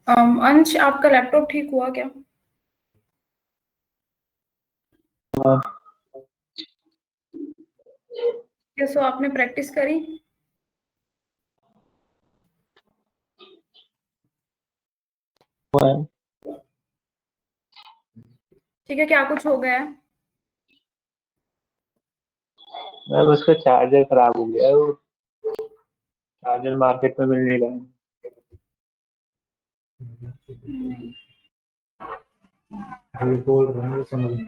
अंश, आपका लैपटॉप ठीक हुआ क्या? हाँ, क्या सो आपने प्रैक्टिस करी? हुआ है। ठीक है, क्या कुछ हो गया है? मैम उसका चार्जर खराब हो गया है, वो चार्जर मार्केट में मिल नहीं रहा है। नहीं। ये बोल रहे हैं समझ में।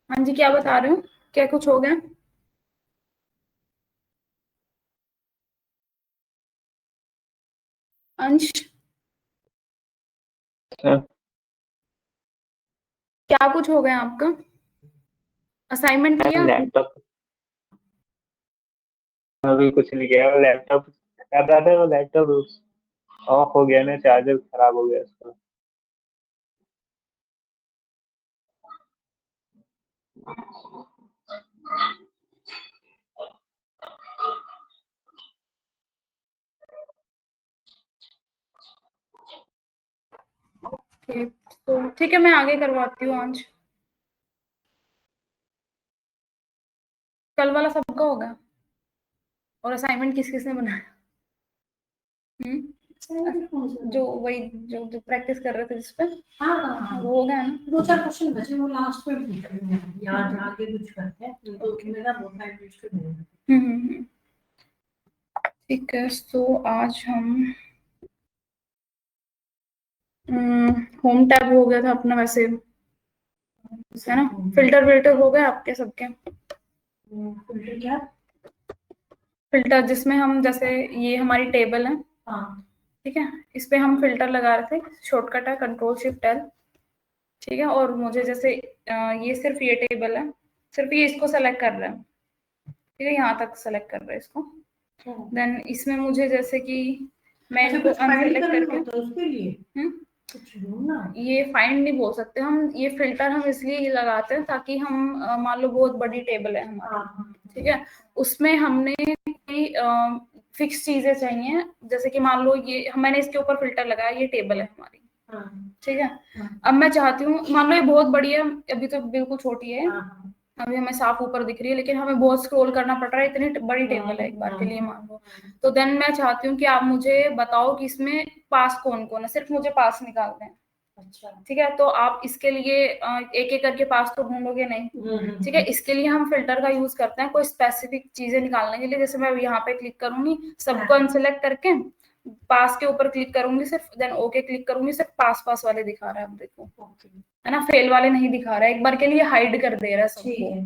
हाँ जी, क्या बता रहे हो? क्या कुछ हो गया? अंश, अच्छा, क्या कुछ हो गया आपका? असाइनमेंट किया? लैपटॉप अभी कुछ नहीं किया, वो लैपटॉप कर रहा था, वो लैपटॉप ऑफ हो गया ना, चार्जर खराब हो गया उसका। ओके, तो ठीक है, मैं आगे करवाती हूँ अंश। कल वाला सबका होगा? और असाइनमेंट किस किसने बनाया? जो वही जो प्रैक्टिस कर रहे थे जिसपे। हाँ हाँ हाँ, वो हो गया ना? 2-4 क्वेश्चन बचे, वो लास्ट में भी करने हैं। यहाँ आगे कुछ करते हैं तो मेरा बहुत टाइम वेस्ट कर देंगे। ठीक है, तो आज हम होम टैब हो गया था अपना वैसे, है ना? फिल्टर विल्टर हो गए आपके सबके? फिल्टर क्या? फिल्टर जिसमें हम जैसे ये हमारी टेबल है, हाँ, ठीक है, इस पे हम फिल्टर लगा रहे थे। शॉर्टकट है कंट्रोल शिफ्ट एल, ठीक है। और मुझे जैसे ये सिर्फ ये टेबल है, सिर्फ ये इसको सेलेक्ट कर रहा है, ठीक है, यहाँ तक सेलेक्ट कर रहा है इसको। देन इसमें मुझे जैसे कि मैं अच्छा इनको कुछ फाइंड अनसेलेक्ट करना करके होता है उसके लिए? हम्म, कुछ ढूंढना? ये फाइंड नहीं बोल सकते हम, ये फिल्टर हम इसलिए ये लगाते हैं ताकि हम मान लो बहुत बड़ी टेबल है हमारी, हाँ ठीक है, उसमें हमने कोई फिक्स चीजें चाहिए, जैसे कि मान लो ये मैंने इसके ऊपर फिल्टर लगाया, ये टेबल है हमारी, हाँ ठीक है। हाँ अब मैं चाहती हूँ, मान लो ये बहुत बड़ी है, अभी तो बिल्कुल छोटी है, हाँ अभी हमें साफ ऊपर दिख रही है, लेकिन हमें बहुत स्क्रॉल करना पड़ रहा है, इतनी बड़ी टेबल है एक बार के लिए मान लो। तो देन मैं चाहती हूँ कि आप मुझे बताओ कि इसमें पास कौन कौन है, सिर्फ मुझे पास निकालने हैं, अच्छा ठीक है। तो आप इसके लिए एक एक करके पास तो ढूंढोगे नहीं, ठीक है। इसके लिए हम फिल्टर का यूज करते हैं कोई स्पेसिफिक चीजें निकालने के लिए। जैसे मैं यहाँ पे क्लिक करूंगी, सबको अनसेलेक्ट करके पास के ऊपर क्लिक करूंगी सिर्फ, देन ओके क्लिक करूंगी, सिर्फ पास पास वाले दिखा रहा है, अब देखो, है ना, फेल वाले नहीं दिखा रहा है, एक बार के लिए हाइड कर दे रहा है सबको,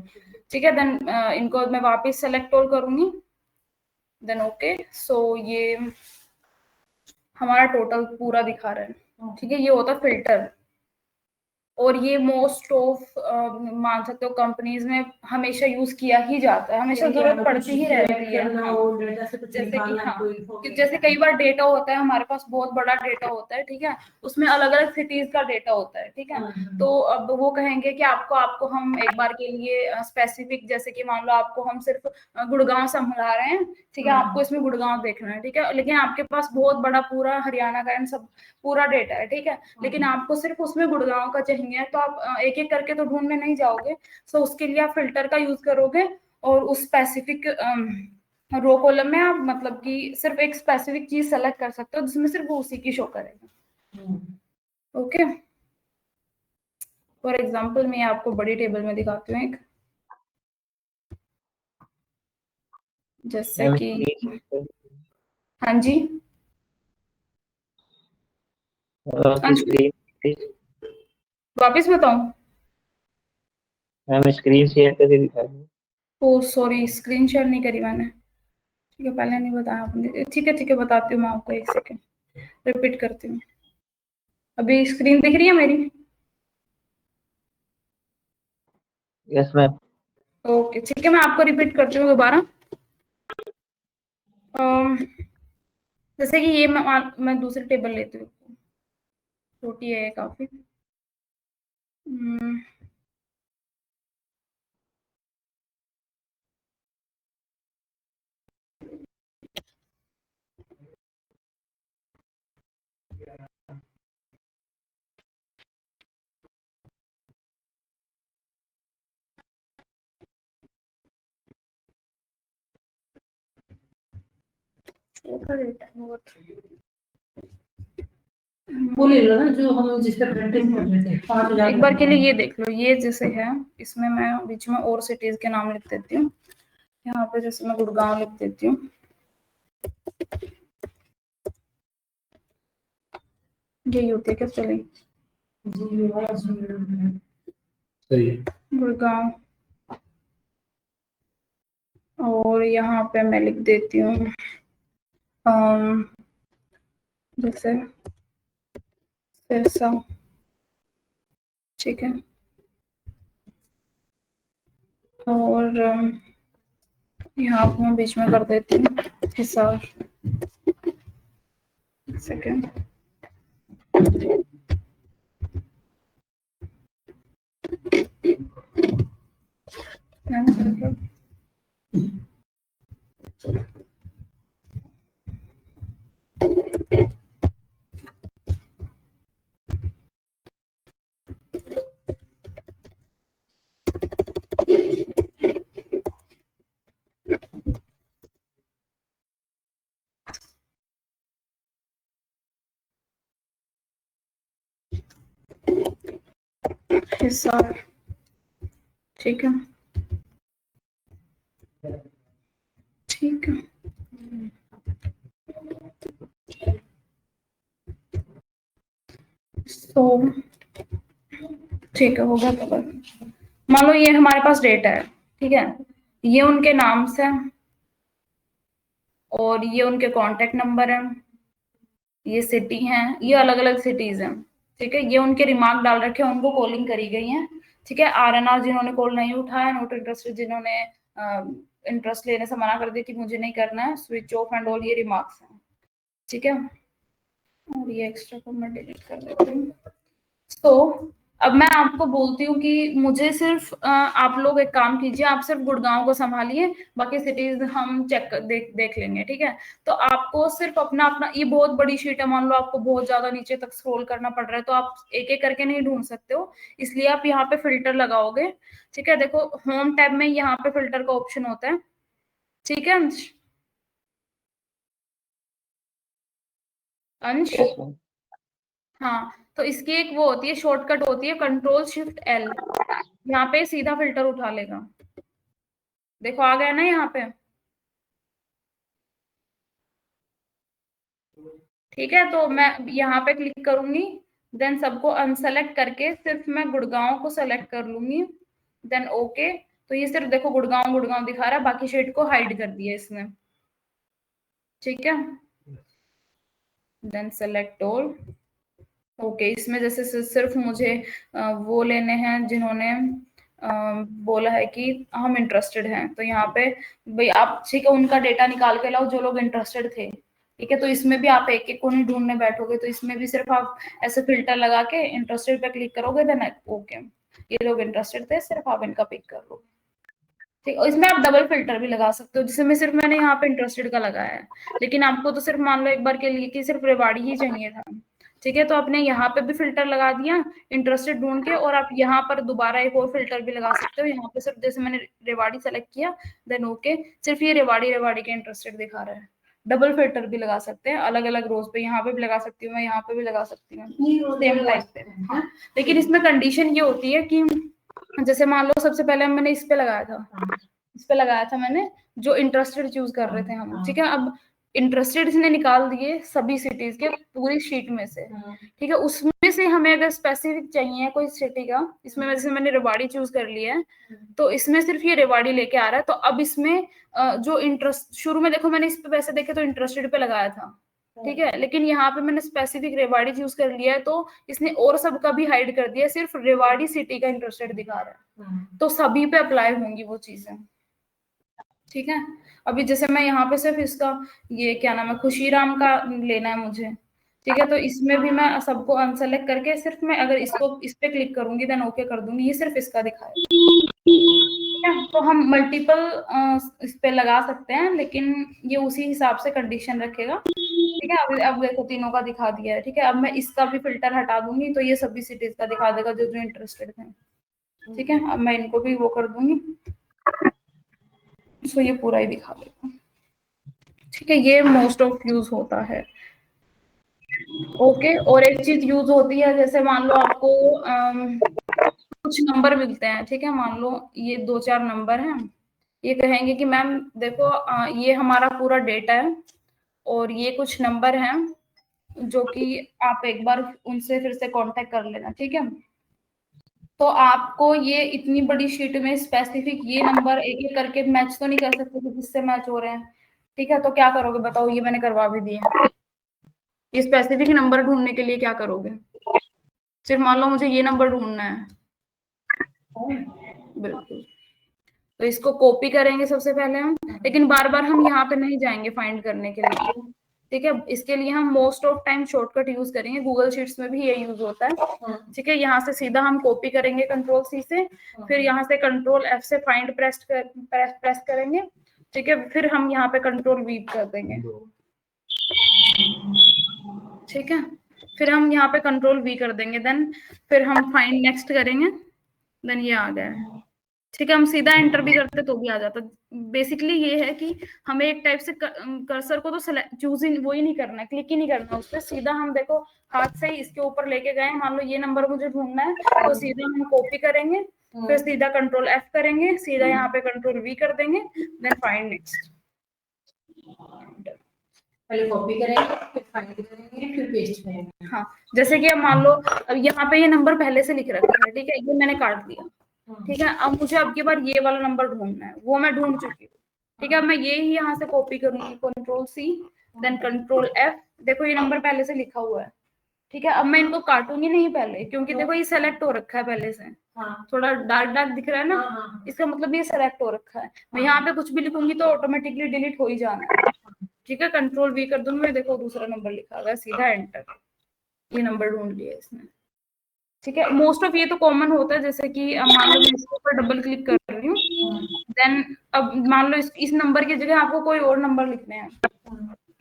ठीक है। देन इनको मैं वापस सेलेक्ट ऑल करूंगी, देन ओके। सो ये हमारा टोटल पूरा दिखा रहा है, ठीक है, ये होता है फिल्टर। और ये मोस्ट ऑफ मान सकते हो कंपनीज में हमेशा यूज किया ही जाता है, हमेशा जरूरत पड़ती ही रहती है। हाँ, जैसे कि हाँ, कि जैसे कई बार डेटा होता है हमारे पास, बहुत बड़ा डेटा होता है, ठीक है, उसमें अलग अलग सिटीज का डेटा होता है, ठीक है। तो अब वो कहेंगे कि आपको आपको हम एक बार के लिए स्पेसिफिक, जैसे कि मान लो आपको हम सिर्फ गुड़गांव संभला रहे हैं, ठीक है, आपको इसमें गुड़गांव देखना है, ठीक है, लेकिन आपके पास बहुत बड़ा पूरा हरियाणा का सब पूरा डेटा है, ठीक है, लेकिन आपको सिर्फ उसमें गुड़गांव का चाहिए, तो आप एक एक करके तो ढूंढने नहीं जाओगे। सो उसके लिए आप फिल्टर का यूज करोगे, और उस स्पेसिफिक रो कॉलम में आप मतलब कि सिर्फ एक स्पेसिफिक चीज सेलेक्ट कर सकते हो, जिसमें सिर्फ वो उसी की शो करेगा। ओके, फॉर एग्जाम्पल मैं आपको बड़ी टेबल में दिखाती हूँ एक, जैसे मैम कि स्क्रीन हाँ जी की अंशु, स्क्रीन वापिस बताऊं? मैम स्क्रीन शेयर करके दिखा दीजिए। ओ सॉरी, स्क्रीन शेयर नहीं करी मैंने, ठीक है, पहले नहीं बताया आपने, ठीक है बताती हूँ मैं आपको, एक सेकेंड रिपीट करती हूँ। अभी स्क्रीन दिख रही है मेरी? Yes ma'am. ओके, ठीक है, मैं आपको रिपीट करती हूँ दोबारा। अम, जैसे कि ये मैं दूसरी टेबल लेती हूँ, छोटी है काफी। वो ले लो ना जो हम जिस पे प्रैक्टिस कर रहे थे 5,000 एक बार के लिए ये देख लो, ये जैसे है, इसमें मैं बीच में और सिटीज के नाम लिख देती हूँ। यहाँ पे जैसे मैं गुड़गांव लिख देती हूँ, यही होती है क्या स्पेलिंग? सही है। गुड़गांव। और यहाँ पे मैं लिख देती हूँ जैसे सिरसा, ठीक है। और यहाँ पे मैं बीच में कर देती हूँ हिसार। सेकेंड, हिसार, ठीक है, ठीक है। तो ठीक है, हो गया कवर। मान लो ये हमारे पास डेटा है, ठीक है, ये उनके नाम से और ये उनके कांटेक्ट नंबर है, ये सिटी हैं, ये अलग अलग सिटीज हैं, ठीक है। ये उनके रिमार्क डाल रखे हैं, उनको कॉलिंग करी गई है, ठीक है। आरएनआर जिन्होंने कॉल नहीं उठाया, नोट इंटरेस्टेड जिन्होंने इंटरेस्ट लेने से मना कर दी कि मुझे नहीं करना है, स्विच ऑफ एंड ऑल, ये रिमार्क्स हैं, ठीक है। और ये एक्स्ट्रा को मैं डिलीट कर देती हूँ। तो अब मैं आपको बोलती हूँ कि मुझे सिर्फ आप लोग एक काम कीजिए, आप सिर्फ गुड़गांव को संभालिए, बाकी सिटीज हम देख लेंगे, ठीक है। तो आपको सिर्फ अपना अपना, ये बहुत बड़ी शीट है, मान लो आपको बहुत ज्यादा नीचे तक स्क्रॉल करना पड़ रहा है, तो आप एक एक करके नहीं ढूंढ सकते हो, इसलिए आप यहाँ पे फिल्टर लगाओगे, ठीक है। देखो होम टैब में यहाँ पे फिल्टर का ऑप्शन होता है, ठीक है अंश? अंश, हाँ, तो इसकी एक वो होती है, शॉर्टकट होती है Ctrl+Shift+L, यहाँ पे सीधा फिल्टर उठा लेगा। देखो आ गया ना यहाँ पे, ठीक है। तो मैं यहाँ पे क्लिक करूंगी, देन सबको अनसेलेक्ट करके सिर्फ मैं गुड़गांव को सेलेक्ट कर लूंगी, देन ओके। तो ये सिर्फ देखो गुड़गांव गुड़गांव दिखा रहा है, बाकी शीट को हाइड कर दिया इसने, ठीक है। Then select all, okay. इसमें जैसे सिर्फ मुझे वो लेने हैं जिन्होंने बोला है कि हम इंटरेस्टेड हैं, तो यहाँ पे भाई आप, ठीक है, उनका डेटा निकाल के लाओ जो लोग इंटरेस्टेड थे, ठीक है। तो इसमें भी आप एक एक को नहीं ढूंढने बैठोगे, तो इसमें भी सिर्फ आप ऐसे फिल्टर लगा के इंटरेस्टेड पे क्लिक करोगे, देन ओके, ये लोग इंटरेस्टेड थे, सिर्फ आप इनका पिक कर लो, ठीक। और इसमें आप डबल फिल्टर भी लगा सकते हो, जिसमें सिर्फ मैंने यहाँ पे इंटरेस्टेड का लगाया है, लेकिन आपको तो सिर्फ मान लो एक बार के लिए कि सिर्फ रेवाड़ी ही चाहिए था, ठीक है। तो आपने यहाँ पे भी फिल्टर लगा दिया इंटरेस्टेड ढूंढ के, और आप यहाँ पर दोबारा एक और फिल्टर भी लगा सकते हो, यहाँ पे सिर्फ जैसे मैंने रेवाड़ी सेलेक्ट किया, देन ओके, सिर्फ ये रेवाड़ी रेवाड़ी के इंटरेस्टेड दिखा रहा है। डबल फिल्टर भी लगा सकते हैं अलग अलग रोज पे, यहाँ पे भी लगा सकती हूँ मैं, यहाँ पे भी लगा सकती हूँ, सेम टाइप पे, हाँ। लेकिन इसमें कंडीशन ये होती है कि जैसे मान लो सबसे पहले मैंने इस पे लगाया था, इस पे लगाया था मैंने, जो इंटरेस्टेड चूज कर रहे थे हम, ठीक है। अब इंटरेस्टेड इसने निकाल दिए सभी सिटीज के पूरी शीट में से, ठीक है। उसमें से हमें अगर स्पेसिफिक चाहिए कोई सिटी का, इसमें जैसे मैंने रेवाड़ी चूज कर लिया है, तो इसमें सिर्फ ये रेवाड़ी लेके आ रहा है। तो अब इसमें जो इंटरेस्ट, शुरू में देखो मैंने इस पे पैसे देखे तो इंटरेस्टेड पे लगाया था, ठीक है, लेकिन यहाँ पे मैंने स्पेसिफिक रेवाड़ी चूज कर लिया है, तो इसने और सबका भी हाइड कर दिया, सिर्फ रेवाड़ी सिटी का इंटरेस्टेड दिखा रहा है, तो सभी पे अप्लाई होंगी वो चीजें, ठीक है। अभी जैसे मैं यहाँ पे सिर्फ इसका, ये क्या नाम है, खुशीराम का लेना है मुझे, ठीक है। तो इसमें भी मैं सबको अनसेलेक्ट करके सिर्फ मैं अगर इसको इस पे क्लिक करूंगी, देन ओके कर दूंगी, ये सिर्फ इसका दिखाएगा, ठीक है। तो हम मल्टीपल इस पे लगा सकते हैं, लेकिन ये उसी हिसाब से कंडीशन रखेगा, ठीक है। अब देखो तीनों का दिखा दिया है, ठीक है। अब मैं इसका भी फिल्टर हटा दूंगी, तो ये सभी सिटीज का दिखा देगा जो जो इंटरेस्टेड थे, ठीक है। अब मैं इनको भी वो कर दूंगी, तो ये पूरा ही दिखा देगा, ठीक है, ये मोस्ट ऑफ यूज होता है। ओके, और एक चीज यूज होती है, जैसे मान लो आपको कुछ नंबर मिलते हैं, ठीक है, मान लो ये 2-4 नंबर हैं, ये कहेंगे कि मैम देखो ये हमारा पूरा डेटा है और ये कुछ नंबर हैं जो कि आप एक बार उनसे फिर से कांटेक्ट कर लेना, ठीक है। तो आपको ये इतनी बड़ी शीट में स्पेसिफिक ये नंबर एक एक करके मैच तो नहीं कर सकते कि किससे मैच हो रहे हैं, ठीक है। तो क्या करोगे बताओ, ये मैंने करवा भी दिया, ये स्पेसिफिक नंबर ढूंढने के लिए क्या करोगे, सिर्फ मान लो मुझे ये नंबर ढूंढना है, बिल्कुल। तो इसको कॉपी करेंगे सबसे पहले हम, लेकिन बार बार हम यहाँ पे नहीं जाएंगे फाइंड करने के लिए, ठीक है। इसके लिए हम most of time shortcut use करेंगे, गूगल शीट्स में भी ये यूज होता है, ठीक है। यहाँ से सीधा हम कॉपी करेंगे कंट्रोल सी से, फिर यहाँ से कंट्रोल एफ से फाइंड प्रेस करेंगे, ठीक है। फिर हम यहाँ पे कंट्रोल वी कर देंगे, ठीक है। फिर हम यहाँ पे कंट्रोल वी कर देंगे, देन फिर हम फाइंड नेक्स्ट करेंगे, देन ये आ गया है, ठीक है। हम सीधा एंटर भी करते तो भी आ जाता। बेसिकली ये है कि हमें एक टाइप से कर्सर को तो चूज ही वो ही नहीं करना है, क्लिक ही नहीं करना उस पर, सीधा हम देखो हाथ से ही इसके ऊपर लेके गए, मान लो ये नंबर मुझे ढूंढना है, तो सीधा हम कॉपी करेंगे, फिर सीधा कंट्रोल एफ करेंगे, सीधा यहाँ पे कंट्रोल वी कर देंगे, देन फाइंड नेक्स्ट। पहले कॉपी करेंगे, फिर फाइंड करेंगे, फिर पेस्ट करेंगे। हाँ, जैसे कि अब मान लो अब यहाँ पे ये नंबर पहले से लिख रखा है, ठीक है, ये मैंने काट दिया, ठीक है। अब मुझे अब की बार ये वाला नंबर ढूंढना है, वो मैं ढूंढ चुकी हूँ, ठीक है। अब मैं ये ही यहाँ से कॉपी करूंगी, control C then control F, देखो ये नंबर पहले से लिखा हुआ है, ठीक है। अब मैं इनको काटूंगी नहीं पहले, क्योंकि देखो ये सेलेक्ट हो रखा है पहले से, थोड़ा डार्क डार्क दिख रहा है ना, इसका मतलब ये सेलेक्ट हो रखा है। मैं यहाँ पे कुछ भी लिखूंगी तो ऑटोमेटिकली डिलीट हो ही जाना है, ठीक है। कंट्रोल वी कर दूंगी, देखो दूसरा नंबर लिखा हुआ है, सीधा एंटर, ये नंबर ढूंढ लिया इसने, ठीक है। मोस्ट ऑफ ये तो कॉमन होता है, जैसे कि अब मान लो मैं इसके ऊपर डबल क्लिक कर रही हूँ, देन अब मान लो इस नंबर की जगह आपको कोई और नंबर लिखने हैं,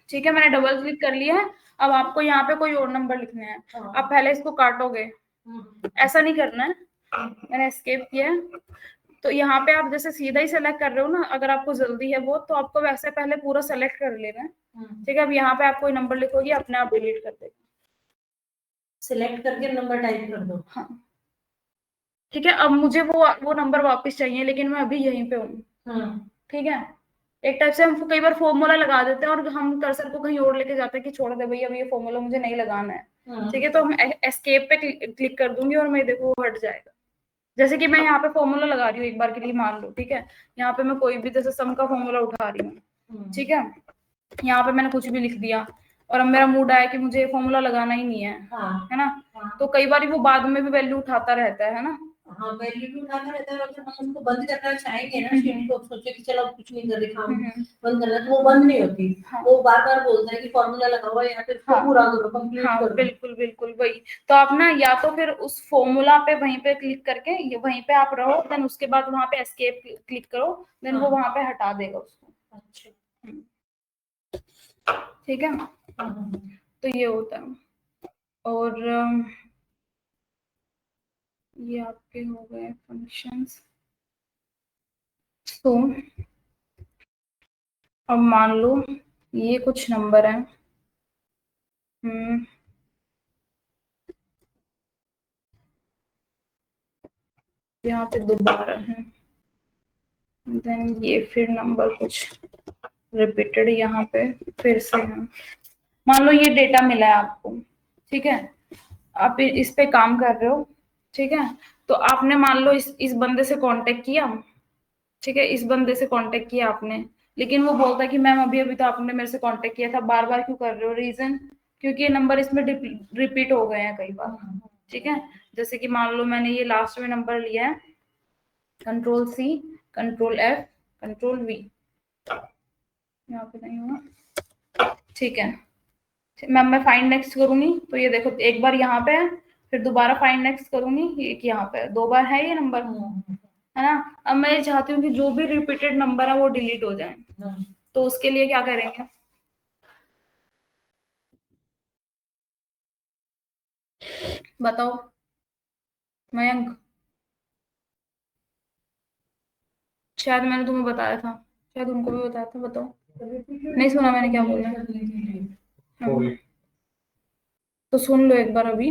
ठीक है। मैंने डबल क्लिक कर लिया है, अब आपको यहाँ पे कोई और नंबर लिखने हैं, अब पहले इसको काटोगे, ऐसा नहीं करना है, मैंने एस्केप किया है। तो यहाँ पे आप जैसे सीधा ही सेलेक्ट कर रहे हो ना, अगर आपको जल्दी है वो, तो आपको वैसे पहले पूरा सेलेक्ट कर लेना है, ठीक है। अब यहाँ पे आप कोई नंबर लिखोगे, अपने आप डिलीट कर देगा, सिलेक्ट करके नंबर टाइप कर दो। हाँ, ठीक है। अब मुझे वो नंबर वापस चाहिए, लेकिन मैं अभी यहीं पे हूँ, ठीक है। एक टाइप से हम कई बार फॉर्मूला लगा देते हैं और हम कर्सर को कहीं और लेके जाते हैं कि छोड़ दे भैया, अब ये फॉर्मूला मुझे नहीं लगाना है, ठीक है। तो हम एस्केप पे क्लिक कर दूंगी और मैं देखो वो हट जाएगा। जैसे कि मैं यहाँ पे फॉर्मूला लगा रही हूँ एक बार के लिए, मान लो, ठीक है। यहाँ पे मैं कोई भी जैसे सम का फॉर्मूला उठा रही हूँ, ठीक है। यहाँ पे मैंने कुछ भी लिख दिया और अब मेरा मूड आया कि मुझे फॉर्मूला लगाना ही नहीं है, है ना। तो कई बार वो बाद में भी वैल्यू उठाता रहता है ना। हाँ, वैल्यू भी उठाता रहता है, अगर हम उसको बंद करना चाहेंगे ना शीट को, सोचे कि चलो कुछ नहीं कर रहे, काम बंद करना, तो वो बंद नहीं होती, वो बार बार बोलता है कि फॉर्मूला लगा हुआ है, या फिर पूरा करो, कंप्लीट करो। बिल्कुल बिल्कुल वही। तो आप ना या तो फिर उस फॉर्मूला पे वहीं पे क्लिक करके ये वहीं पे आप रहो, देन उसके बाद वहां पे एस्केप क्लिक करो, देन वो वहां पे हटा देगा उसको, अच्छा, ठीक है। तो ये होता है। और ये आपके हो गए फंक्शंस। तो अब मान लो ये कुछ नंबर है, यहाँ पे दोबारा है, देन ये फिर नंबर कुछ रिपीटेड यहाँ पे फिर से है। मान लो ये डेटा मिला है आपको, ठीक है, आप इस पे काम कर रहे हो, ठीक है। तो आपने मान लो इस बंदे से कांटेक्ट किया, ठीक है, इस बंदे से कांटेक्ट किया आपने, लेकिन वो बोलता है कि मैम अभी अभी तो आपने मेरे से कांटेक्ट किया था, बार बार क्यों कर रहे हो, रीजन क्योंकि ये नंबर इसमें रिपीट हो गए हैं कई बार, ठीक है। जैसे कि मान लो मैंने ये लास्ट में नंबर लिया है, control C control F control V, यहाँ पे नहीं हुआ, ठीक है। मैम मैं फाइंड नेक्स्ट करूंगी तो ये देखो एक बार यहाँ पे है, फिर दोबारा फाइंड नेक्स्ट करूंगी, ये यहाँ पे है, 2 बार है ये नंबर, है ना। अब मैं ये चाहती हूँ कि जो भी रिपीटेड नंबर है वो डिलीट हो जाए, तो उसके लिए क्या करेंगे, बताओ मयंक, शायद मैंने तुम्हें बताया था, शायद उनको भी बताया था, बताओ। नहीं सुना मैंने क्या बोला। हाँ। तो सुन लो एक बार अभी,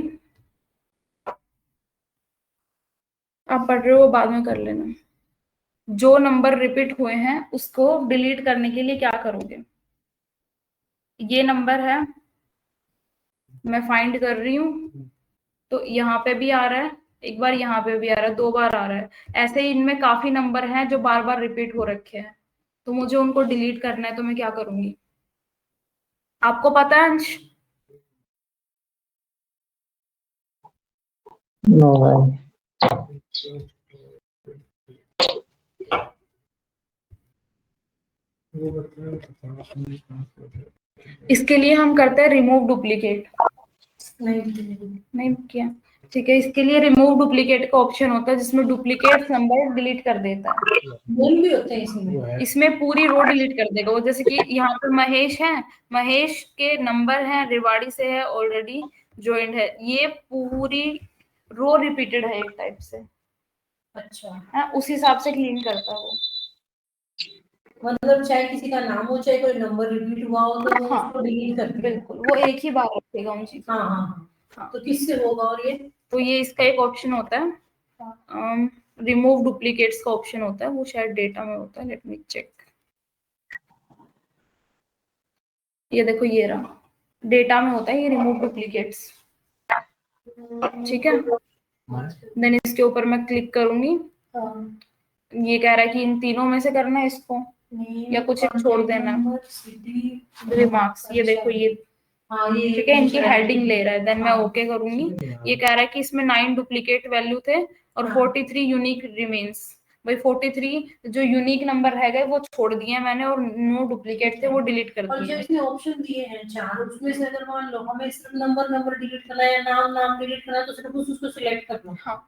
आप पढ़ रहे हो बाद में कर लेना। जो नंबर रिपीट हुए हैं उसको डिलीट करने के लिए क्या करोगे? ये नंबर है, मैं फाइंड कर रही हूँ, तो यहाँ पे भी आ रहा है, एक बार यहाँ पे भी आ रहा है, 2 बार आ रहा है। ऐसे ही इनमें काफी नंबर हैं जो बार बार रिपीट हो रखे हैं, तो मुझे उनको डिलीट करना है, तो मैं क्या करूंगी? आपको पता है अंश? No ma'am. इसके लिए हम करते हैं रिमूव डुप्लीकेट। नहीं किया? ठीक है, इसके लिए रिमूव डुप्लीकेट का ऑप्शन होता है जिसमें डुप्लीकेट नंबर डिलीट कर देता है। मूल भी होते हैं इसमें। इसमें पूरी रो डिलीट कर देगा वो। जैसे कि यहाँ पे महेश है, महेश के नंबर हैं, रेवाड़ी से है, ऑलरेडी ज्वाइंट है, ये पूरी रो रिपीटेड है एक टाइप से। अच्छा, है, उस हिसाब से क्लीन करता है वो। मतलब चाहे किसी का नाम हो, चाहे कोई नंबर रिपीट हुआ हो, तो वो हाँ, उसको डिलीट कर देगा। बिल्कुल, वो एक ही बार रखेगा उन चीजों हाँ को। हाँ। हाँ, तो किससे होगा? और ये तो ये इसका एक ऑप्शन होता है, रिमूव डुप्लीकेट्स का ऑप्शन होता है, वो शायद डेटा में होता है, लेट मी चेक। ये देखो, ये रहा, डेटा में होता है ये रिमूव डुप्लीकेट्स। ठीक है, देन इसके ऊपर मैं क्लिक करूंगी। ये कह रहा है कि इन तीनों में से करना है इसको, या कुछ एक छोड़ देना। रिमार्क्स, ये देखो, ये ठीक है, इनकी हेडिंग ले रहा है, देन मैं ओके करूंगी। ये कह रहा है कि इसमें 9 डुप्लीकेट वैल्यू थे और 43 यूनिक रिमेन्स। भाई 43 जो यूनिक नंबर रह गए वो छोड़ दिए मैंने, और 9 डुप्लीकेट थे वो डिलीट कर और जो दिए। इसने ऑप्शन दिए हैं 4, उसमें से अगर मान लो हमें सिर्फ नंबर डिलीट करना है या नाम डिलीट करना है, तो सिर्फ उसको सिलेक्ट करना। हाँ,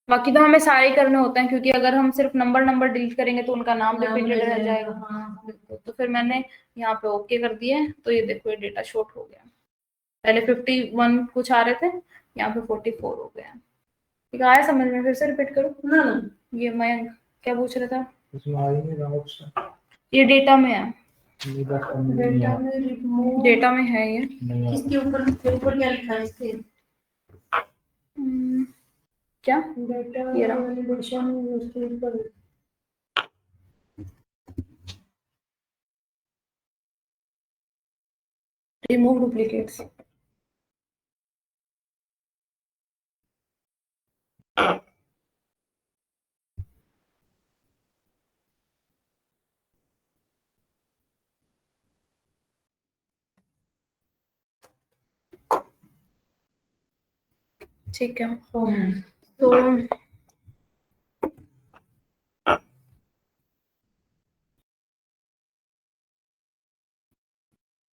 बाकी तो हमें सारे करने होते हैं, क्योंकि अगर हम सिर्फ नंबर डिलीट करेंगे तो उनका नाम रिपीटेड रह जाएगा। हाँ। तो फिर मैंने यहाँ पे ओके कर दिया है, तो ये देखो, ये डेटा शॉर्ट हो गया। पहले 51 कुछ आ रहे थे, यहाँ पे 44 हो गया। ठीक है, आया समझ में? फिर से रिपीट करो ना। ये मैं क्या पूछ रहा था? इसमें आ ही नहीं रहा ऑप्शन। ये डेटा में है, रिमूव डेटा में है ये। किसके ऊपर क्या लिखा है इसके? क्या? डेटा ये रहा। वैलिडेशन उसके ऊपर। Remove duplicates. ठीक है, तो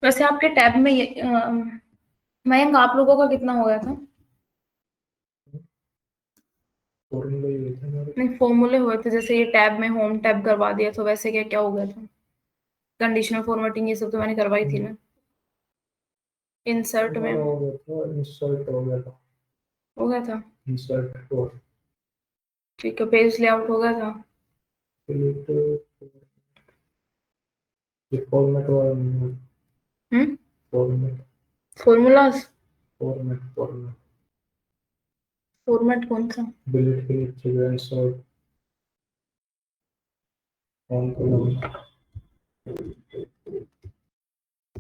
वैसे आपके टैब में मयंक, आप लोगों का कितना हो गया था? नहीं, फॉर्मूले हुए थे, जैसे ये टैब में होम टैब करवा दिया, तो वैसे क्या क्या हो गया था? कंडीशनल फॉर्मेटिंग ये सब तो मैंने करवाई थी ना। इंसर्ट में इंसर्ट हो गया था। हो गया था। इंसर्ट ठीक है, पेज लेआउट हो गया था। फॉर्मेट फॉर्मूलाज फॉर्मेट फॉर्मेट कौन सा? डिलीट के लिए चाहिए इंसर्ट ऑन कॉलम।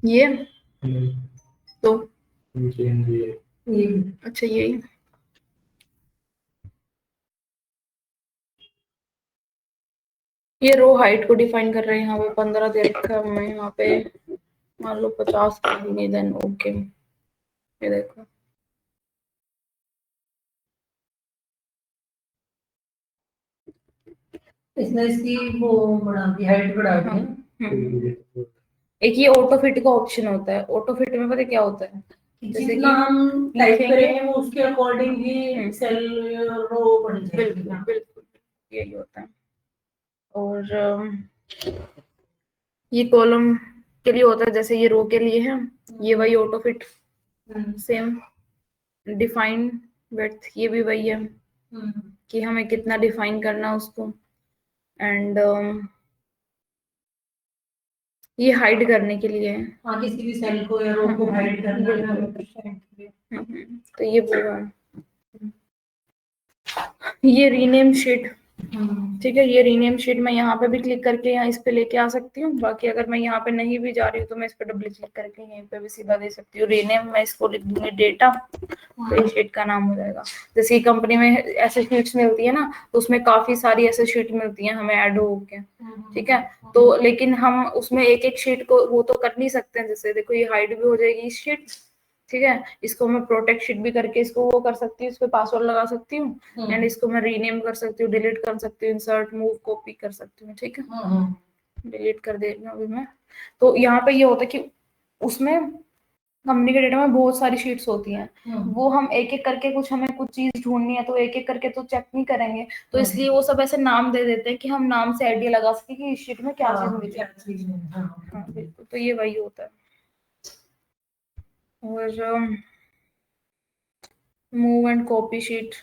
ये नहीं, तो ये अच्छा, यही। ये रो हाइट को डिफाइन कर रहे हैं, यहाँ पे 15 दे रखा है, मैं यहाँ पे मान लो 50 कर दूंगी, देन ओके। ये देखो, इसने इसकी वो बढ़ा दी, हाइट बढ़ा दी। एक ये ऑटो फिट का ऑप्शन होता है। ऑटो फिट में पता है क्या होता है? जैसे जितना कि हम टाइप लिखेंगे, करेंगे वो उसके अकॉर्डिंग ही सेल रो बढ़ जाएगी। बिल्कुल बिल्कुल, यही होता है। और ये कॉलम के लिए होता है, जैसे ये रो के लिए है, ये वही auto fit, same define width, ये भी वही है कि हमें कितना डिफाइन करना है उसको। एंड ये हाइड करने के लिए है। हाँ, किसी भी सेल को या रो को हाइड करना है। तो ये वो है, ये रीनेम शीट। ठीक है, ये रीनेम शीट मैं यहाँ पे भी क्लिक करके यहाँ इस पे लेके आ सकती हूँ। बाकी अगर मैं यहाँ पे नहीं भी जा रही हूँ तो मैं इस पे डबल क्लिक करके यहीं पे भी सीधा दे सकती हूँ रीनेम। मैं इसको लिख दूंगी डेटा, तो ये शीट का नाम हो जाएगा। जैसे कंपनी में ऐसे शीट्स मिलती है ना, तो उसमें काफी सारी ऐसे शीट मिलती है हमें ऐड हो के। ठीक है, तो लेकिन हम उसमें एक एक शीट को वो तो कर नहीं सकते हैं। जैसे देखो ये हाइड भी हो जाएगी इस शीट। ठीक है, इसको मैं प्रोटेक्ट शीट भी करके इसको वो कर सकती हूँ, इस पे पासवर्ड लगा सकती हूँ एंड इसको मैं रीनेम कर सकती हूँ, डिलीट कर सकती हूँ, इंसर्ट मूव कॉपी कर सकती हूँ। ठीक है, डिलीट कर दे रही हूँ अभी मैं। तो यहाँ पे ये होता है कि उसमें कंपनी के डेटा में बहुत सारी शीट्स होती हैं, वो हम एक एक करके कुछ हमें कुछ चीज ढूंढनी है तो एक एक करके तो चेक नहीं करेंगे, तो इसलिए वो सब ऐसे नाम दे देते हैं कि हम नाम से आइडिया लगा सके कि इस शीट में क्या चीज मिली है। हाँ बिल्कुल, तो ये वही होता है। और मूव एंड कॉपी शीट,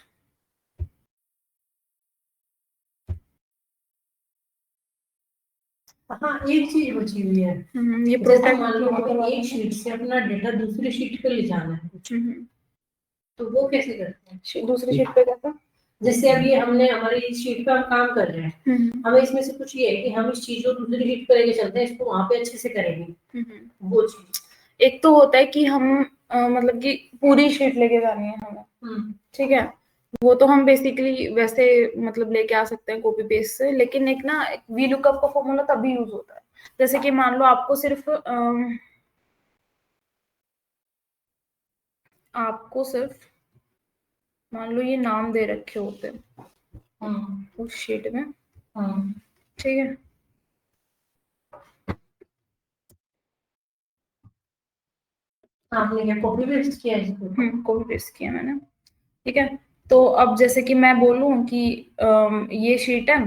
हाँ, एक चीज बची हुई है। ये जैसे मान लो हमें एक शीट से अपना डेटा दूसरी शीट पे ले जाना है, तो वो कैसे करते हैं? दूसरी शीट पे कैसा? जैसे अभी हमने हमारी इस शीट पे हम काम कर रहे हैं, हमें इसमें से कुछ ये है कि हम इस चीज को दूसरी शीट पे लेके चलते हैं, इसको वहां पे अच्छे से करेंगे। वो चीज एक तो होता है कि हम मतलब कि पूरी शीट लेके जानी है हमें। ठीक है, वो तो हम बेसिकली वैसे मतलब लेके आ सकते हैं कॉपी पेस्ट से, लेकिन एक ना वी लुकअप का फॉर्मूला तभी यूज होता है जैसे कि मान लो आपको सिर्फ मान लो ये नाम दे रखे होते हैं उस शीट में। ठीक है, आपने क्या कॉपी पेस्ट किया है इसको? कॉपी पेस्ट किया मैंने। ठीक है, तो अब जैसे कि मैं बोलूं कि ये शीट है।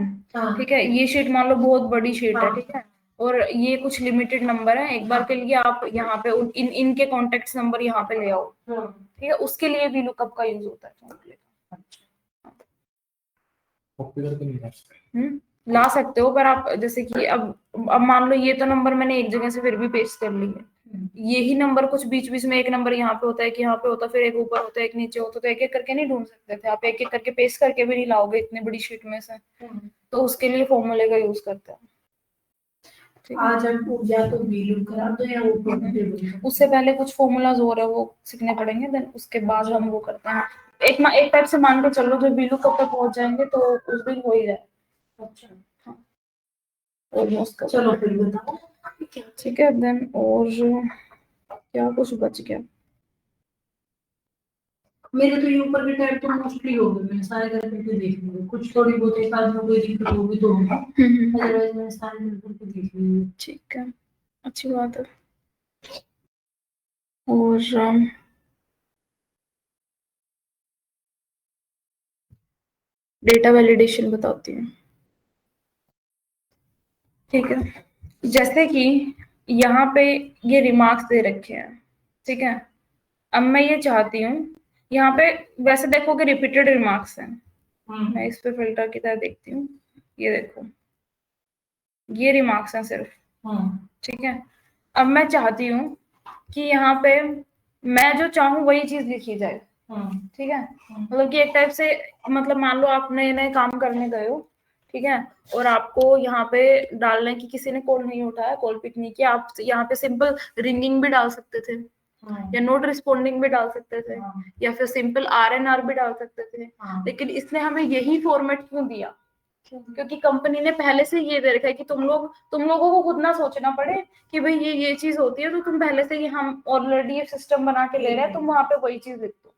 ठीक है, ये शीट मान लो बहुत बड़ी शीट है। ठीक है, और ये कुछ लिमिटेड नंबर है, एक बार के लिए आप यहाँ पे इनके कॉन्टेक्ट नंबर यहाँ पे ले आओ। ठीक है, उसके लिए भी लुकअप का यूज होता है। ला सकते हो, पर आप जैसे कि अब मान लो ये तो नंबर मैंने एक जगह से फिर भी पेस्ट कर ली है, यही नंबर कुछ बीच बीच में एक नंबर यहाँ पे होता है कि यहाँ पे होता है, फिर एक ऊपर होता है, एक नीचे होता है, तो एक एक करके नहीं ढूंढ सकते थे आप, एक एक करके पेस्ट करके भी नहीं लाओगे इतनी बड़ी शीट में से। तो उसके लिए फॉर्मूले का यूज करते हैं। आज हम या तो वीलू करा दो या ऊपर उससे पहले कुछ फॉर्मूलाज और है वो सीखने पड़ेंगे, देन उसके बाद हम वो करते हैं। एक टाइप से मान के चलो जो वीलू कब तक पहुंच जाएंगे तो उस दिन हो ही जाए। अच्छा, हाँ, ऑलमोस्ट। चलो फिर बताओ। ठीक है, देन और क्या कुछ बच गया? मेरे तो ये ऊपर के टाइप तो मोस्टली हो गए, मैंने सारे करके देख लिए, कुछ थोड़ी बहुत एक आध में कोई दिक्कत होगी तो अदरवाइज मैंने सारे करके देख लिए। ठीक है, अच्छी बात है। और डेटा वैलिडेशन बताती हूँ। ठीक है, जैसे कि यहाँ पे ये रिमार्क्स दे रखे हैं। ठीक है, अब मैं ये चाहती हूँ यहाँ पे, वैसे देखो कि रिपीटेड रिमार्क्स हैं। मैं इस पे फिल्टर की तरह देखती हूँ, ये देखो ये रिमार्क्स हैं सिर्फ। ठीक है, अब मैं चाहती हूँ कि यहाँ पे मैं जो चाहूँ वही चीज लिखी जाए। ठीक है, मतलब कि एक टाइप से, मतलब मान लो आप नए नए काम करने गए हो। ठीक है, और आपको यहाँ पे डालना है कि किसी ने कॉल नहीं उठाया, कॉल पिक नहीं किया, आप यहाँ पे सिंपल रिंगिंग भी डाल सकते थे या नोट रिस्पोंडिंग भी डाल सकते थे या फिर सिंपल RNR भी डाल सकते थे। लेकिन इसने हमें यही फॉर्मेट क्यों दिया? क्योंकि कंपनी ने पहले से ये दे रखा है कि तुम लोगों को खुद ना सोचना पड़े कि भाई ये चीज होती है, तो तुम पहले से ही हम ऑलरेडी ये सिस्टम बना के दे रहे हैं, तुम वहां पे वही चीज लिख दो।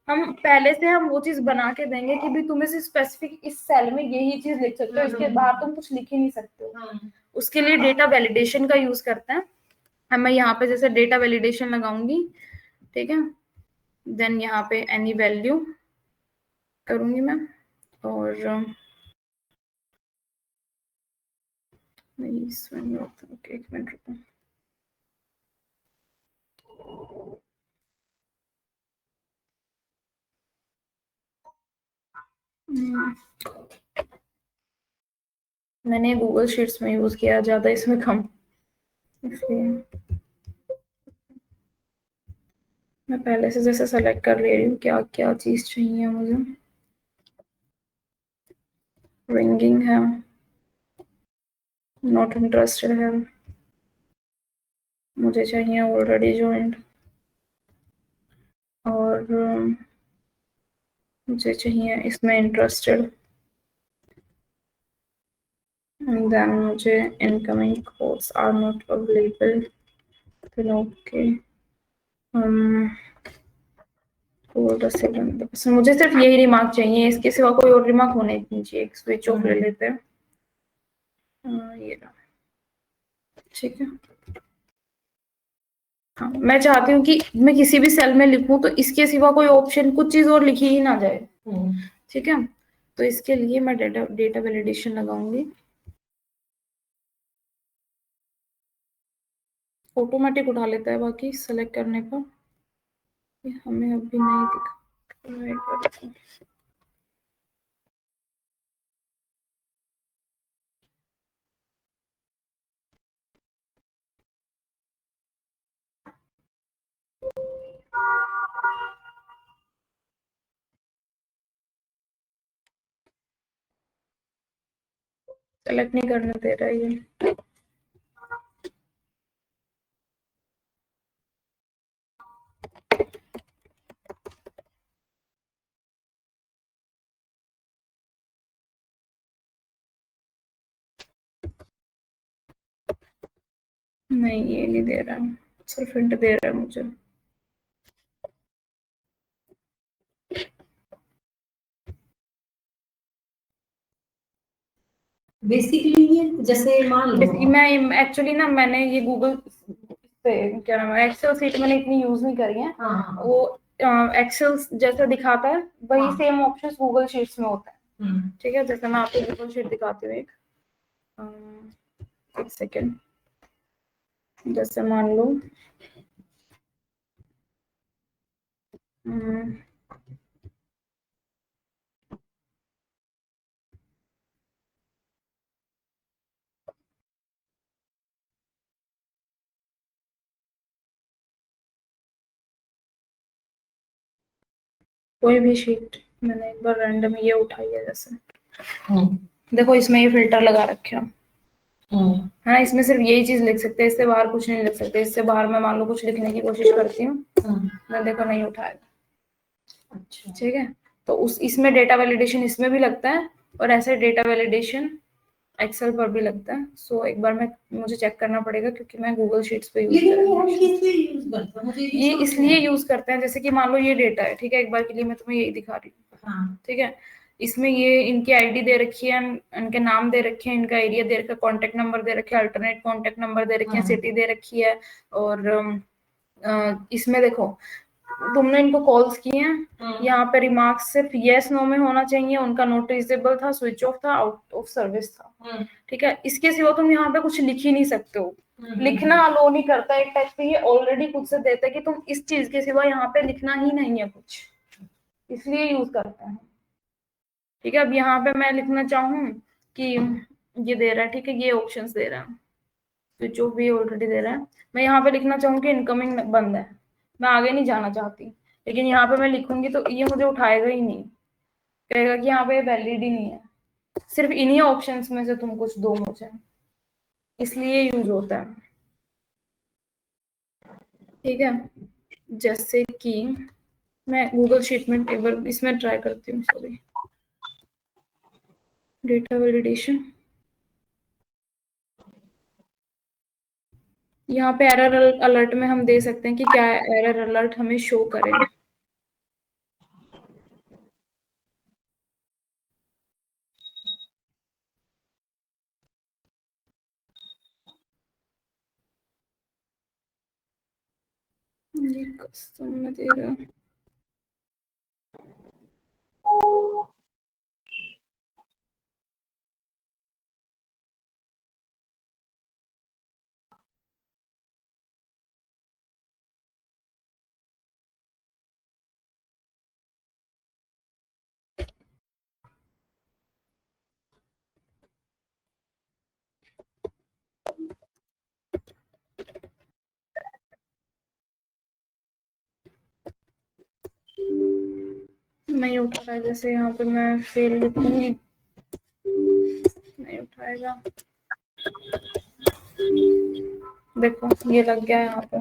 हम पहले से हम वो चीज बना के देंगे कि भी तुम इस स्पेसिफिक इस सेल में यही चीज लिख सकते हो, इसके बाहर तुम कुछ लिख ही नहीं सकते हो। उसके लिए डेटा वैलिडेशन का यूज करते हैं। अब मैं यहाँ पे जैसे डेटा वैलिडेशन लगाऊंगी। ठीक है, देन यहाँ पे एनी वैल्यू करूंगी मैं, और ओके एक मिनट रुको। मैंने गूगल शीट्स में यूज किया, ज्यादा इसमें कम इसलिए मैं पहले से जैसे सेलेक्ट कर ले रही हूँ क्या क्या चीज चाहिए मुझे। रिंगिंग है, नॉट इंटरेस्टेड है, मुझे चाहिए ऑलरेडी ज्वाइंट, और मुझे चाहिए इसमें इंटरेस्टेड, and then मुझे incoming calls are not available, फिर ओके। मुझे सिर्फ यही रिमार्क चाहिए, इसके सिवा कोई और रिमार्क होने नहीं चाहिए। स्विच ऑफ ले लेते हैं, ये रहा, ठीक है। हाँ, मैं चाहती हूँ कि मैं किसी भी सेल में लिखूं तो इसके सिवा कोई ऑप्शन कुछ चीज और लिखी ही ना जाए, ठीक है। तो इसके लिए मैं डेटा वैलिडेशन लगाऊंगी। ऑटोमेटिक उठा लेता है बाकी सेलेक्ट करने पर, ये हमें अभी नहीं दिखा। सेलेक्ट नहीं करने दे रहा है ये। नहीं, ये नहीं दे रहा, सिर्फ हिंट दे रहा है मुझे। बेसिकली ये जैसे मान लो मैं एक्चुअली ना मैंने ये गूगल से क्या नाम है, एक्सेल सीट मैंने इतनी यूज नहीं करी है। वो एक्सेल जैसा दिखाता है वही सेम ऑप्शन गूगल शीट्स में होता है, ठीक है। जैसे मैं आपको गूगल शीट दिखाती हूँ एक सेकेंड। जैसे मान लो कोई भी शीट मैंने एक बार रैंडम ये उठाई है, जैसे देखो इसमें ये फिल्टर लगा रखे हैं, हाँ। इसमें सिर्फ यही चीज लिख सकते हैं, इससे बाहर कुछ नहीं लिख सकते। इससे बाहर मैं मान लो कुछ लिखने की कोशिश करती हूँ, मैं देखो नहीं उठाएगा, अच्छा, ठीक है। तो उस इसमें डेटा वैलिडेशन इसमें भी लगता है, और ऐसे डेटा वैलिडेशन एक्सेल पर भी लगता है। सो एक बार मुझे चेक करना पड़ेगा, क्योंकि मैं गूगल शीट्स पे यूज कर रही हूँ। ये इसलिए यूज करते हैं, जैसे कि मान लो ये डेटा है, ठीक है। एक बार के लिए मैं तुम्हें यही दिखा रही हूँ, ठीक है। इसमें ये इनकी आईडी दे रखी है, इनके नाम दे रखे हैं, इनका एरिया दे रखा है, कॉन्टेक्ट नंबर दे रखे हैं, अल्टरनेट कॉन्टेक्ट नंबर दे रखे हैं, सिटी दे रखी है। और इसमें देखो तुमने इनको कॉल्स किए हैं, यहाँ पे रिमार्क्स सिर्फ यस नो में होना चाहिए, उनका नोटिसेबल था, स्विच ऑफ था, आउट ऑफ सर्विस था, ठीक है। इसके सिवा तुम यहाँ पे कुछ लिख ही नहीं सकते हो, लिखना अलो नहीं करता एक टाइप से, ये ऑलरेडी खुद से देता है कि तुम इस चीज के सिवा यहाँ पे लिखना ही नहीं है कुछ, इसलिए यूज करते हैं, ठीक है। अब यहाँ पे मैं लिखना चाहूँ कि ये दे रहा है, ठीक है, ये ऑप्शंस दे रहा है, स्विच ऑफ भी ऑलरेडी दे रहा है। मैं यहाँ पे लिखना चाहूँ कि इनकमिंग बंद है, मैं आगे नहीं जाना चाहती, लेकिन यहाँ पे मैं लिखूंगी तो ये मुझे उठाएगा ही नहीं, कहेगा कि यहाँ पे वैलिड ही नहीं है, सिर्फ इन्हीं ऑप्शंस में से तुम कुछ दो मुझे, इसलिए यूज होता है, ठीक है। जैसे कि मैं गूगल शीट में एक बार इसमें ट्राई करती हूँ, सॉरी, डेटा वैलिडेशन। यहाँ पे एरर अलर्ट में हम दे सकते हैं कि क्या एरर अलर्ट हमें शो करें। ये कस्टम में दे रहा है। नहीं उठा रहा है। जैसे यहाँ पे मैं फेल लिखूंगी, नहीं उठाएगा। देखो ये लग गया यहाँ पे।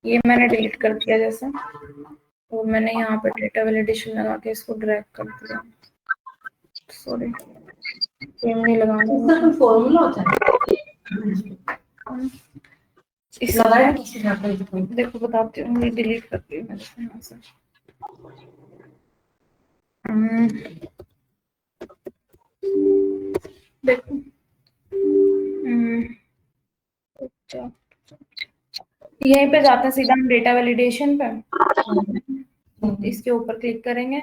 ये मैंने डिलीट कर दिया जैसे, और मैंने यहाँ पे डेटा वैलिडेशन लगा के इसको ड्रैग कर दिया। सॉरी, सेम नहीं लगाना। इसका कोई फॉर्मूला होता है? देखो बताती हूँ, ये डिलीट करती हूँ मैं यहाँ से। देखो यहीं पे जाते हैं सीधा हम डेटा वैलिडेशन पे। इसके ऊपर क्लिक करेंगे,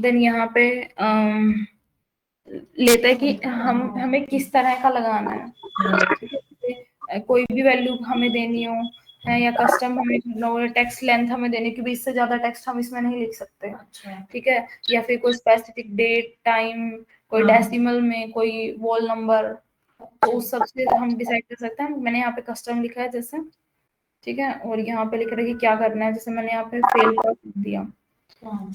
देन यहाँ पे लेता है कि हमें किस तरह का लगाना है। कोई भी वैल्यू हमें देनी हो है, या कस्टम हमें करना हो, टेक्स्ट लेंथ हमें देनी, क्योंकि इससे ज्यादा टेक्स्ट हम इसमें नहीं लिख सकते। ठीक है, या फिर कोई स्पेसिफिक डेट टाइम, कोई डेसिमल में, कोई वॉल नंबर, तो उस सब से हम डिसाइड कर सकते हैं। मैंने यहाँ पे कस्टम लिखा है जैसे, ठीक है, और यहाँ पे लिख रहा है कि क्या करना है। जैसे मैंने यहाँ पे फेल कर दिया,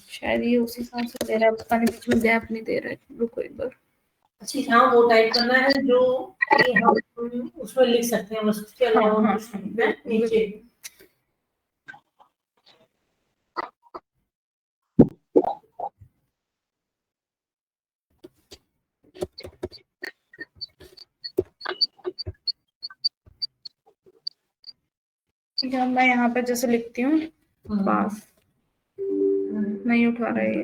शायद ये उसी हिसाब से दे रहा है, पता नहीं बीच में गैप नहीं दे रहा है। रुको एक बार। अच्छा, हाँ वो टाइप करना है जो कि हम उसमें लिख सकते हैं, बस उसके अलावा कुछ नीचे। जब मैं यहाँ पे जैसे लिखती हूँ पास, नहीं उठा रहा है।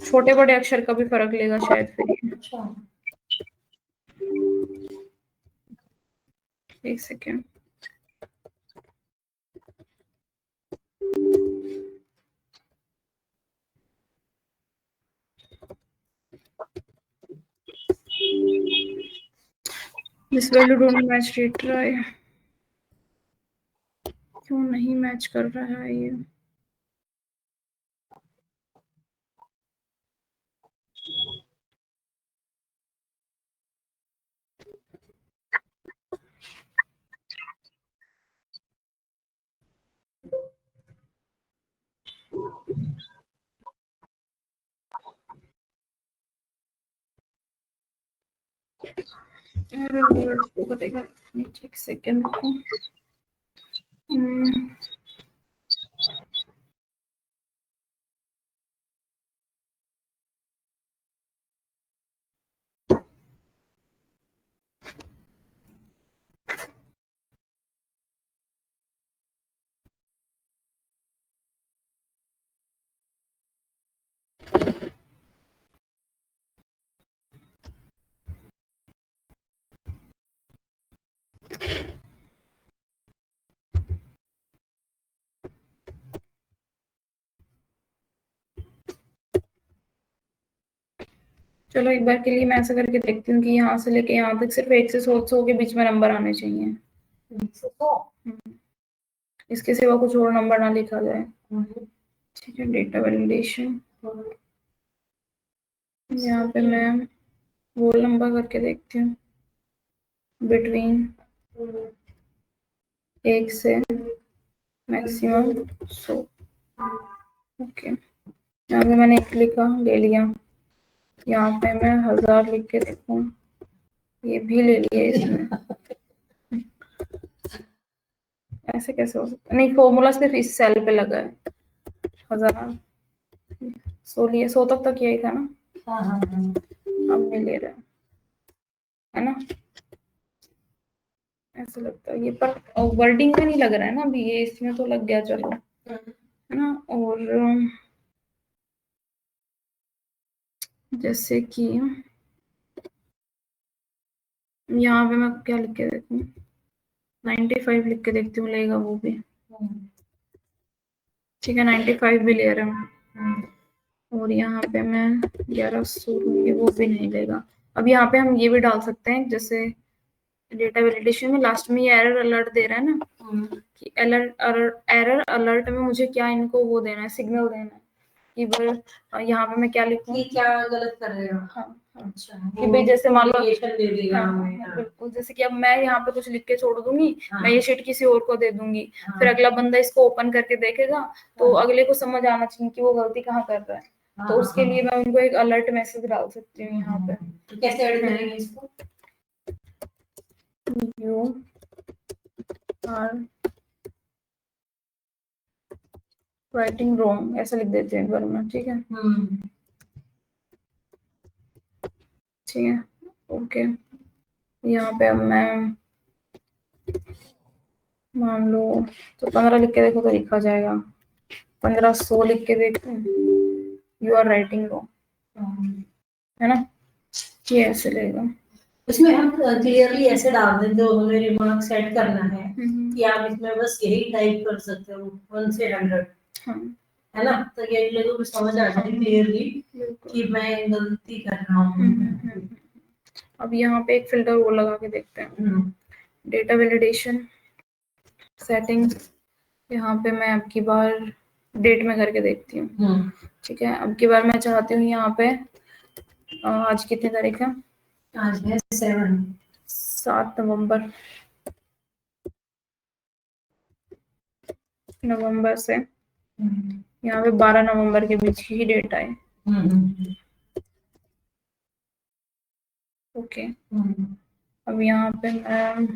छोटे बड़े अक्षर का भी फर्क लेगा शायद फिर। अच्छा, एक second. This value don't match retry। क्यों नहीं मैच कर रहा है ये? एक सेकेंड को। चलो एक बार के लिए मैं ऐसा करके देखती हूँ कि यहाँ से लेके यहाँ तक सिर्फ 1 से 100 के बीच में नंबर आने चाहिए। इसके सिवा कुछ और नंबर ना लिखा जाए। ठीक है, डेटा वैलिडेशन, यहाँ पे मैं रोल नंबर करके देखती हूँ, बिटवीन 1 से मैक्सिमम 100। ओके, यहाँ पे मैंने 1 लिखा, ले लिया। यहाँ पे मैं 1000 लिख के देखूँ, ये भी ले लिया इसमें। ऐसे कैसे हो सकता? नहीं, फॉर्मूला सिर्फ इस सेल पे लगा है। 1000 100 लिए, 100 तक यही था ना। अब नहीं ले रहा है ना, ऐसा लगता है ये, पर वर्डिंग में नहीं लग रहा है ना अभी, ये इसमें तो लग गया, चलो है ना। और जैसे कि यहाँ पे मैं क्या लिख के देखूँ, 95 लिख के देखती हूँ, लेगा वो भी। ठीक है, 95 भी ले रहा हूँ। और यहाँ पे मैं 1100 लूंगी, वो भी नहीं लेगा। अब यहाँ पे हम ये भी डाल सकते हैं, जैसे डेटा वैलिडेशन में लास्ट में ये एरर अलर्ट दे रहा है ना, कि एरर अलर्ट में मुझे क्या इनको वो देना है, सिग्नल देना है कि यहाँ पे मैं क्या लिखूँ, क्या गलत कर रहे हो। हाँ, अच्छा, कि भाई जैसे मान लो indication दे देगा हाँ, हमें, हाँ, हाँ। बिल्कुल, जैसे कि अब मैं यहाँ पे कुछ लिख के छोड़ दूंगी, हाँ। मैं ये शीट किसी और को दे दूंगी, हाँ। फिर अगला बंदा इसको ओपन करके देखेगा, तो हाँ। अगले को समझ आना चाहिए कि वो गलती कहाँ कर रहा है। हाँ, तो उसके हाँ, लिए मैं उनको एक अलर्ट मैसेज डाल सकती हूँ यहाँ पे। तो कैसे ऐड करेंगे इसको? यू आर राइटिंग रॉन्ग ऐसा लिख देते हैं एक बार में, ठीक है। ठीक है, ओके। यहाँ पे अब मैं मान लो तो 15 लिख के देखो तो लिखा जाएगा, 1500 लिख के देखो, यू आर राइटिंग रॉन्ग, है ना, ये ऐसे लगेगा। उसमें हम क्लियरली ऐसे डाल दें जो हमें रिमार्क सेट करना है कि आप इसमें बस यही टाइप कर सकते हो 1 से 100, हाँ, है ना, तो ये अगले को भी समझ आ जाए क्लियरली कि मैं गलती कर रहा हूँ। अब यहाँ पे एक फिल्टर वो लगा के देखते हैं, डेटा वैलिडेशन सेटिंग्स। यहाँ पे मैं अब की बार डेट में करके देखती हूँ, ठीक है। अब की बार मैं चाहती हूँ यहाँ पे आज कितनी तारीख है, आज है 7 नवंबर, नवंबर से यहाँ पे 12 नवंबर के बीच की ही डेट आए। ओके, अब यहाँ पे मैं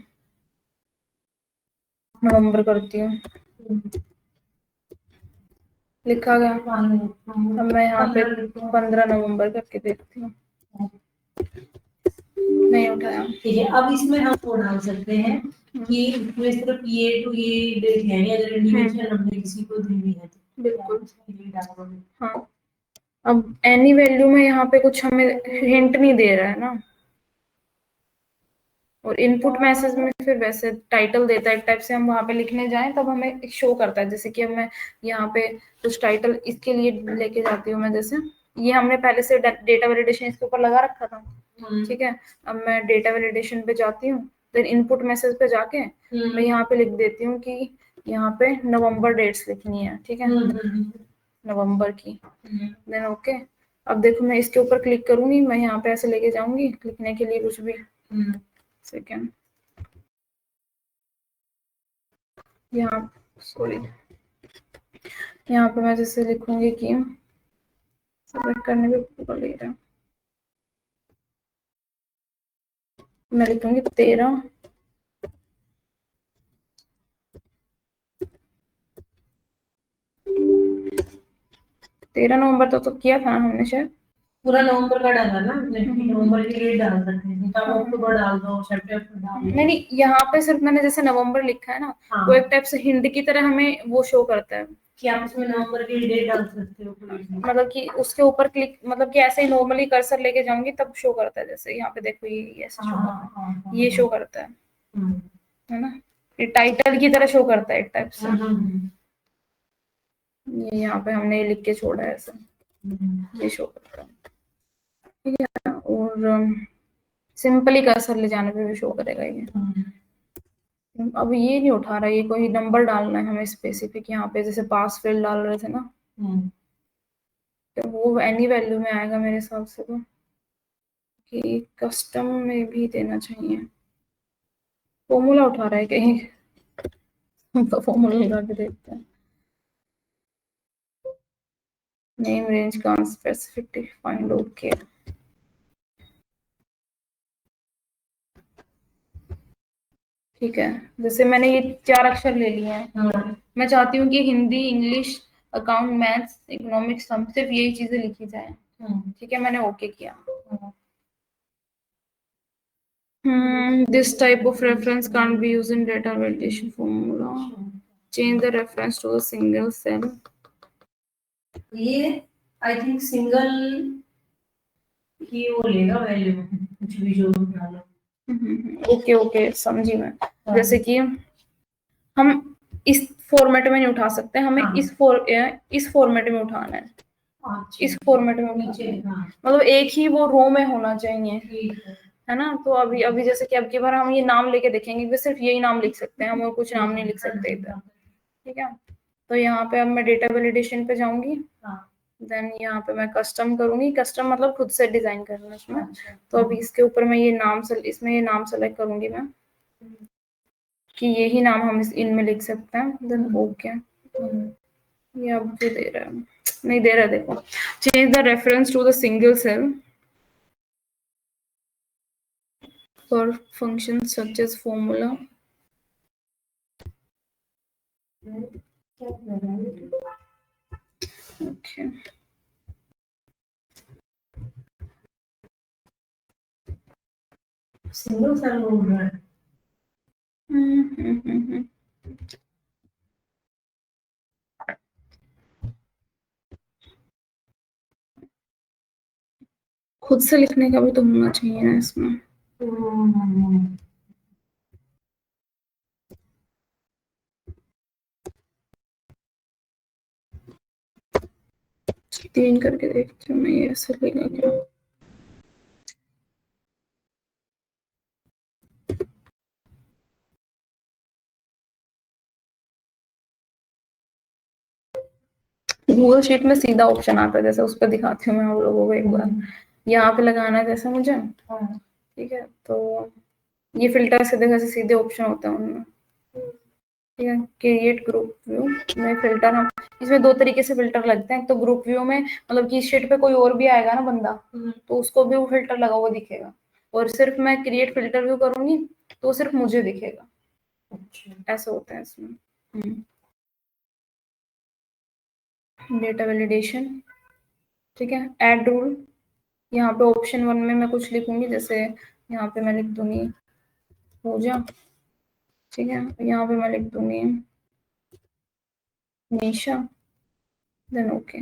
नवंबर करती हूँ, लिखा गया। अब मैं यहाँ पे 15 नवंबर करके देखती हूँ, नहीं उठाया। ठीक है, अब इसमें हम वो डाल सकते हैं कि इसमें सिर्फ ये टू ये डेट है, अगर इंडिविजुअल हमने किसी को दी है तो बिल्कुल, हाँ। अब एनी वैल्यू में यहाँ पे कुछ हमें हिंट नहीं दे रहा है ना, और इनपुट मैसेज में फिर वैसे टाइटल देता है एक टाइप से, हम वहां पे लिखने जाएं तब हमें शो करता है। जैसे कि अब मैं यहाँ पे कुछ टाइटल इसके लिए लेके जाती हूँ, मैं जैसे ये हमने पहले से डेटा वैलिडेशन इसके ऊपर लगा रखा था, ठीक है। अब मैं डेटा वैलिडेशन पे जाती हूँ, देन इनपुट मैसेज पे जाके मैं यहाँ पे लिख देती हूँ कि यहाँ पे नवंबर डेट्स लिखनी है, ठीक है, नवंबर की, देन ओके। अब देखो मैं इसके ऊपर क्लिक करूंगी, मैं यहाँ पे ऐसे लेके जाऊंगी लिखने के लिए कुछ भी, सेकेंड यहाँ, सॉरी, यहाँ पे मैं जैसे लिखूंगी कि सेलेक्ट करने पे पूरा ले रहा है, मैं लिखूंगी 13 नवंबर तो किया था हमने शायद, पूरा नवंबर का डाला ना, नवंबर की डेट डाल सकते हैं, तो आप अक्टूबर डाल दो, सितंबर डाल दो। नहीं, यहाँ पे सिर्फ मैंने जैसे नवंबर लिखा है ना, वो एक टाइप से हिंट की तरह हमें वो शो करता है कि आप उसमें नवंबर की डेट डाल सकते हो, मतलब कि उसके ऊपर क्लिक, मतलब कि ऐसे ही नॉर्मली कर्सर लेके जाऊंगी तब शो करता है। जैसे यहाँ पे देखो ये ऐसे शो करता है, ये शो करता है ना, ये टाइटल की तरह शो करता है एक टाइप से। ये यहाँ पे हमने लिख के छोड़ा है ऐसे, ये शो करता है, ठीक है। और सिंपली कर्सर ले जाने पे भी शो करेगा ये। अब ये नहीं उठा रहा, ये कोई नंबर डालना है हमें स्पेसिफिक, यहाँ पे जैसे पास फेल डाल रहे थे ना, तो वो एनी वैल्यू में आएगा मेरे हिसाब से, तो कि कस्टम में भी देना चाहिए। फॉर्मूला उठा रहा है कहीं, तो फॉर्मूला लगा के देखते हैं। नेम रेंज का स्पेसिफिक डिफाइंड, ओके। ठीक है, जैसे मैंने ये 4 अक्षर ले लिए हैं, मैं चाहती हूँ कि Hindi, English, account, maths, economics, हम सिर्फ यही चीजें लिखी जाए, ठीक है। मैंने ओके किया। This type of reference can't be used in data validation formula. Change the reference to a single cell. ये आई थिंक सिंगल की वो लेगा वैल्यू, कुछ भी जो डालो। ओके ओके, समझी मैं। जैसे कि हम इस फॉर्मेट में नहीं उठा सकते, हमें इस फॉर्मेट में उठाना है, इस फॉर्मेट में उठाना है, मतलब एक ही वो रो में होना चाहिए, है ना। तो अभी अभी जैसे कि अब की बार हम ये नाम लेके देखेंगे, वे सिर्फ यही नाम लिख सकते हैं, हम और कुछ नाम नहीं लिख सकते इधर, ठीक है। तो यहाँ पे अब मैं डेटा वैलिडेशन पे जाऊंगी, देन यहाँ पे मैं कस्टम करूंगी, कस्टम मतलब खुद से डिजाइन करना इसमें। तो अभी इसके ऊपर मैं ये नाम इसमें ये नाम सेलेक्ट करूंगी मैं कि यही नाम हम इनमें लिख सकते हैं। देन ओके, ये अब भी दे रहा है, नहीं दे रहा, देखो change the reference to the single cell for function such as formula. Okay, single cell बोल रहा है। खुद से लिखने का भी तो होना चाहिए ना इसमें। तीन करके देखती हूँ मैं, ये ऐसे लेगा क्या। गूगल शीट में सीधा ऑप्शन आता है, जैसे उस पर दिखाती हूँ मैं आप लोगों को एक बार। यहाँ पे लगाना है जैसे मुझे, ठीक है, तो ये फिल्टर से सीधे ऑप्शन होता है उनमें, ठीक है। क्रिएट ग्रुप व्यू में फिल्टर, हम इसमें दो तरीके से फिल्टर लगते हैं। तो ग्रुप व्यू में मतलब कि शीट पे कोई और भी आएगा ना बंदा, तो उसको भी वो फिल्टर लगा हुआ दिखेगा। और सिर्फ मैं क्रिएट फिल्टर व्यू करूंगी तो सिर्फ मुझे दिखेगा। ऐसा होता है इसमें। डेटा वैलिडेशन, ठीक है। ऐड रूल, यहाँ पे ऑप्शन 1 में मैं कुछ लिखूंगी, जैसे यहाँ पे मैं लिख दूंगी पूजा, ठीक है। यहाँ पे मैं लिख दूंगी निशा, देन ओके।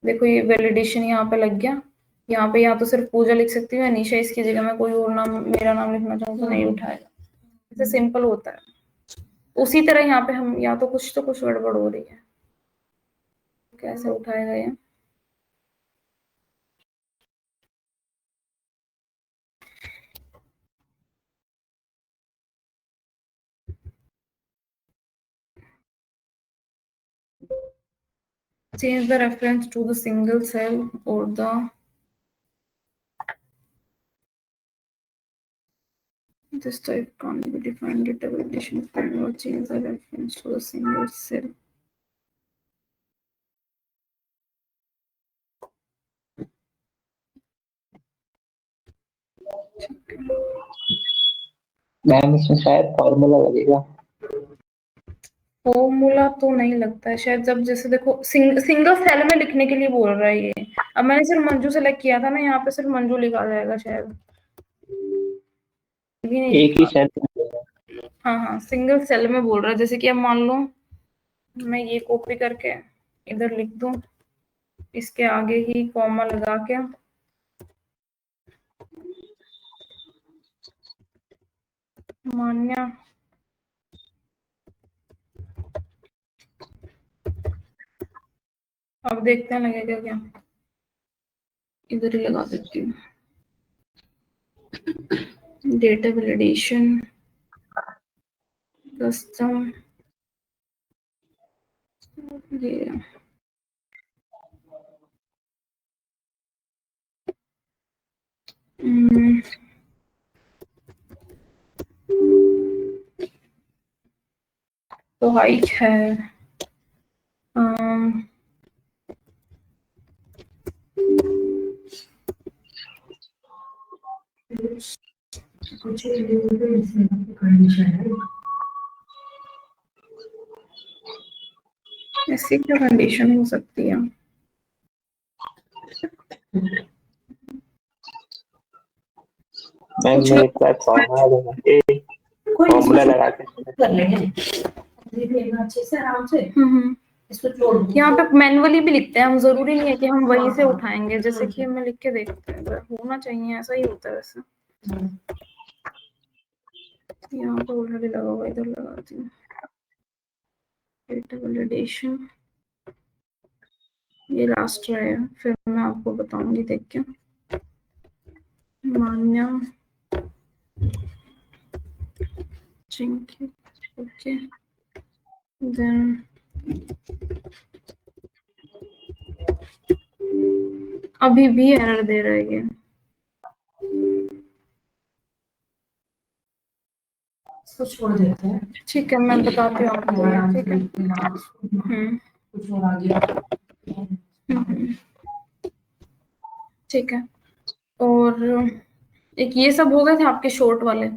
देखो ये वैलिडेशन यहाँ पे लग गया। यहाँ पे या तो सिर्फ पूजा लिख सकती हूँ या निशा, इसकी जगह मैं कोई और नाम, मेरा नाम लिखना चाहूँ तो नहीं उठाएगा। ऐसे सिंपल होता है। उसी तरह यहाँ पे हम या तो कुछ गड़बड़ हो रही है, कैसे उठाएगा ये। Change the reference to the single cell or the this type can't be defined data validation framework. Change the reference to the single cell. Ma'am इसमें शायद फॉर्मूला लगेगा। फॉर्मूला तो नहीं लगता है शायद, जब जैसे देखो सिंगल सेल में लिखने के लिए बोल रहा है ये। अब मैंने सिर्फ मंजू सेलेक्ट किया था ना, यहाँ पे सिर्फ मंजू लिखा जाएगा शायद, भी नहीं एक ही लिखा। सेल। हाँ हाँ, सिंगल सेल में बोल रहा है। जैसे कि अब मान लो मैं ये कॉपी करके इधर लिख दूं, इसके आगे ही कॉमा लगा के, मान्या अब देखते हैं लगेगा क्या। इधर ही लगा देती हूँ। डेटा वैलिडेशन कस्टम, ये तो हाइट है कुछ कंडीशन है। ऐसी क्या कंडीशन हो सकती है। मैम कुछ मैं लोग एक बार फॉर्मूला लगा के कर लेंगे अच्छे से आराम से। इसको छोड़ दो। यहाँ पे मैनुअली भी लिखते हैं हम, जरूरी नहीं है कि हम वहीं से उठाएंगे। जैसे कि हमें लिख के देखते हैं, होना चाहिए ऐसा ही होता है वैसे। यहाँ पे ऑलरेडी लगा हुआ, इधर लगाती हूँ डेटा वैलिडेशन, ये लास्ट है, फिर मैं आपको बताऊंगी देख के। मान्या ओके, देन अभी भी एरर दे रहा है ये। इसको छोड़ देते हैं। ठीक है, मैं बताती हूँ आपको ये, ठीक है। कुछ और आ गया। ठीक है, और एक ये सब हो गए थे आपके शॉर्ट वाले।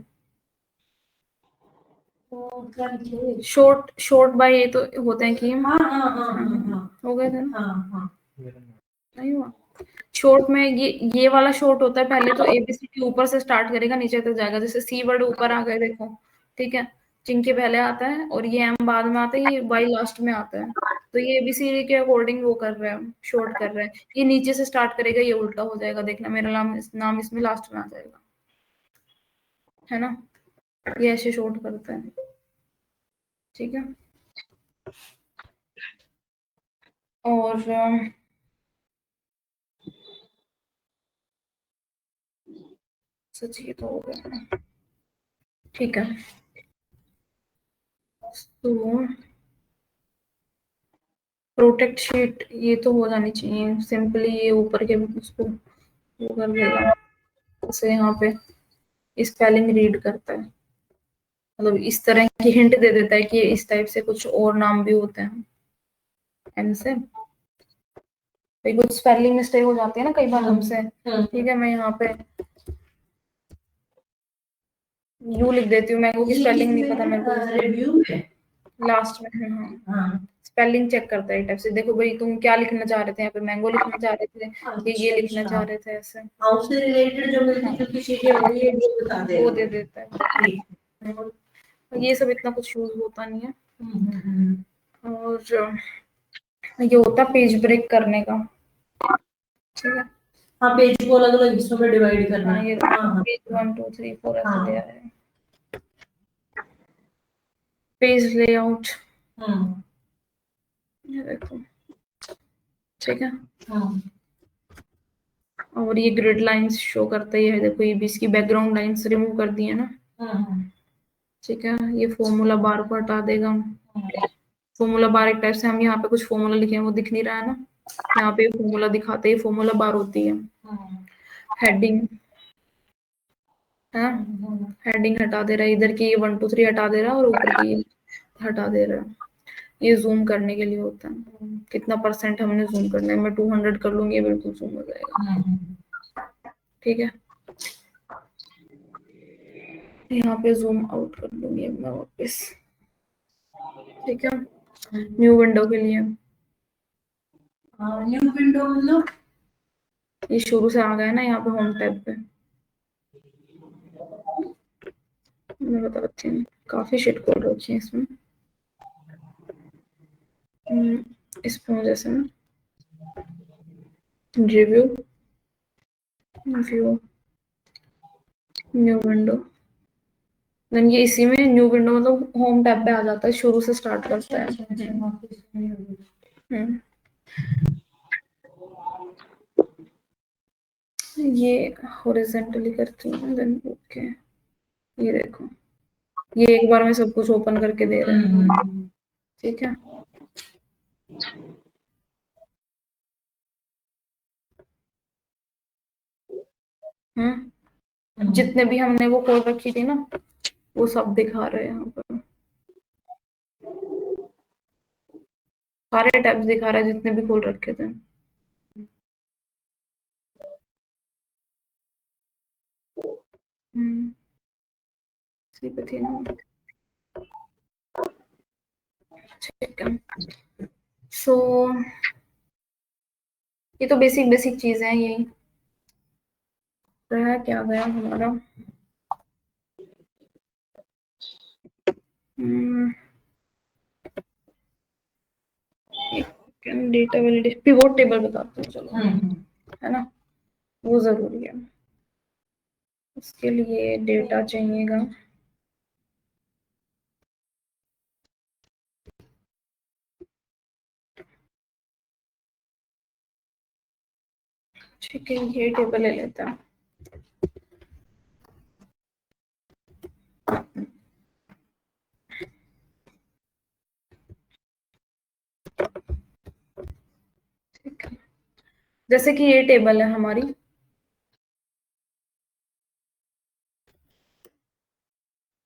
तो क्या लिखे? शॉर्ट बाय ये तो होते हैं कि हाँ। हो गए थे ना? हाँ। नहीं हुआ। शॉर्ट में ये वाला शॉर्ट होता है, पहले तो एबीसी के ऊपर से स्टार्ट करेगा, नीचे तक जाएगा। जैसे सी वर्ड ऊपर आ गए देखो, ठीक है, जिनके पहले आता है, और ये एम बाद में आता है, ये वाई लास्ट में आता है। तो ये एबीसी के अकॉर्डिंग वो कर रहे हैं, शॉर्ट कर रहे हैं। ये नीचे से स्टार्ट करेगा, ये उल्टा हो जाएगा, देखना मेरा नाम इसमें लास्ट में आ जाएगा, है ना? ये ऐसे शॉर्ट करते हैं, ठीक है। और सच ये तो हो गया, ठीक है। तो प्रोटेक्ट शीट ये तो हो जानी चाहिए सिंपली, ये ऊपर के उसको वो कर देगा। जैसे यहाँ पे स्पेलिंग रीड करता है, मतलब इस तरह की हिंट दे देता है कि इस टाइप से कुछ और नाम भी होते हैं एन से। भाई कुछ स्पेलिंग मिस्टेक हो जाती है ना कई बार हमसे, ठीक है। मैं यहाँ पे यू लिख देती हूँ, मैंगो की स्पेलिंग नहीं पता मेरे को, रिव्यू में लास्ट में। हाँ, स्पेलिंग चेक करता है टाइप से। देखो भाई तुम क्या लिखना चाह रहे थे, यहाँ पे मैंगो लिखना चाह रहे थे, ये लिखना चाह रहे थे, ऐसे हाउस से रिलेटेड जो मिलती जुलती चीजें होंगी ये वो बता देगा, वो दे देता है। और ये सब इतना कुछ यूज होता नहीं है। और ये होता पेज ब्रेक करने का, ठीक है। हाँ, पेज को अलग अलग हिस्सों में डिवाइड करना हाँ, है। ये पेज 1 2 3 4 ऐसे दिया है। पेज लेआउट, ये देखो, ठीक है। और ये ग्रिड लाइंस शो करता है, देखो ये भी इसकी बैकग्राउंड लाइंस रिमूव कर दी है ना, ठीक है। ये फॉर्मूला बार को हटा देगा। फॉर्मूला बार एक टाइप से हम यहाँ पे कुछ फॉर्मूला लिखे हैं वो दिख नहीं रहा है ना, यहाँ पे फॉर्मूला दिखाते ही फॉर्मूला बार होती है। हेडिंग है, हेडिंग हटा दे रहा है, इधर की 1 2 3 हटा दे रहा है, और ऊपर की हटा दे रहा है। ये जूम करने के लिए होता है, कितना परसेंट हमने जूम करना है। मैं 200 कर लूंगी, बिल्कुल जूम हो जाएगा, ठीक है। यहाँ पे जूम आउट कर दूंगी मैं वापस, ठीक है। न्यू विंडो के लिए न्यू विंडो मतलब ये शुरू से आ गया ना, यहाँ पे होम टैब पे मैं बताती हूँ, काफी शिट खोल रखी है इसमें। इसमें जैसे ना review, view, new window, then ये इसी में न्यू विंडो मतलब होम टैब पे आ जाता है, शुरू से स्टार्ट करता है। हम्म, ये हॉरिजॉन्टली करती हूँ, देन ओके। ये देखो, ये एक बार में सब कुछ ओपन करके दे रहा है, ठीक है। जितने भी हमने वो खोल रखी थी ना, वो सब दिखा रहे हैं यहाँ पर, सारे टैब्स दिखा रहा है जितने भी खोल रखे थे। ठीक है, ठीक है, ठीक है। सो ये तो बेसिक बेसिक चीजें हैं, यही रहा क्या गया हमारा। डेटा वैलिडेशन, पिवोट टेबल बताते हैं चलो, है ना, वो जरूरी है। उसके लिए डेटा चाहिएगा, ठीक है। ये टेबल ले लेते हैं, ठीक है। जैसे कि ये टेबल है हमारी,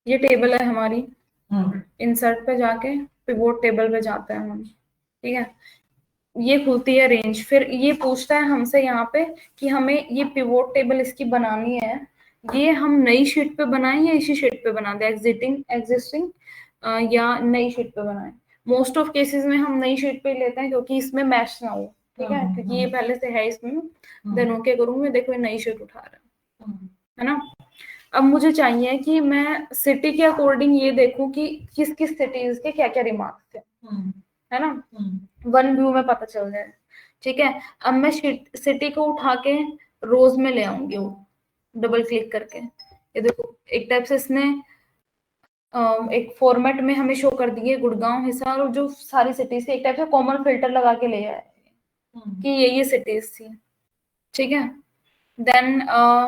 ये टेबल है हमारी, इंसर्ट पे जाके पिवोट टेबल पे जाते हैं हम, ठीक है। ये खुलती है रेंज, फिर ये पूछता है हमसे यहाँ पे कि हमें ये पिवोट टेबल इसकी बनानी है, ये हम नई शीट पे बनाएं या इसी शीट पे बना दें, एग्जिस्टिंग या नई शीट पे बनाएं। मोस्ट ऑफ केसेस में हम नई शीट पे लेते हैं क्योंकि इसमें मैच ना हो, ठीक है, क्योंकि ये पहले से है इसमें। देन ओके करूंगी, देखो ये नई शीट उठा रहा है ना। अब मुझे चाहिए कि मैं सिटी के अकॉर्डिंग ये देखूं कि किस किस सिटीज के क्या क्या रिमार्क्स थे, है ना, वन व्यू में पता चल जाए, ठीक है। अब मैं सिटी को उठा के रोज में ले आऊंगी, वो डबल क्लिक करके, ये देखो एक टाइप से इसने एक फॉर्मेट में हमें शो कर दिए गुड़गांव, हिसार और जो सारी सिटीज थी, एक टाइप से कॉमन फिल्टर लगा के ले आए कि ये सिटीज थी, ठीक है। देन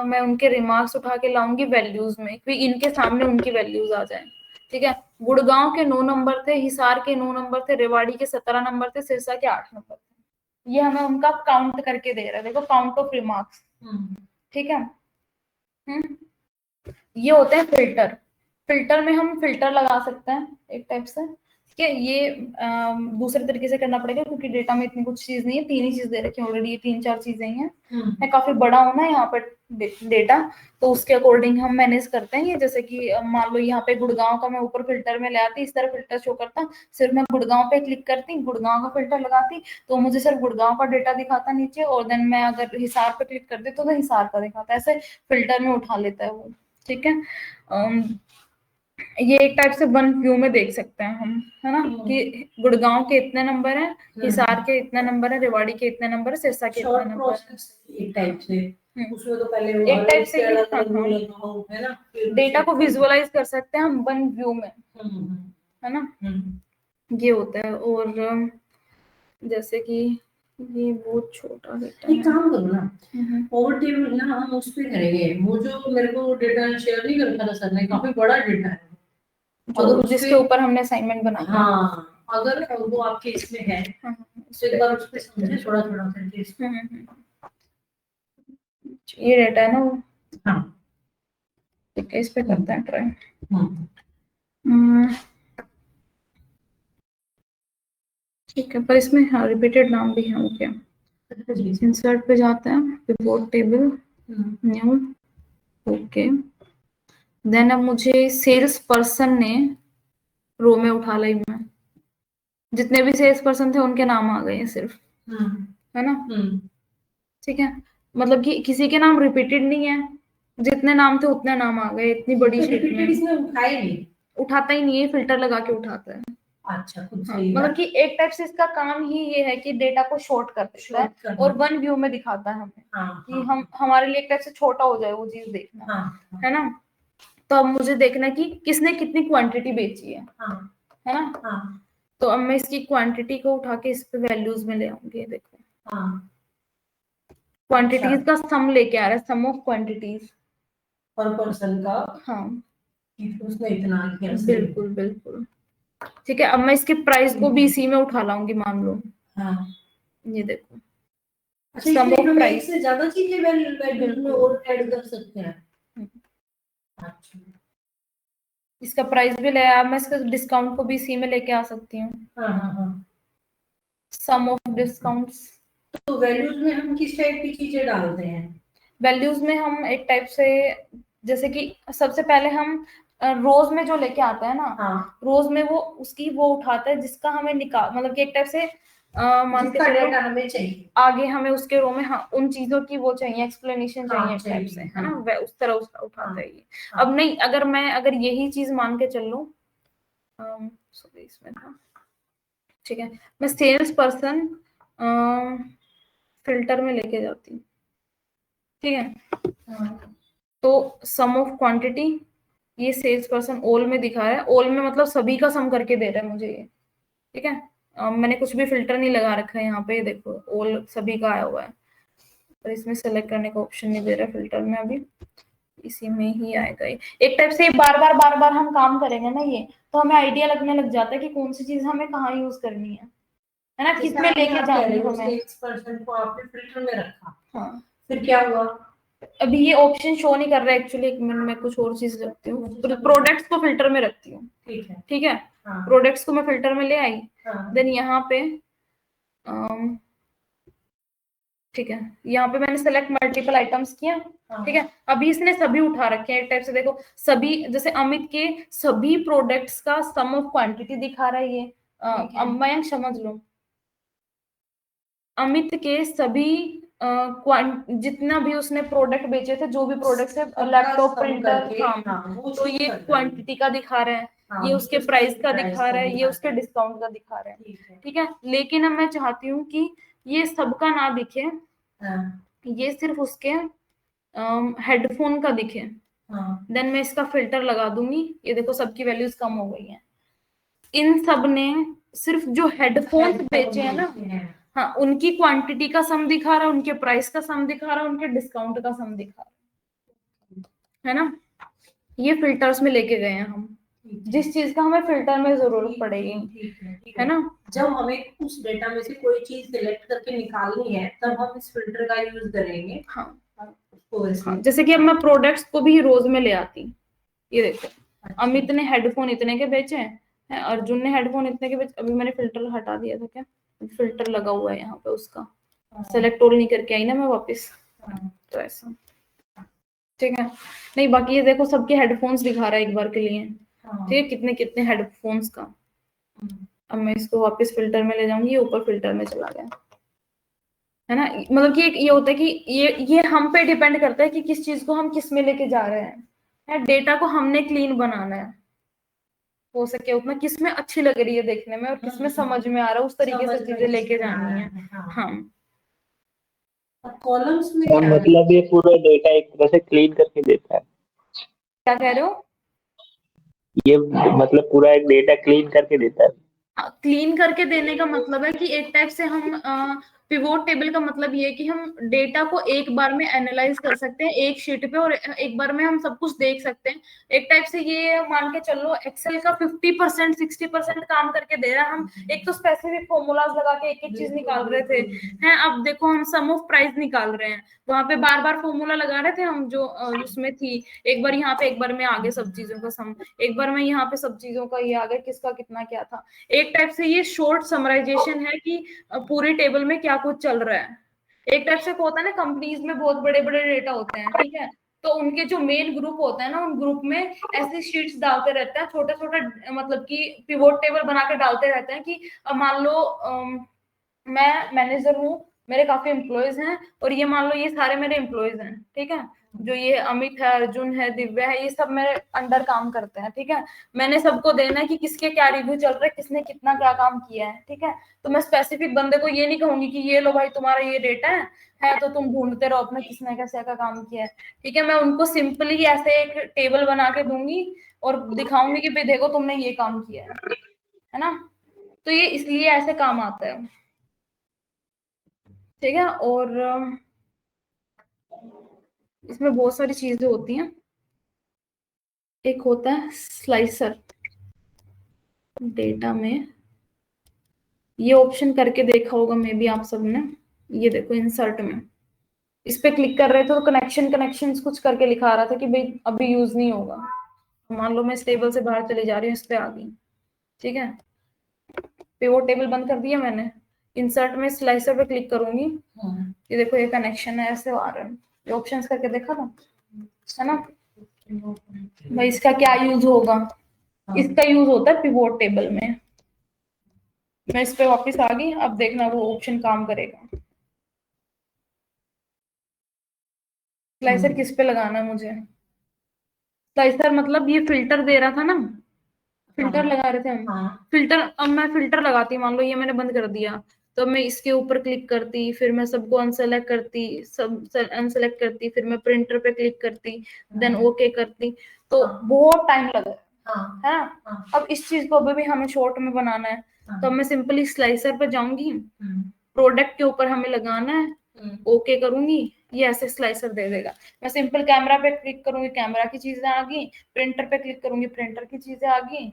मैं उनके रिमार्क्स उठा के लाऊंगी वैल्यूज में, क्योंकि इनके सामने उनकी वैल्यूज आ जाए, ठीक है। गुड़गांव के 9 नंबर थे, हिसार के 9 नंबर थे, रेवाड़ी के 17 नंबर थे, सिरसा के 8 नंबर थे। ये हमें उनका काउंट करके दे रहा है, देखो काउंट ऑफ रिमार्क्स, ठीक है। ये होते हैं फिल्टर। फिल्टर में हम फिल्टर लगा सकते हैं एक टाइप से, ठीक है। ये दूसरे तरीके से करना पड़ेगा क्योंकि डेटा में इतनी कुछ चीज नहीं है, 3 ही चीज दे रखी है ऑलरेडी, ये 3-4 चीजें ही हैं। है काफी बड़ा होना है यहाँ पर डेटा, तो उसके अकॉर्डिंग हम मैनेज करते हैं ये। जैसे कि मान लो यहाँ पे गुड़गांव का मैं ऊपर फिल्टर में ले आती, इस तरह फिल्टर शो करता, सिर्फ मैं गुड़गांव पे क्लिक करती, गुड़गांव का फिल्टर लगाती तो मुझे सिर्फ गुड़गांव का डेटा दिखाता नीचे, और देन मैं अगर हिसार पे क्लिक करती तो हिसार का दिखाता, ऐसे फिल्टर में उठा लेता है वो, ठीक है। ये एक टाइप से वन व्यू में देख सकते हैं हम, है ना, कि गुड़गांव के इतने नंबर हैं, हिसार के इतने नंबर है, रेवाड़ी के इतने नंबर है, सिरसा के इतने नंबर है, एक टाइप से। उसमें तो पहले वो एक टाइप से है ना, डेटा को विजुअलाइज कर सकते हैं हम वन व्यू में, है ना, ये होता है। और जैसे कि ये बहुत छोटा डेटा है, एक काम करो ना, ओवर टेबल ना हम उस पे करेंगे, वो जो मेरे को डेटा शेयर नहीं कर रखा था सर ने, काफी बड़ा डेटा है जो जिसके ऊपर हमने असाइनमेंट बनाया। हाँ, अगर वो आपके इसमें है तो एक बार उस पे समझे थोड़ा थोड़ा करके। ये डेटा है ना वो, हाँ ठीक है, इस पे करते हैं ट्राई। ठीक है, पर इसमें हाँ रिपीटेड नाम भी है, ओके। इंसर्ट पे जाते हैं, report table, new, okay. Then अब मुझे सेल्स पर्सन ने रो में उठा लाई, मैं जितने भी सेल्स पर्सन थे उनके नाम आ गए सिर्फ, है ना, ठीक है। मतलब कि किसी के नाम रिपीटेड नहीं है, जितने नाम थे उतने नाम आ गए, इतनी बड़ी शीट में। इसमें उठाए नहीं, उठाता ही नहीं है, फिल्टर लगा के उठाता है। अच्छा, खुद हाँ, से ही मतलब कि एक टाइप से इसका काम ही ये है कि डेटा को शॉर्ट कर देता है और वन व्यू में दिखाता है हमें, कि हम हमारे लिए एक टाइप से छोटा हो जाए वो चीज देखना, है ना। तो अब मुझे देखना कि किसने कितनी क्वांटिटी बेची है ना। तो अब मैं इसकी क्वांटिटी को उठा के इस पे वैल्यूज में ले आऊंगी, देखो क्वांटिटीज का सम लेके आ रहा है, सम ऑफ क्वांटिटीज पर पर्सन का, हाँ उसने इतना किया, बिल्कुल बिल्कुल, ठीक है। अब मैं इसके प्राइस को भी इसी में उठा लाऊंगी, मान लो ये देखो, अच्छा, इसमें हम एक से ज्यादा चीजें वैल्यूज में और ऐड कर सकते हैं। अच्छा, इसका प्राइस भी ले, मैं इसका डिस्काउंट को भी इसी में लेके आ सकती हूँ, सम ऑफ डिस्काउंट्स। तो वैल्यूज में हम किस टाइप की चीजें डालते हैं? वैल्यूज में हम एक टाइप से, जैसे कि सबसे पहले हम रोज में जो लेके आता है ना, रोज में वो उसकी वो उठाता है जिसका हमें निकाल, मतलब कि एक टाइप से मान के चलो हमें चाहिए आगे हमें उसके रो में उन चीजों की वो चाहिए, एक्सप्लेनेशन चाहिए एक टाइप से, है ना, उस तरह उसका उठाता है ये। अब नहीं, अगर यही चीज मान के चल लूं, सॉरी इसमें था, ठीक है, मैं सेल्स पर्सन फिल्टर में लेके जाती हूँ, ठीक है। तो सम ऑफ क्वांटिटी, ये सेल्स पर्सन ऑल में दिखा रहा है, ऑल में मतलब सभी का सम करके दे रहा है मुझे ये, ठीक है। मैंने कुछ भी फिल्टर नहीं लगा रखा है यहाँ पे, देखो ऑल सभी का आया हुआ है, पर इसमें सेलेक्ट करने का ऑप्शन नहीं दे रहा फिल्टर में, अभी इसी में ही आएगा ये। एक टाइप से बार बार हम काम करेंगे ना ये, तो हमें आइडिया लगने लग जाता है कि कौन सी चीज हमें कहाँ यूज करनी है, है ना, किस में लेके जानी है मैं। 6% को आपने फिल्टर में रखा, हाँ, फिर क्या हुआ? अभी ये ऑप्शन शो नहीं कर रहा है एक्चुअली, एक मिनट में कुछ और चीज रखती हूँ, प्रोडक्ट्स को फिल्टर में रखती हूँ। ठीक है, ठीक है, हाँ, प्रोडक्ट्स को मैं फिल्टर में ले आई, हाँ, देन यहाँ पे ठीक है, यहाँ पे मैंने सेलेक्ट मल्टीपल आइटम्स किया। हाँ, ठीक है, अभी इसने सभी उठा रखे हैं एक टाइप से, देखो सभी, जैसे अमित के सभी प्रोडक्ट्स का सम ऑफ क्वांटिटी दिखा रहा है ये। ठीक है। मयंक समझ लो, अमित के सभी जितना भी उसने प्रोडक्ट बेचे थे, जो भी प्रोडक्ट है, लैपटॉप, प्रिंटर, हाँ, तो ये क्वांटिटी का दिखा रहा है, हाँ, ये उसके प्राइस का दिखा रहा है, ये उसके डिस्काउंट का दिखा रहा है। ठीक है, लेकिन अब मैं चाहती हूँ कि ये सबका ना दिखे, हाँ, ये सिर्फ उसके हेडफोन का दिखे। हाँ, देन मैं इसका फिल्टर लगा दूंगी, ये देखो सबकी वैल्यूज कम हो गई हैं। इन सब ने सिर्फ जो हेडफोन्स बेचे हैं ना, हाँ, उनकी क्वांटिटी का सम दिखा रहा है, उनके प्राइस का सम दिखा रहा है, उनके डिस्काउंट का सम दिखा रहा है ना। ये फिल्टर्स में लेके गए हैं हम, जिस चीज का हमें फिल्टर में जरूरत पड़ेगी, है ना। जब हमें उस डेटा में से कोई चीज सिलेक्ट करके निकालनी है, तब हम इस फिल्टर का यूज करेंगे। हाँ, हाँ, जैसे कि अब मैं प्रोडक्ट्स को भी रोज में ले आती, ये देखो अमित ने हेडफोन इतने के बेचे हैं, अर्जुन ने हेडफोन इतने के बेचे। अभी मैंने फिल्टर हटा दिया था, क्या फिल्टर लगा हुआ है यहाँ पे, उसका सेलेक्ट ऑल नहीं करके आई ना मैं वापस, तो ऐसा। ठीक है, नहीं बाकी ये देखो सबके हेडफोन्स दिखा रहा है एक बार के लिए। ठीक है, कितने कितने हेडफोन्स का। अब मैं इसको वापस फिल्टर में ले जाऊंगी, ऊपर फिल्टर में चला गया, है ना। मतलब कि एक ये होता है कि ये हम पे डिपेंड करता है कि किस चीज को हम किस में लेके जा रहे हैं। डेटा को हमने क्लीन बनाना है, हो सके उतना किस में अच्छी लग रही है देखने में और किस में समझ में आ रहा है, उस तरीके से चीजें लेके जानी है। हाँ, कॉलम्स में और मतलब ये पूरा डेटा एक तरह से क्लीन करके देता है। क्या कह रहे हो? ये मतलब पूरा एक डेटा क्लीन करके देता है। क्लीन करके देने का मतलब है कि एक टाइप से हम पिवोट टेबल का मतलब ये है कि हम डेटा को एक बार में एनालाइज कर सकते हैं एक शीट पे, और एक बार में हम सब कुछ देख सकते हैं। एक टाइप से ये मान के चलो एक्सेल का 50% 60% काम करके दे रहा है। हम एक तो स्पेसिफिक फॉर्मूलाज लगा के एक एक चीज निकाल रहे थे, हैं, अब देखो हम सम ऑफ प्राइस निकाल रहे हैं, वहां पे बार बार फॉर्मूला लगा रहे थे हम, जो उसमें थी, एक बार यहाँ पे, एक बार में आगे सब चीजों का सम, एक बार में यहाँ पे सब चीजों का ये आगे किसका कितना क्या था। एक टाइप से ये शॉर्ट समराइजेशन है कि पूरी टेबल में क्या कुछ चल रहा है। एक टाइप से होता है ना, कंपनीज में बहुत बड़े बड़े डेटा होते हैं, ठीक है, तो उनके जो मेन ग्रुप होते हैं ना, उन ग्रुप में ऐसी शीट्स डालते रहते हैं, छोटे छोटे, मतलब कि पिवोट टेबल बना के डालते रहते हैं कि मान लो मैं मैनेजर हूँ, मेरे काफी एम्प्लॉयज हैं, और ये मान लो ये सारे मेरे एम्प्लॉयज हैं, ठीक है, जो ये अमित है, अर्जुन है, दिव्या है, ये सब मेरे अंडर काम करते हैं। ठीक है, मैंने सबको देना है कि किसके क्या रिव्यू चल रहा है, किसने कितना क्या काम किया है। ठीक है, तो मैं स्पेसिफिक बंदे को ये नहीं कहूंगी कि ये लो भाई तुम्हारा ये डेटा है तो तुम ढूंढते रहो अपना किसने कैसे का काम किया है। ठीक है, मैं उनको सिंपली ऐसे एक टेबल बना के दूंगी और दिखाऊंगी कि भाई देखो तुमने ये काम किया है ना। तो ये इसलिए ऐसे काम आता है। ठीक है, और इसमें बहुत सारी चीजें होती हैं। एक होता है स्लाइसर, डेटा में ये ऑप्शन करके देखा होगा मे बी आप सबने, ये देखो इंसर्ट में इस पे क्लिक कर रहे थे तो कनेक्शन कुछ करके लिखा आ रहा था कि भाई अभी यूज नहीं होगा। मान लो मैं इस टेबल से बाहर चली जा रही हूँ, इस पे आ गई, ठीक है, पिवोट टेबल बंद कर दिया मैंने, इंसर्ट में स्लाइसर पे क्लिक करूंगी, ये देखो ये कनेक्शन है, ऐसे आ रहा है, ये ऑप्शंस करके देखा था, है ना। भाई इसका क्या यूज होगा? इसका यूज होता है पिवोट टेबल में। मैं इस पे वापस आ गई, अब देखना वो ऑप्शन काम करेगा। स्लाइसर किस पे लगाना है मुझे? स्लाइसर मतलब ये फिल्टर दे रहा था ना, फिल्टर लगा रहे थे हम, फिल्टर, अब मैं फिल्टर लगाती, मान लो ये मैंने बंद कर दिया, तो मैं इसके ऊपर क्लिक करती, फिर मैं सबको अनसेलेक्ट करती, सब अनसेलेक्ट करती, फिर मैं प्रिंटर पे क्लिक करती, देन ओके करती, तो बहुत टाइम लगा है ना। अब इस चीज को अभी भी हमें शॉर्ट में बनाना है, तो मैं सिंपली स्लाइसर पे जाऊंगी, प्रोडक्ट के ऊपर हमें लगाना है, ओके करूंगी, ये ऐसे स्लाइसर दे देगा। मैं सिंपल कैमरा पे क्लिक करूंगी, कैमरा की चीजें आ गई, प्रिंटर पे क्लिक करूंगी, प्रिंटर की चीजें आ गई,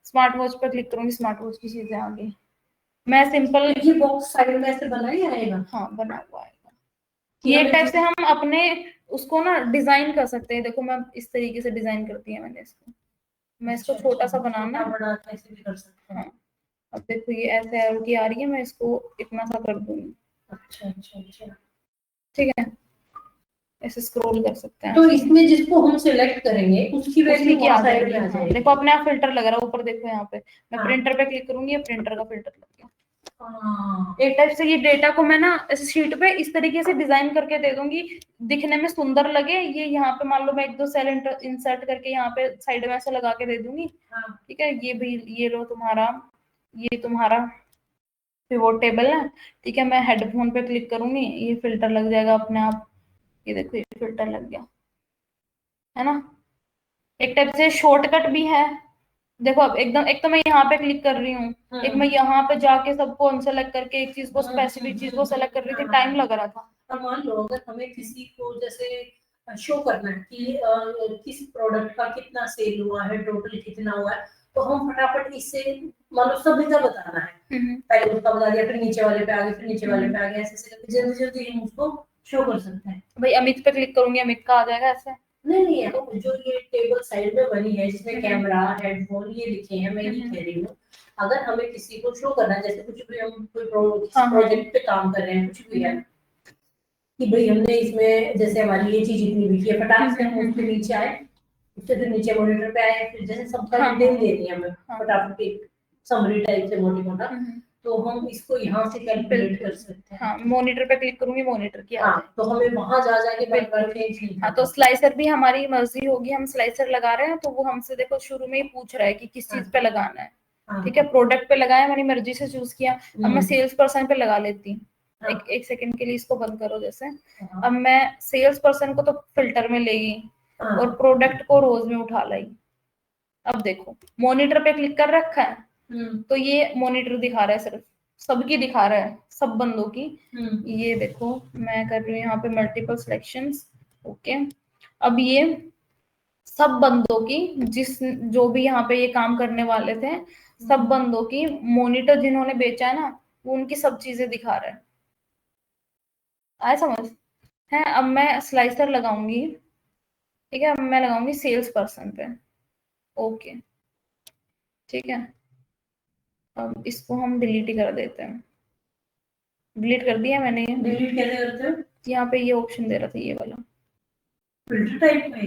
स्मार्ट वॉच पे क्लिक करूंगी, स्मार्ट वॉच की चीजें आ गई। मैं सिंपल ये बॉक्स साइड में ऐसे बना ही आएगा। हाँ बना हुआ आएगा। ये एक टाइप से हम अपने उसको ना डिजाइन कर सकते हैं। देखो मैं इस तरीके से डिजाइन करती है मैंने इसको, मैं इसको छोटा सा बनाना है। बड़ा ऐसे भी कर सकते हैं। हाँ अब देखो ये ऐसे एरो की आ रही है, मैं इसको इतना सा कर दूंगी। अच्छा अच्छा अच्छा ठीक है, ऐसे स्क्रॉल कर सकते हैं। तो इसमें जिसको हम सिलेक्ट करेंगे उसकी वैल्यू क्या वहाँ साइड में आ हाँ, जाएगी। देखो अपने आप फिल्टर लग रहा है ऊपर, देखो यहाँ पे मैं हाँ। प्रिंटर पे क्लिक करूंगी, प्रिंटर का फिल्टर लग गया। हाँ। एक टाइप से ये डेटा को मैं ना इस शीट पे इस तरीके से डिजाइन करके दे दूंगी, दिखने में सुंदर लगे। ये यहाँ पे मान लो मैं एक दो सेल इंसर्ट करके यहाँ पे साइड में ऐसे लगा के दे दूंगी। हाँ। ठीक है, ये भी ये लो तुम्हारा, ये तुम्हारा पिवोट टेबल है। ठीक है, मैं हेडफोन पे क्लिक करूंगी, ये फिल्टर लग जाएगा अपने आप। ये देखो ये फिल्टर लग गया, है ना। एक टाइप से शॉर्टकट भी है। देखो अब एकदम, एक तो मैं यहाँ पे क्लिक कर रही हूँ, एक मैं यहाँ पे जाके सबको अनसेलेक्ट करके एक चीज को, स्पेसिफिक चीज को सेलेक्ट कर रही थी, टाइम लग रहा था। अब मान लो अगर हमें किसी को जैसे शो करना है कि किस प्रोडक्ट का कितना सेल हुआ है, टोटल कितना हुआ है, तो हम फटाफट इससे मान लो सभी का बताना है, पहले उसका बता दिया, फिर नीचे वाले पे आ गए, फिर नीचे वाले पे आ गए, ऐसे करके जल्दी जल्दी हम उसको शो कर सकते हैं। भाई अमित पे क्लिक करूंगी, अमित का आ जाएगा ऐसे। नहीं है, तो जो ये टेबल साइड में बनी है जिसमें कैमरा, हेडफोन ये लिखे हैं, मैं ये कह रही हूँ अगर हमें किसी को शो करना है, जैसे कुछ भी हम कोई प्रोजेक्ट पे काम कर रहे हैं, कुछ भी है कि भाई हमने इसमें जैसे हमारी ये चीज इतनी बिकी है, फटाक से हम उसके नीचे आए, उससे फिर नीचे मॉनिटर पे आए, फिर जैसे सबका डिटेल दे दिया हमें फटाफट एक समरी टाइप से मोटी मोटा, तो हम इसको यहाँ से कैलकुलेट कर सकते हैं। हाँ, मॉनिटर पे क्लिक करूंगी, मॉनिटर की आ हाँ, तो हमें वहां जा जाके बार-बार चेंज नहीं। हाँ, तो स्लाइसर भी हमारी मर्जी होगी, हम स्लाइसर लगा रहे हैं तो वो हमसे देखो शुरू में ही पूछ रहा है कि किस चीज पे लगाना है। ठीक है, प्रोडक्ट पे लगाया, मैंने मर्जी से चूज किया। अब मैं सेल्स पर्सन पे लगा लेती हूँ। एक सेकंड के लिए इसको बंद करो जैसे। अब मैं सेल्स पर्सन को तो फिल्टर में ले गई और प्रोडक्ट को रोज में उठा लाई। अब देखो मॉनिटर पे क्लिक कर रखा है तो ये मॉनिटर दिखा रहा है, सिर्फ सबकी दिखा रहा है, सब बंदों की। ये देखो मैं कर रही हूँ यहाँ पे मल्टीपल सिलेक्शंस। ओके, अब ये सब बंदों की, जिस जो भी यहाँ पे ये काम करने वाले थे, सब बंदों की मॉनिटर जिन्होंने बेचा है ना, वो उनकी सब चीजें दिखा रहा है। आया समझ है। अब मैं स्लाइसर लगाऊंगी। ठीक है, अब मैं लगाऊंगी सेल्स पर्सन पे। ओके, ठीक है, अब इसको हम डिलीट ही कर देते हैं। डिलीट कर दिया मैंने। ये डिलीट कैसे करते हो? यहाँ पे ये ऑप्शन दे रहा था, ये वाला फिल्टर टाइप में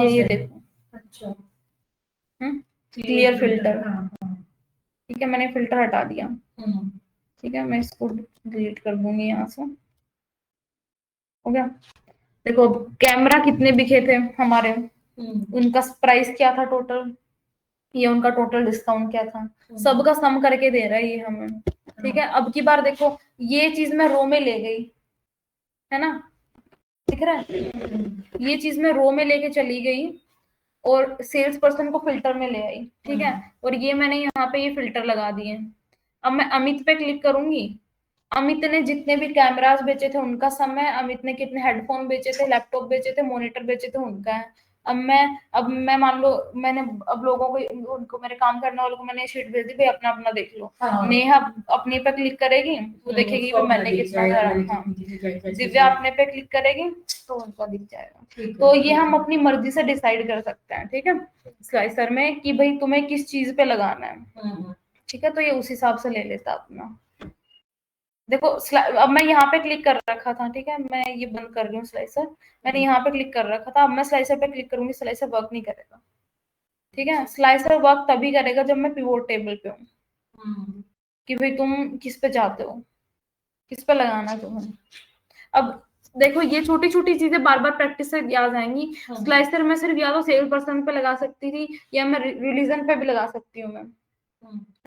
ये देखो। अच्छा, क्लियर फिल्टर। ठीक है, मैंने फिल्टर हटा दिया। ठीक है, मैं इसको डिलीट कर दूंगी यहाँ से। हो गया। देखो कैमरा कितने बिके थे हमारे, उनका प्राइस क्या था टोटल, ये उनका टोटल डिस्काउंट क्या था, सबका सम करके दे रहा है ये हमें। ठीक है, अब की बार देखो ये चीज मैं रो में ले गई, है ना, दिख रहा है, ये चीज मैं रो में लेके चली गई और सेल्स पर्सन को फिल्टर में ले आई। ठीक है, और ये मैंने यहाँ पे ये फिल्टर लगा दिए। अब मैं अमित पे क्लिक करूंगी, अमित ने जितने भी कैमरास बेचे थे उनका सम है, अमित ने कितने हेडफोन बेचे थे, लैपटॉप बेचे थे, मॉनिटर बेचे थे, उनका है। अब मैं मान लो मैंने अब लोगों को, उनको मेरे काम करने वालों को मैंने शीट भेज दी, भाई अपना अपना देख लो। नेहा अपने पे क्लिक करेगी, वो देखेगी कि मैंने कितना करा। हाँ, दिव्या अपने पे क्लिक करेगी तो उनका दिख जाएगा। तो ये हम अपनी मर्जी से डिसाइड कर सकते हैं। ठीक है, स्लाइसर में कि भाई तुम्हें किस चीज पे लगाना है। ठीक है, तो ये उस हिसाब से ले लेता अपना। देखो अब मैं यहाँ पे क्लिक कर रखा था। ठीक है, मैं ये बंद कर रही हूँ स्लाइसर। मैंने यहाँ पे क्लिक कर रखा था, अब मैं स्लाइसर पे क्लिक करूंगी, स्लाइसर वर्क नहीं करेगा। ठीक है, स्लाइसर वर्क तभी करेगा जब मैं पिवोट टेबल पे हूँ, कि भाई तुम किस पे चाहते हो, किस पे लगाना है तुम्हें। अब देखो ये छोटी छोटी चीजें बार बार प्रैक्टिस से याद आएंगी। स्लाइसर में सिर्फ या तो सेल पर्सन पे लगा सकती थी, या मैं रिलीजन पे भी लगा सकती हूँ मैं,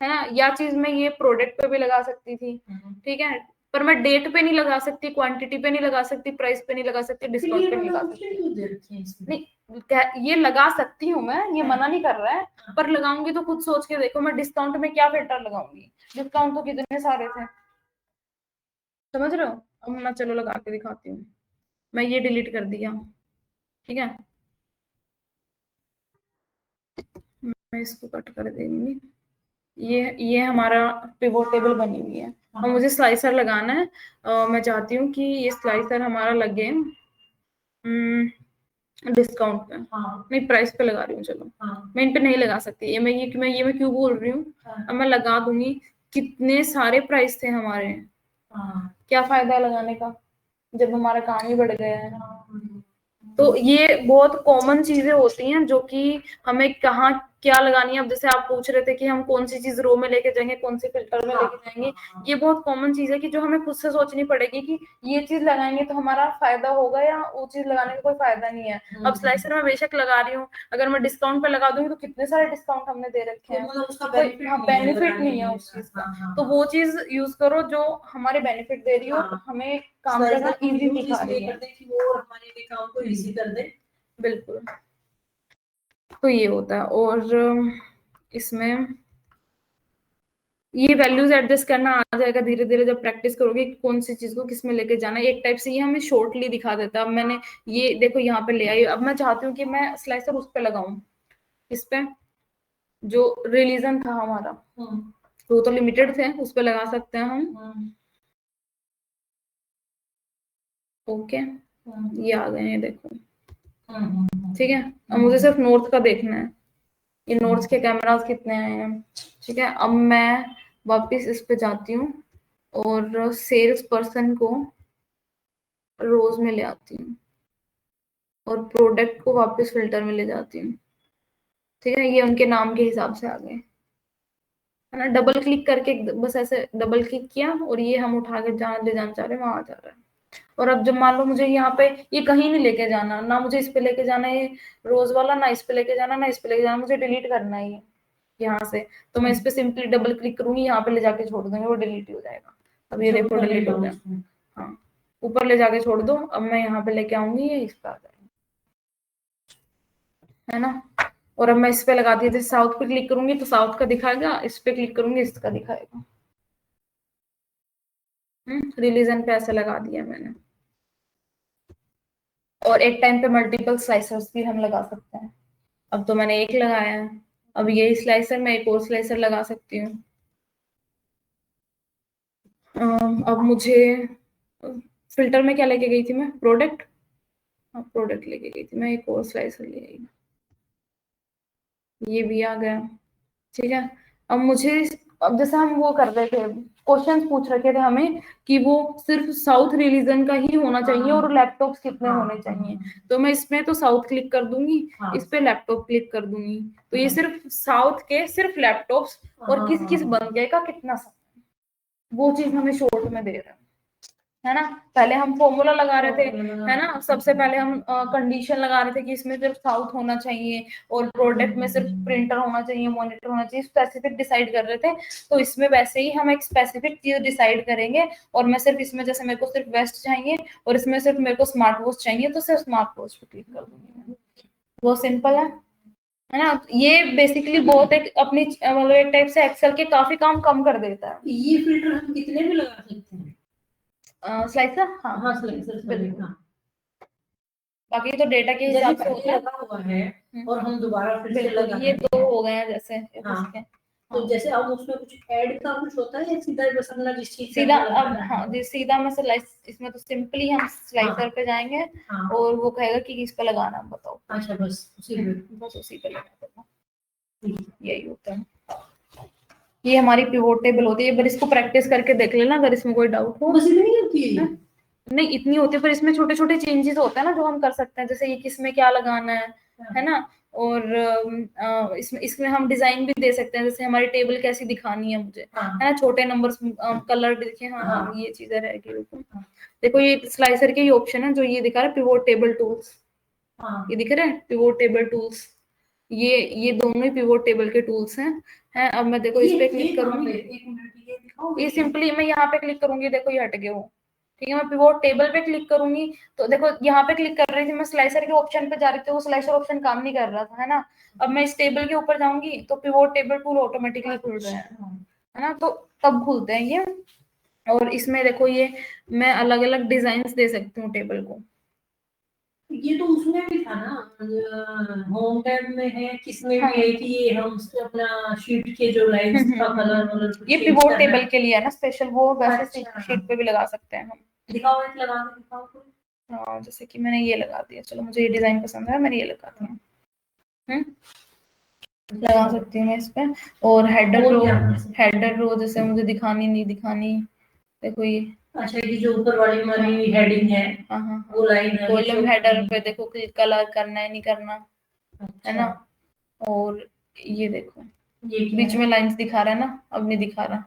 है ना, या चीज मैं ये प्रोडक्ट पे भी लगा सकती थी। ठीक है, पर मैं डेट पे नहीं लगा सकती, क्वांटिटी पे नहीं लगा सकती, प्राइस पे नहीं लगा सकती, डिस्काउंट पे नहीं लगा सकती। नहीं, ये लगा सकती हूँ मैं, ये मना नहीं कर रहा है, पर लगाऊंगी तो खुद सोच के देखो, मैं डिस्काउंट में क्या फिल्टर लगाऊंगी, डिस्काउंट तो कितने सारे थे, समझ रहे हो। अब मैं चलो लगा के दिखाती हूँ। मैं ये डिलीट कर दिया। ठीक है, मैं इसको कट कर देंगी। ये हमारा पिवोट टेबल बनी हुई है और मुझे स्लाइसर लगाना है। मैं चाहती हूँ कि ये स्लाइसर हमारा लगे डिस्काउंट पे। मैं प्राइस पे लगा रही हूँ, चलो मैं इन पे नहीं लगा सकती, मैं क्यों बोल रही हूँ, अब मैं लगा दूंगी। कितने सारे प्राइस थे हमारे, क्या फायदा है लगाने का जब हमारा काम ही बढ़ गया है। तो ये बहुत कॉमन चीजें होती हैं जो कि हमें कहाँ क्या लगानी है। अब जैसे आप पूछ रहे थे कि हम कौन सी चीज रो में लेके जाएंगे, कौन सी फिल्टर में लेके जाएंगे, ये बहुत कॉमन चीज है कि जो हमें खुद से सोचनी पड़ेगी कि ये चीज लगाएंगे तो हमारा फायदा होगा या वो चीज लगाने का कोई फायदा नहीं है। अब स्लाइसर में बेशक लगा रही हूँ, अगर मैं डिस्काउंट पे लगा दूंगी तो कितने सारे डिस्काउंट हमने दे रखे हैं, कोई बेनिफिट नहीं है उस चीज का। तो वो चीज यूज करो जो हमारे बेनिफिट दे रही हो, हमें काम करना इजी दिखा रही है, वो हमारे लिए काम को इजी कर दे। बिल्कुल। तो ये होता है। और इसमें ये वैल्यूज एडजस्ट करना आ जाएगा धीरे धीरे जब प्रैक्टिस करोगे कि कौन सी चीज को किस में लेके जाना है। एक टाइप से ये हमें शॉर्टली दिखा देता है। अब मैंने ये देखो यहाँ पे ले आई, अब मैं चाहती हूँ कि मैं स्लाइसर उस पे लगाऊं, इस पे जो रिलीजन था हमारा, तो लिमिटेड थे, उस पे लगा सकते हैं हम। ओके, ये आ गए हैं देखो, ठीक है। अब मुझे सिर्फ नॉर्थ का देखना है, ये नॉर्थ के कैमरास कितने आए हैं, ठीक है। अब मैं वापस इस पे जाती हूँ और सेल्स पर्सन को रोज में ले आती हूँ और प्रोडक्ट को वापस फिल्टर में ले जाती हूँ, ठीक है। ये उनके नाम के हिसाब से आ गए, है ना। डबल क्लिक करके बस ऐसे डबल क्लिक किया और ये हम उठा के जहाँ ले जाना चाह रहे हैं वहां आ जा रहा है। और अब जब मान लो मुझे यहाँ पे ये कहीं नहीं लेके जाना, ना मुझे इस पे लेके जाना है ये रोज वाला, ना इस पे लेके जाना, ना इस पे लेके जाना, मुझे डिलीट करना है ये यहाँ से। तो मैं इस पे सिंपली डबल क्लिक करूंगी, यहाँ पे ले जाके छोड़ दूंगी, वो डिलीट हो जाएगा। अब ये देखो डिलीट हो गया, हाँ ऊपर ले जाके छोड़ दो। अब मैं यहाँ पे लेके आऊंगी, ये इस पे आ जाएगा, है ना। और अब मैं इस पे लगा दिया, जैसे साउथ पे क्लिक करूंगी तो साउथ का दिखाएगा, इस पे क्लिक करूंगी इसका दिखाएगा। रिलीजन पे ऐसे लगा दिया मैंने। और एक टाइम पे मल्टीपल स्लाइसर्स भी हम लगा सकते हैं। अब तो मैंने एक लगाया है, अब यही स्लाइसर मैं एक और स्लाइसर लगा सकती हूँ। अब मुझे फिल्टर में क्या लेके गई थी मैं, प्रोडक्ट, हाँ प्रोडक्ट लेके गई थी मैं, एक और स्लाइसर ले आई, ये भी आ गया, ठीक है। अब मुझे, अब जैसे हम वो कर रहे थे, क्वेश्चंस पूछ रखे थे हमें कि वो सिर्फ साउथ रिलीजन का ही होना चाहिए और लैपटॉप्स कितने होने चाहिए। तो मैं इसमें तो साउथ क्लिक कर दूंगी, इस पे लैपटॉप क्लिक कर दूंगी, तो ये सिर्फ साउथ के सिर्फ लैपटॉप्स और किस किस बंदे का कितना समय, वो चीज हमें शॉर्ट में दे रहा है ना। पहले हम फॉर्मूला लगा रहे थे, है ना। सबसे पहले हम कंडीशन लगा रहे थे कि इसमें सिर्फ साउथ होना चाहिए और प्रोडक्ट में सिर्फ प्रिंटर होना चाहिए, मॉनिटर होना चाहिए, स्पेसिफिक डिसाइड कर रहे थे। तो इसमें वैसे ही हम एक स्पेसिफिक चीज डिसाइड करेंगे। और मैं सिर्फ इसमें, जैसे मेरे को सिर्फ वेस्ट चाहिए और इसमें सिर्फ मेरे को स्मार्ट वॉच चाहिए, तो सिर्फ स्मार्ट वॉच पे क्लिक कर दूंगी। वो सिंपल है ना। ये बेसिकली बहुत एक अपनी मतलब एक टाइप से एक्सेल के काफी काम कम कर देता है। ये फिल्टर हम कितने भी लगा सकते हैं, स्लाइसर, हाँ हाँ स्लाइसर बिल्कुल। बाकी तो डेटा के हिसाब से होता लगा हुआ है और हम दोबारा फिर से बिल्कुल। लगा ये दो हो गए हैं जैसे, हाँ। तो जैसे अब उसमें कुछ ऐड का कुछ होता है या सीधा बस अपना जिस चीज सीधा, अब हाँ जी सीधा मैं स्लाइस, इसमें तो सिंपली हम स्लाइसर पे जाएंगे और वो कहेगा कि किस पे लगाना है बताओ। अच्छा बस उसी पे, बस उसी पे लगा देना, यही होता है। ये हमारी पिवोट टेबल होती है, पर इसको प्रैक्टिस करके देख लेना अगर इसमें कोई डाउट हो। बस इतनी होती है? नहीं इतनी होती है, पर इसमें छोटे छोटे चेंजेस होते हैं ना जो हम कर सकते हैं, जैसे ये किस में क्या लगाना है ना। और इसमें हम डिजाइन भी दे सकते हैं, जैसे हमारी टेबल कैसी दिखानी है मुझे, है ना। छोटे नंबर्स कलर दिखे, हाँ ये चीजें रहेगी। देखो ये स्लाइसर के ही ऑप्शन है जो ये दिखा रहा है, पिवोट टेबल टूल्स, ये दिख रहा है पिवोट टेबल टूल्स। ये दोनों ही पिवोट टेबल के टूल्स हैं। अब मैं देखो इस पे क्लिक करूंगी, ये सिंपली मैं यहाँ पे क्लिक करूंगी, देखो ये हट गए वो, ठीक है। मैं पिवोट टेबल पे क्लिक करूंगी तो देखो यहाँ पे क्लिक कर रही थी मैं, स्लाइसर के ऑप्शन पे जा रही थी, वो स्लाइसर ऑप्शन काम नहीं कर रहा था, है ना। अब मैं इस टेबल के ऊपर जाऊंगी तो पिवोट टेबल टूल ऑटोमेटिकली खुल रहे हैं, है ना। तो तब खुलते हैं ये। और इसमें देखो ये मैं अलग अलग डिजाइन दे सकती हूँ टेबल को, ये तो उसमें भी था ना, होम टैब में है, किसमें हाँ। भी है कि ये हम अपना शीट के जो लाइंस का कलर वलर ये change पिवोट करना टेबल है। के लिए है ना स्पेशल, वो वैसे अच्छा। शीट पे भी लगा सकते हैं हम। दिखाओ, एक लगा के दिखाओ तो। हाँ, जैसे कि मैंने ये लगा दिया, चलो मुझे ये डिजाइन पसंद है, मैंने ये लगा दिया। लगा सकती हूँ मैं इस पे। और हेडर और रो, क्या कर सकते हैं? हेडर रो जैसे मुझे दिखानी नहीं दिखानी, देखो ये। अच्छा, ये जो ऊपर वाली हमारी हेडिंग है, हाँ हाँ वो लाइन है, कॉलम हेडर पे देखो कि कलर करना है नहीं करना, है ना। अच्छा, और ये देखो ये क्या बीच है? में लाइंस दिखा रहा है ना, अब नहीं दिखा रहा।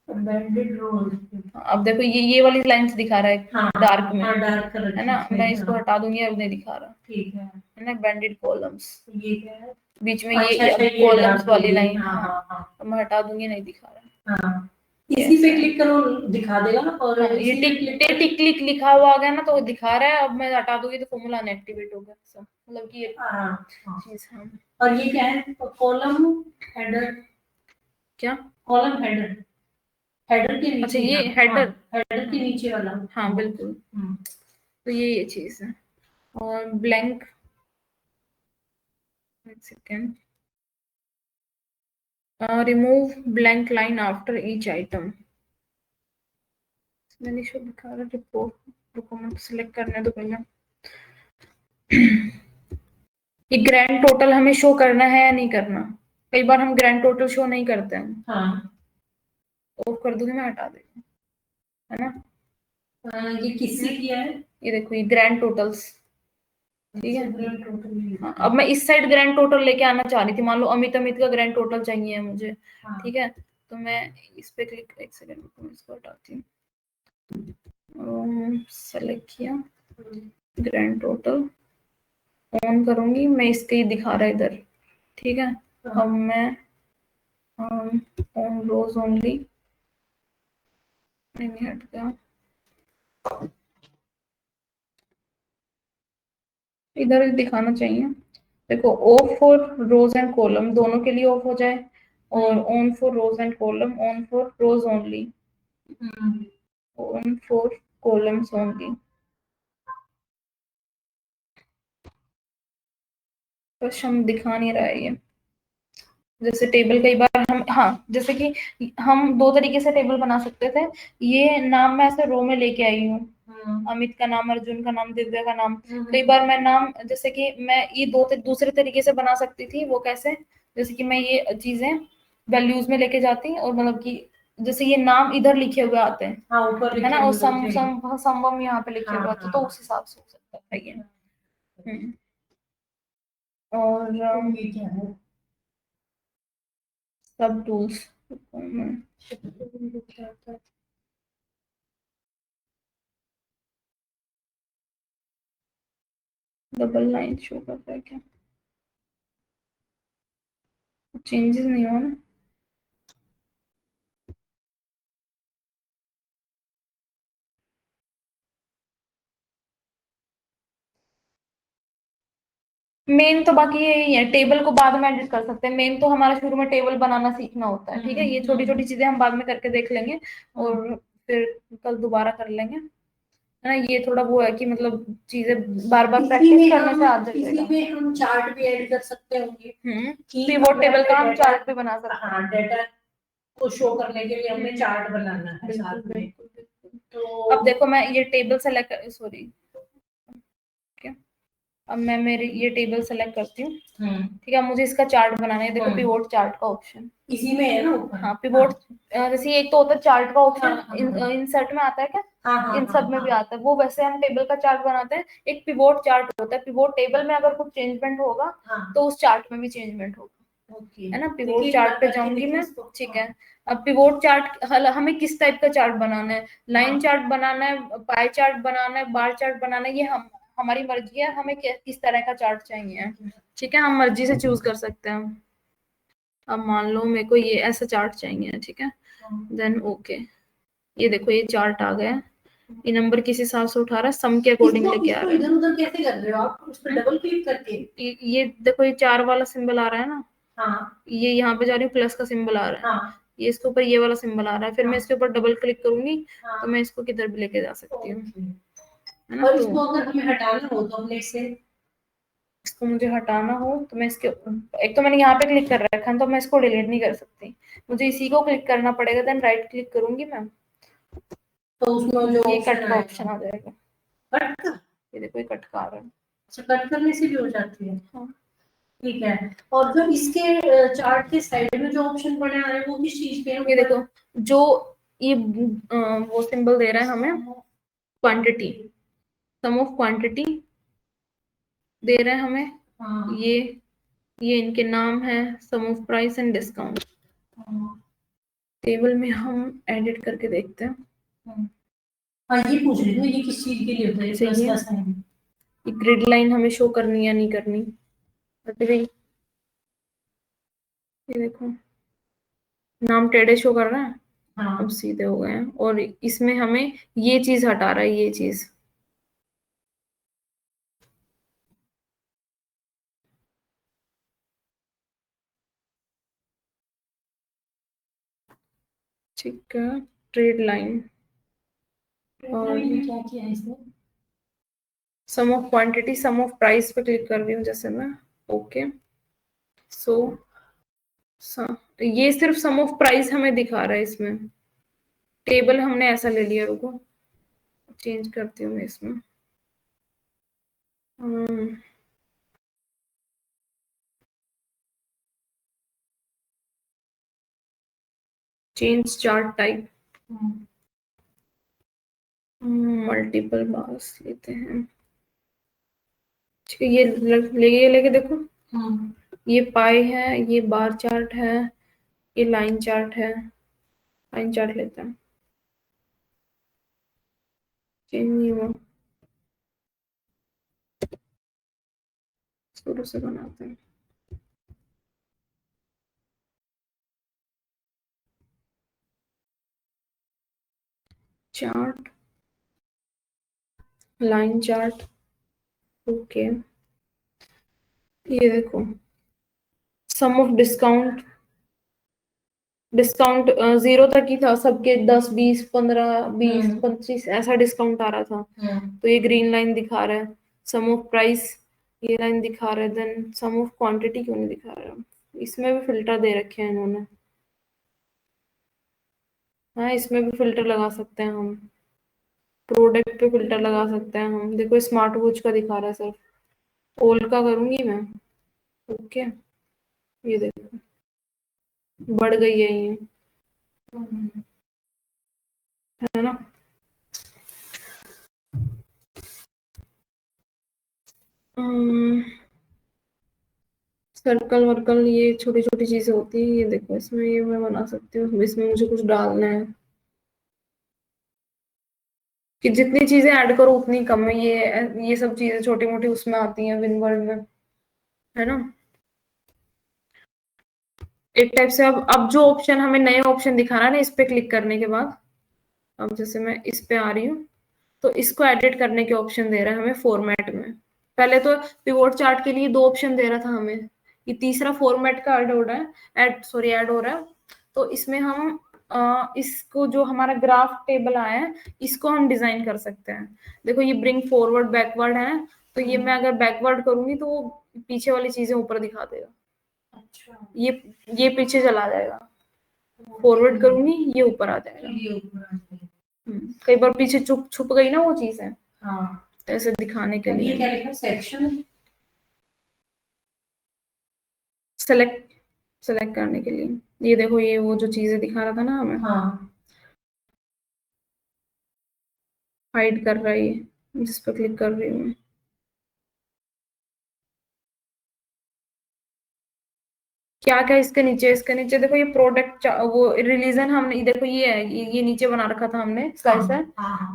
बैंडेड रोल। अब देखो ये वाली लाइंस दिखा रहा है हाँ डार्क में, हाँ, डार्क कलर है ना। की, मैं इसको हाँ, हटा दूंगी, अब नहीं दिखा रहा, ठीक है। है ना। बैंडेड कॉलम्स, ये क्या है? बीच में अच्छा ये अच्छा, ये कॉलम्स डार्क वाली होगी, लाइन, हाँ हाँ। हाँ हाँ अब मैं हटा दूंगी, नहीं दिखा रहा। हाँ। ये इसी पे ऐसा है। क्लिक करो, दिखा देगा, और हाँ, ये इसी पे क्लिक टिक टिक क्लिक लिखा हुआ आ गया ना, तो वो दिखा रहा है। अब मैं हटा दूंगी तो फॉर्मूला अनएक्टिवेट होगा, सब मतलब कि ये हाँ हाँ। चीज। हाँ, और ये क्या है? कॉलम हेडर, क्या? कॉलम हेडर, हेडर के अच्छा, नीचे, ये हाँ हेडर, हेडर के नीचे वाला। हाँ बिल्कुल। तो ये चीज है। और ब्लैंक, एक second, remove blank line after each item. मैंने शो दिखा रहा रिपोर्ट, डॉक्यूमेंट सिलेक्ट करने दो पहले। ये ग्रैंड टोटल हमें शो करना है या नहीं करना? कई बार हम ग्रैंड टोटल शो नहीं करते हैं। हाँ, ऑफ कर दूंगी, मैं हटा देती हूँ, है ना। ये किससे किया है? ये देखो ये ग्रैंड टोटल्स, ठीक है। Grand total. हाँ, अब मैं इस साइड ग्रैंड टोटल लेके आना चाह रही थी, मान लो अमित अमित का ग्रैंड टोटल चाहिए मुझे, हाँ। ठीक है। तो मैं इस पे क्लिक, एक सेकंड में इसको हटाती हूँ, सेलेक्ट किया, ग्रैंड टोटल ऑन करूंगी मैं, इसके ही दिखा रहा है इधर, ठीक है। अब मैं ऑन रोज ओनली, नहीं हट गया, इधर ही दिखाना चाहिए। देखो off for rows and column दोनों के लिए ऑफ हो जाए, और on for rows and column, on for rows only, on for columns only. बस हम दिखा नहीं रहा है ये। जैसे टेबल कई बार हम, हाँ जैसे कि हम दो तरीके से टेबल बना सकते थे। ये नाम मैं ऐसे रो में लेके आई हूँ, अमित का नाम, अर्जुन का नाम, दिव्या का नाम। कई बार मैं नाम, जैसे कि मैं ये दूसरे तरीके से बना सकती थी। वो कैसे? जैसे कि मैं ये चीजें वैल्यूज में लेके जाती, और मतलब कि जैसे ये नाम इधर लिखे हुए आते हैं, हाँ, ऊपर है ना, और लिखे संभव यहाँ पे लिखे हाँ, हुए आते हैं, तो उस हिसाब से हो सकता है ये। और ये क्या है? सब टूल्स, डबल लाइन शो कर रहा है क्या? चेंजेस नहीं हुआ ना? मेन तो बाकी यही है, टेबल को बाद में एडिट कर सकते हैं। मेन तो हमारा शुरू में टेबल बनाना सीखना होता है, ठीक है। ये छोटी छोटी चीजें हम बाद में करके देख लेंगे, और फिर कल दोबारा कर लेंगे, है ना। ये थोड़ा वो है कि मतलब चीजें बार बार प्रैक्टिस करने से आ इसी जाएगा। में हम चार्ट भी ऐड कर सकते होंगे, पिवोट टेबल का हम चार्ट भी बना सकते हैं। हाँ, डेटा को शो करने के लिए हमें चार्ट बनाना है साथ में। बिल्कुल। तो अब देखो मैं ये टेबल सेलेक्ट, सॉरी, अब मैं मेरी ये टेबल सेलेक्ट करती हूँ, ठीक है। मुझे इसका चार्ट बनाना है, देखो पिवोट चार्ट का ऑप्शन इसी में है ना ऊपर? हाँ पिवोट, जैसे एक तो होता है चार्ट का ऑप्शन, हाँ। इंसर्ट में आता है क्या? हाँ इन सब में भी आता है वो। वैसे हम टेबल का चार्ट बनाते हैं, एक पिवोट चार्ट होता है। पिवोट टेबल में अगर कुछ चेंजमेंट होगा, तो उस चार्ट में भी चेंजमेंट होगा, है ना। पिवोट चार्ट पे जाऊंगी मैं, ठीक है। अब पिवोट चार्ट हमें किस टाइप का चार्ट बनाना है? लाइन चार्ट बनाना है, पाई चार्ट बनाना है, बार चार्ट बनाना है, ये हमारी मर्जी है, हमें किस तरह का चार्ट चाहिए, ठीक है। हम मर्जी से चूज कर सकते हैं। अब मान लो मेरे को ये ऐसा चार्ट चाहिए, ठीक है। देन ओके, ये देखो ये चार्ट आ गया। ये नंबर किस हिसाब से उठा रहा है? सम के अकॉर्डिंग लेके आ रहा है। इधर उधर कैसे कर रहे हो आप? उस पर डबल क्लिक करके ये देखो ये 4 वाला सिंबल आ रहा है ना, हाँ ये यहाँ पे जा रही हूँ, प्लस का सिंबल आ रहा है, हाँ ये इसके ऊपर ये वाला सिंबल आ रहा है। फिर मैं इसके ऊपर डबल क्लिक करूंगी, हाँ। तो मैं इसको किधर भी लेके जा सकती हूँ। है ना। और तो इसको अगर हमें हटाना हो तो हमने इसे, इसको मुझे हटाना हो तो मैं इसके, एक तो मैंने यहाँ पे क्लिक कर रखा है तो मैं इसको डिलीट नहीं कर सकती, मुझे इसी को क्लिक करना पड़ेगा, देन राइट क्लिक करूंगी मैं, तो उसमें जो ये ऑप्शन कट का आएगा, ऑप्शन आ जाएगा। कट का, ये देखो ये कट का आ रहा है। अच्छा कट करने से भी हो जाती है, हाँ। ठीक है। और जो इसके चार्ट के साइड में जो ऑप्शन बने आ रहे हैं वो किस चीज के हैं? ये देखो जो ये वो सिंबल दे रहा है हमें, क्वांटिटी, सम ऑफ क्वांटिटी दे रहा है हमें। हाँ। ये इनके नाम है, sum of price and discount. Table में हम एडिट करके देखते हैं। हाँ ये पूछ रही थी, ये किस चीज के लिए होता है सही प्लस है। का साइन? ये ग्रिड लाइन हमें शो करनी या नहीं करनी, बट भाई ये देखो नाम टेढ़े शो कर रहा है, हाँ। अब सीधे हो गए हैं, और इसमें हमें ये चीज हटा रहा है, ये चीज। ठीक है, ट्रेड लाइन और ये क्या किया है इसने? Sum of quantity sum of price पे क्लिक कर रही हूँ जैसे मैं। ओके, सो ये सिर्फ सम ऑफ प्राइस हमें दिखा रहा है इसमें। टेबल हमने ऐसा ले लिया, रुको चेंज करती हूँ मैं इसमें। Change chart type, multiple bars लेते हैं। ठीक है, ये लेके देखो, ये पाई है, ये बार चार्ट है, ये लाइन चार्ट है, लाइन चार्ट लेते हैं। चेंज नहीं हुआ, शुरू से बनाते हैं। Chart, line chart, okay. ये देखो सम ऑफ डिस्काउंट, डिस्काउंट 0 तक ही था सबके, 10 20 15 20 25 ऐसा डिस्काउंट आ रहा था, तो ये ग्रीन लाइन दिखा रहा है। सम ऑफ प्राइस ये लाइन दिखा रहा है, देन सम ऑफ क्वांटिटी क्यों नहीं दिखा रहा? इसमें भी फिल्टर दे रखे हैं इन्होंने। हाँ इसमें भी फिल्टर लगा सकते हैं हम, प्रोडक्ट पे फिल्टर लगा सकते हैं हम। देखो स्मार्ट वॉच का दिखा रहा है सिर्फ, ओल का करूंगी मैं। ओके, ये देखो बढ़ गई है ये, है ना। सर्कल वर्कल ये छोटी छोटी चीजें होती है, ये देखो इसमें ये मैं बना सकती हूँ, इसमें मुझे कुछ डालना है कि जितनी चीजें ऐड करो उतनी कम है, ये सब चीजें छोटी मोटी उसमें आती हैं विन वर्ल्ड में, है ना। एक टाइप से अब जो ऑप्शन हमें नए ऑप्शन दिखा रहा है ना, इस पे क्लिक करने के बाद, अब जैसे मैं इस पे आ रही हूँ तो इसको एडिट करने के ऑप्शन दे रहा है हमें फॉर्मेट में। पहले तो पिवोट चार्ट के लिए 2 ऑप्शन दे रहा था हमें, ये तीसरा फॉर्मेट का ऐड हो रहा है, ऐड हो रहा है। तो इसमें हम इसको जो हमारा ग्राफ टेबल आया है इसको हम डिजाइन कर सकते हैं। देखो ये ब्रिंग फॉरवर्ड बैकवर्ड है, तो ये मैं अगर बैकवर्ड करूंगी तो वो पीछे वाली चीजें ऊपर दिखा देगा। अच्छा, ये पीछे चला जाएगा, फॉरवर्ड करूंगी ये ऊपर आ जाएगा। ये ऊपर आ जाएगा। कई बार पीछे छुप गई ना वो चीज है, हाँ, तो ऐसे दिखाने के ये लिए क्या लिखा सेक्शन, सेलेक्ट करने के लिए। ये देखो ये वो जो चीजें दिखा रहा था ना हमें, हाँ हाइड कर रहा है ये, जिस पर क्लिक कर रही हूँ मैं। क्या क्या इसके नीचे देखो ये प्रोडक्ट वो रिलीजन हमने, देखो ये है, ये नीचे बना रखा था हमने स्लाइसर,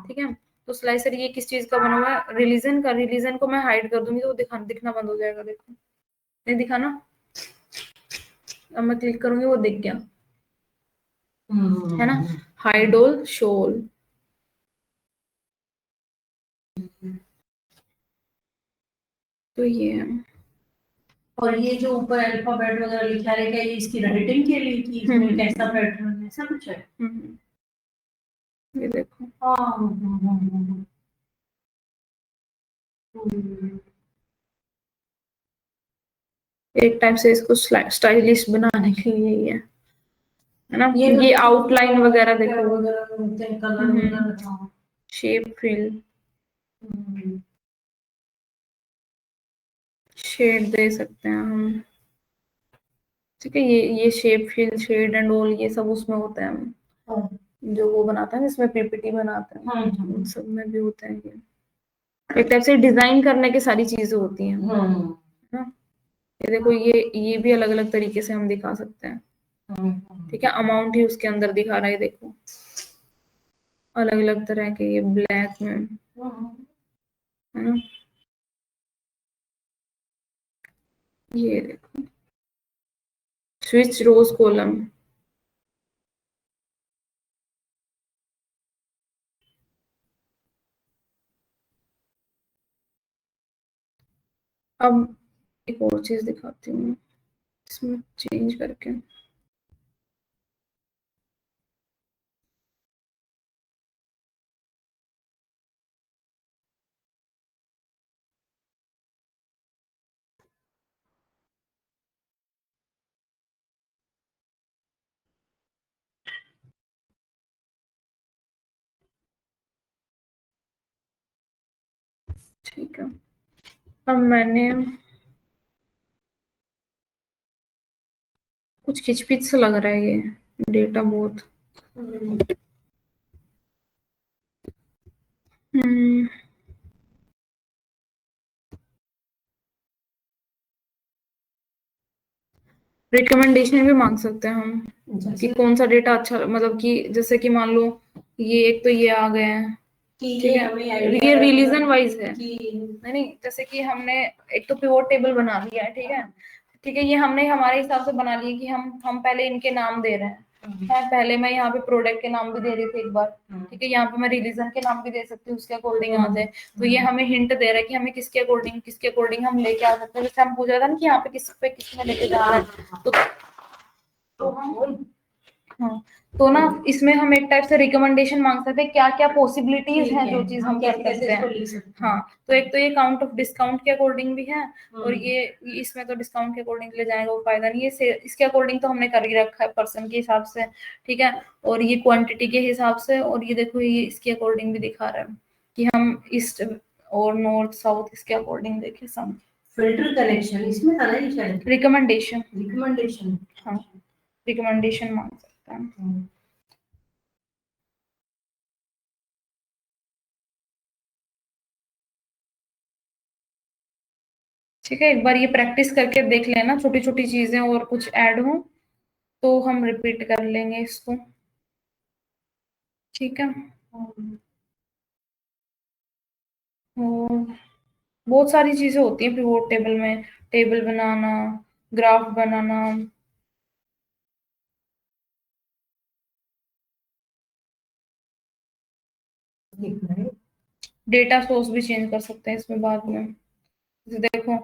ठीक है। तो स्लाइसर ये किस चीज का बना हुआ है, रिलीजन का। रिलीजन को मैं हाइड कर दूंगी तो वो दिखना बंद हो जाएगा, देखो नहीं दिखा ना। अब मैं क्लिक करूंगी वो दिख गया, है ना। हाइड ऑल शो ऑल, तो ये है। और ये जो ऊपर अल्फाबेट वगैरह लिखा रहेगा ये इसकी राइटिंग के लिए कि इसमें कैसा पैटर्न है, ऐसा कुछ है। ये देखो हाँ एक टाइप से इसको स्टाइलिश बनाने के लिए ही है ना। ये ये आउटलाइन वगैरह देखो, कलर शेप फिल, शेड दे सकते हैं हम, ठीक है। ये shape fill, shade and all ये सब उसमें होता है, जो वो बनाता है जिसमें पीपीटी बनाते हैं, उन सब में भी होता है ये। एक टाइप से डिजाइन करने की सारी चीजें होती हैं, है ना। ये देखो, ये भी अलग अलग तरीके से हम दिखा सकते हैं, ठीक है। अमाउंट ही उसके अंदर दिखा रहा है, देखो अलग अलग तरह के, ये ब्लैक में, है ना। ये देखो स्विच रोज कॉलम, अब एक और चीज दिखाती हूँ इसमें चेंज करके। ठीक है, अब मैंने कुछ खिचपिच सा लग रहा है ये डेटा बहुत। हम्म, रिकमेंडेशन भी मांग सकते हैं हम कि कौन सा डेटा अच्छा, मतलब कि जैसे कि मान लो ये एक तो ये आ गए हैं, ठीक है, ये रिलीजन वाइज है, नहीं जैसे कि हमने एक तो पिवोट टेबल बना लिया है, ठीक है, ठीक है। ये हमने हमारे हिसाब से बना लिया कि हम पहले इनके नाम दे रहे हैं, पहले मैं यहाँ पे प्रोडक्ट के नाम भी दे रही थी एक बार, ठीक है। यहाँ पे मैं रिलीजन के नाम भी दे सकती हूँ, उसके अकॉर्डिंग आ जाए। तो ये हमें हिंट दे रहा है कि हमें किसके अकॉर्डिंग हम लेके आ सकते हैं। जैसे हम पूछ रहे थे ना कि यहाँ पे किसमें लेके जा रहा है, तो हम, हाँ, तो ना इसमें हम एक टाइप से रिकमेंडेशन मांग सकते हैं, क्या क्या पॉसिबिलिटीज हैं जो चीज हम कर सकते हैं। हाँ, तो एक तो ये काउंट ऑफ डिस्काउंट के अकॉर्डिंग भी है, और ये इसमें तो डिस्काउंट के अकॉर्डिंग ले जाएगा, वो फायदा नहीं है। इसके अकॉर्डिंग तो हमने कर ही रखा है पर्सन के हिसाब से, ठीक है। और ये क्वांटिटी के हिसाब से, और ये देखो ये इसके अकॉर्डिंग भी दिखा रहा है कि हम ईस्ट और नॉर्थ साउथ इसके अकॉर्डिंग देखे सब। फिल्टर कलेक्शन इसमें था ना, ये शायद रिकमेंडेशन, हाँ रिकमेंडेशन मांग सकते हैं। ठीक है, एक बार ये प्रैक्टिस करके देख लेना, छोटी छोटी चीजें और कुछ ऐड हो तो हम रिपीट कर लेंगे इसको, ठीक है। और बहुत सारी चीजें होती हैं पिवोट टेबल में, टेबल बनाना, ग्राफ बनाना, डेटा सोर्स भी चेंज कर सकते हैं इसमें बाद में। जैसे देखो,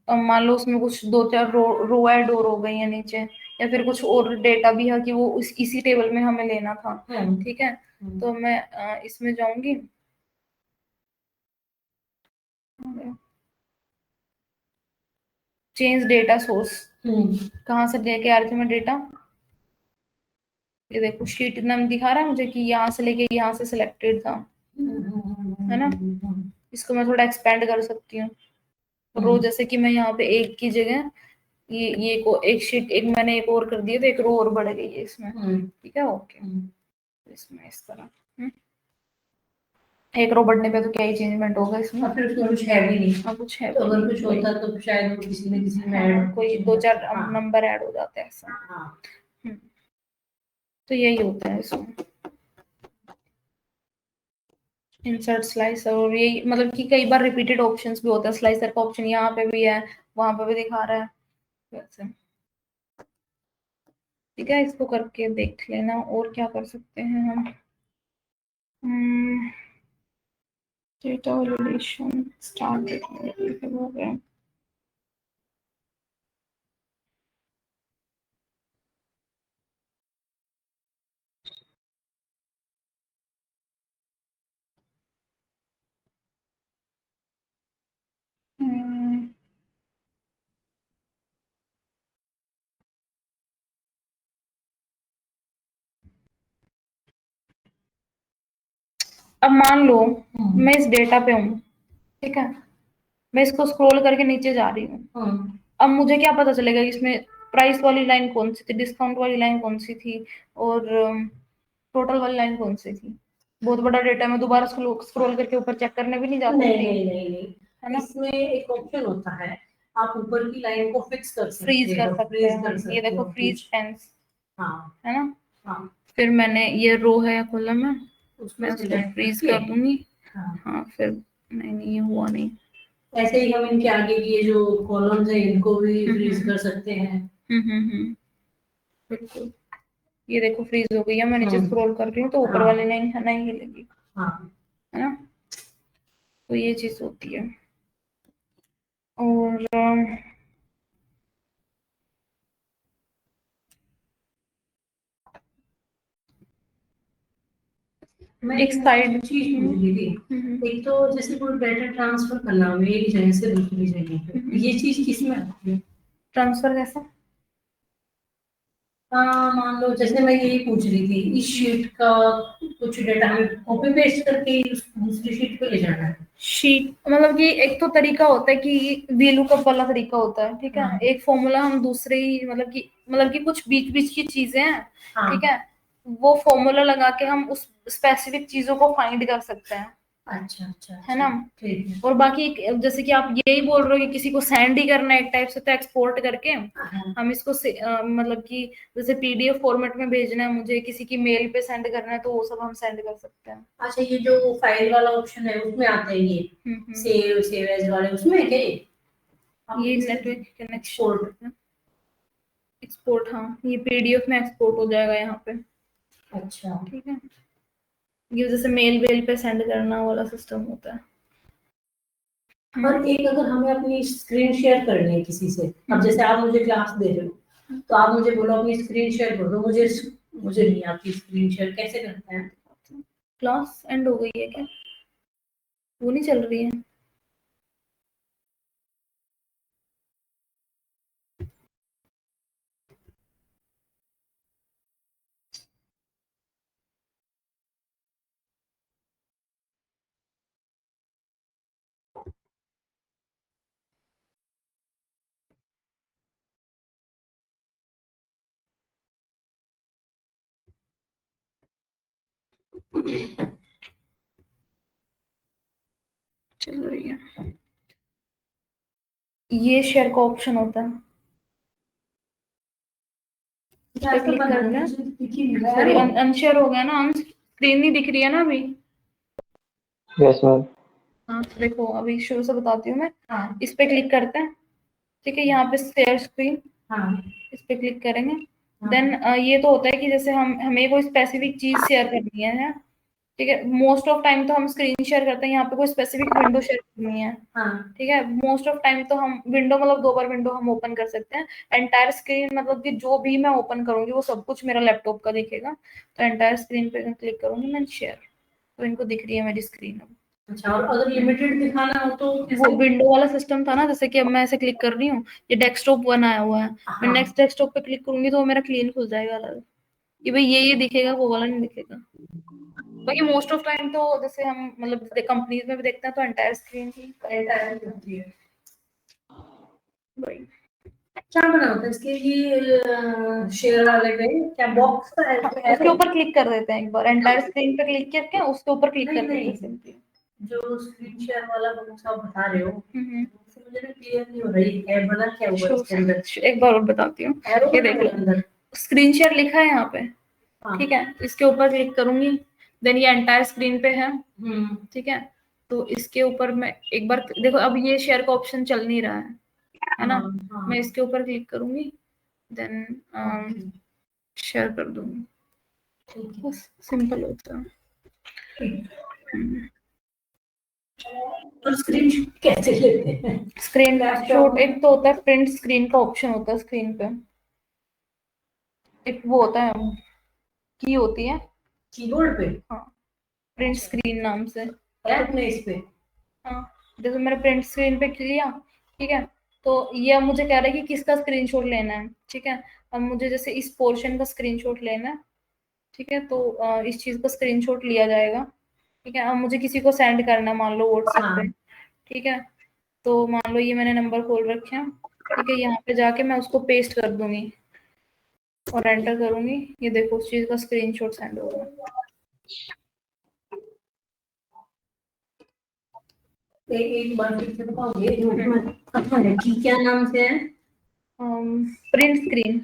अब मान लो उसमें कुछ दो चार रो ऐड और हो गई है नीचे, या फिर कुछ और डेटा भी है कि वो इसी टेबल में हमें लेना था, ठीक है। तो मैं इसमें जाऊंगी, चेंज डेटा सोर्स, कहाँ से लेके आ रही थी मैं डेटा, ये देखो शीट नाम दिखा रहा है मुझे कि यहाँ से लेके यहाँ से सिलेक्टेड था, है ना। इसको मैं थोड़ा एक्सपेंड कर सकती हूँ। रो जैसे कि मैं यहाँ पे एक की जगह ये को एक शीट एक मैंने एक और कर दिया, तो एक रो और बढ़ गई है इसमें, ठीक है। ओके, इसमें इस तरह एक रो बढ़ने पे तो क्या ही चेंजमेंट होगा इसमें, फिर उसमें कुछ है भी नहीं। हाँ कुछ है, तो अगर कुछ होता तो शायद वो किसी न किसी में हाँ, कोई दो चार नंबर ऐड हो जाते हैं ऐसा। तो यही होता है इसमें इंसर्ट स्लाइसर, और यही मतलब कि कई बार रिपीटेड ऑप्शंस भी होता है, स्लाइसर का ऑप्शन यहाँ पे भी है, वहां पे भी दिखा रहा है वैसे, ठीक है। इसको करके देख लेना। और क्या कर सकते हैं हम, डेटा वैलिडेशन स्टार्ट हो गया। अब मान लो मैं इस डेटा पे हूँ, ठीक है, मैं इसको स्क्रॉल करके नीचे जा रही हूँ, अब मुझे क्या पता चलेगा कि इसमें प्राइस वाली लाइन कौन सी थी, डिस्काउंट वाली लाइन कौन सी थी, और टोटल वाली लाइन कौन सी थी? बहुत बड़ा डेटा, मैं दोबारा स्क्रॉल करके ऊपर चेक करने भी नहीं जा नहीं सकती, नहीं नहीं नहीं, है ना? इसमें एक ऑप्शन होता है, आप ऊपर की लाइन को फिक्स कर सकते फ्रीज कर हो, सकते फ्रीज हैं कर हम, सकते ये देखो हो फ्रीज कुछ। टेंस, हाँ है ना? हाँ, फिर मैंने ये रो है कॉलम में, उसको मैं उसको सिलेक्ट फ्रीज करके, कर दूंगी। हाँ, हाँ फिर नहीं नहीं ये हुआ नहीं। ऐसे ही हम इनके आगे की ये जो कॉलम्स है इनको भी फ्रीज कर सकते हैं। बिल्कुल, ये देखो फ्रीज हो गई है, मैं नीचे स्क्रॉल कर रही हूँ तो ऊपर हाँ वाली लाइन है नहीं हिलेगी, हाँ, है ना? तो ये चीज होती है। और मैं एक साइड चीज पूछ रही थी, एक तो जैसे कोई डाटा ट्रांसफर करना हो एक जगह से दूसरी जगह पे, ये चीज किसमें आती है? ट्रांसफर कैसा? मान लो जैसे मैं यही पूछ रही थी, इस शीट का कुछ डेटा हमें कॉपी पेस्ट करके दूसरी शीट पे ले जाना है। शीट मतलब कि एक तो तरीका होता है कि VLOOKUP वाला तरीका होता है, ठीक है, हाँ। एक फॉर्मूला हम दूसरे ही मतलब कि कुछ बीच बीच की चीजें हैं, हाँ। ठीक है, वो फॉर्मूला लगा के हम उस स्पेसिफिक चीजों को फाइंड कर सकते हैं, अच्छा अच्छा है ना? ठीक है। और बाकी जैसे कि आप यही बोल रहे हो कि किसी को सेंड ही करना है एक टाइप से, तो एक्सपोर्ट करके हाँ। हम इसको मतलब कि जैसे PDF फॉर्मेट में भेजना है मुझे, किसी की मेल पे सेंड करना है, तो वो सब हम सेंड कर सकते हैं। अच्छा, ये जो फाइल वाला ऑप्शन है उसमें आते हैं ये सेव सेव एज वाले, उसमें है क्या ये इसके नेटवर्क एक्सपोर्ट? कनेक्शन एक्सपोर्ट, हाँ ये PDF में एक्सपोर्ट हो जाएगा यहाँ पे, अच्छा, ठीक है, ये जैसे मेल वेल पे सेंड करना वाला सिस्टम होता है। और एक अगर हमें अपनी स्क्रीन शेयर करनी है किसी से, अब जैसे आप मुझे क्लास दे रहे हो तो आप मुझे बोलो अपनी स्क्रीन शेयर कर दो, मुझे मुझे नहीं आती स्क्रीन शेयर, कैसे करते हैं? क्लास एंड हो गई है क्या? वो नहीं चल रही है? चल रही है, ये शेयर का ऑप्शन होता है, इस पे क्लिक करते हैं। सॉरी अनशेयर हो गया ना, स्क्रीन नहीं दिख रही है ना अभी? Yes ma'am. हाँ तो देखो अभी शुरू से बताती हूँ मैं। इस पे क्लिक करते हैं, ठीक है, यहाँ पे शेयर स्क्रीन, इस पे क्लिक करेंगे। देन ये तो होता है कि जैसे हमें कोई स्पेसिफिक चीज शेयर करनी है, ठीक है, मोस्ट ऑफ टाइम तो हम स्क्रीन शेयर करते हैं, यहाँ पे कोई स्पेसिफिक विंडो शेयर करनी है, ठीक है, मोस्ट ऑफ टाइम तो हम विंडो मतलब 2 बार विंडो हम ओपन कर सकते हैं। एंटायर स्क्रीन मतलब कि जो भी मैं ओपन करूंगी वो सब कुछ मेरा लैपटॉप का दिखेगा, तो एंटायर स्क्रीन पे क्लिक करूंगी मैं शेयर, तो इनको दिख रही है मेरी स्क्रीन अब। अच्छा, और अगर लिमिटेड दिखाना हो तो वो विंडो वाला सिस्टम था ना, जैसे कि अब मैं ऐसे क्लिक कर रही हूँ, ये डेस्कटॉप बनाया हुआ है, मैं नेक्स्ट डेस्कटॉप पे क्लिक करूंगी तो वो मेरा क्लीन खुल जाएगा अलग, कि भाई ये दिखेगा, वो वाला नहीं दिखेगा। बाकी मोस्ट ऑफ टाइम तो जैसे हम मतलब कंपनीज में भी देखते हैं तो एंटायर स्क्रीन ही एंटायर होती है। वही। क्या बना होता है इसके, ये शेयर वाले पे क्या बॉक्स का है? उसके ऊपर क्लिक कर देते हैं एक बार, एंटायर स्क्रीन पे क्लिक करके उसके ऊपर क्लिक कर देते हैं। जो स्क्रीन शेयर वाला बॉक्स आप बता रहे हो, उससे मुझे ना क्लियर नहीं हो रही है, बना क्या हुआ इसके अंदर? एक बार और बताती हूँ, ये देख लो अंदर स्क्रीन शेयर लिखा है यहाँ पे, ठीक है, इसके ऊपर क्लिक करूंगी, देन ये एंटायर स्क्रीन पे है, ठीक है, तो इसके ऊपर मैं एक बार देखो, अब ये शेयर का ऑप्शन चल नहीं रहा है ना, मैं इसके ऊपर क्लिक करूंगी, देन शेयर कर दूंगी, बस सिंपल होता है। तो स्क्रीन कैसे लेते हैं? स्क्रीन शॉट एक तो होता है, प्रिंट स्क्रीन का ऑप्शन होता है स्क्रीन पे, एक वो होता है की होती है कीबोर्ड पे, हाँ, प्रिंट स्क्रीन नाम से है अपने इस पे। हाँ, जैसे मैंने प्रिंट स्क्रीन पे किया, ठीक है, तो ये अब मुझे कह रहा है कि किसका स्क्रीनशॉट लेना है, ठीक है, अब मुझे जैसे इस पोर्शन का स्क्रीनशॉट लेना है, ठीक है, तो इस चीज का स्क्रीनशॉट लिया जाएगा, ठीक है, अब मुझे किसी को सेंड करना, मान लो व्हाट्सएप पे, ठीक है, तो मान लो ये मैंने नंबर खोल रखे हैं, ठीक है, यहाँ पे जाके मैं उसको पेस्ट कर दूंगी और एंटर करूंगी, ये देखो उस चीज का स्क्रीनशॉट सेंड होगा। एक बार फिर से बताओगे लड़की क्या नाम से है? Print screen,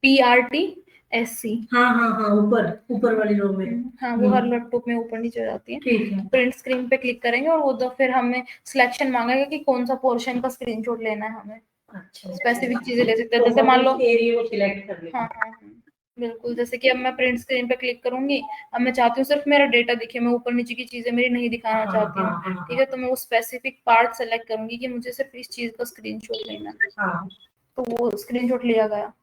PRTSC। हाँ हाँ हाँ, ऊपर वाली रो में। हाँ, वो हर लैपटॉप में ऊपर नीचे हो जाती है। ठीक है। प्रिंट स्क्रीन पे क्लिक करेंगे और वो तो फिर हमें सिलेक्शन मांगेगा कि कौन सा पोर्शन का स्क्रीनशॉट लेना है हमें। अच्छा, स्पेसिफिक चीजें ले सकते हैं, जैसे मान लो एरिया को सिलेक्ट कर लेना। हाँ हाँ हाँ, बिल्कुल, जैसे कि अब मैं प्रिंट स्क्रीन पे क्लिक करूंगी, अब मैं चाहती हूँ सिर्फ मेरा डेटा दिखे, मैं ऊपर नीचे की चीजें मेरी नहीं दिखाना चाहती हूँ, ठीक है, तो मैं वो स्पेसिफिक पार्ट सेलेक्ट करूंगी कि मुझे सिर्फ इस चीज का स्क्रीनशॉट लेना है, तो वो स्क्रीनशॉट लिया गया।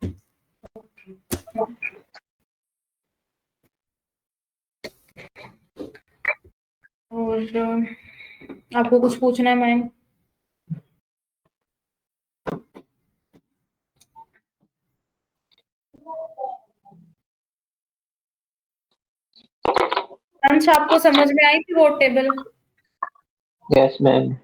और आपको कुछ पूछना है मैम? अंश, आपको समझ में आई थी वो table? Yes ma'am.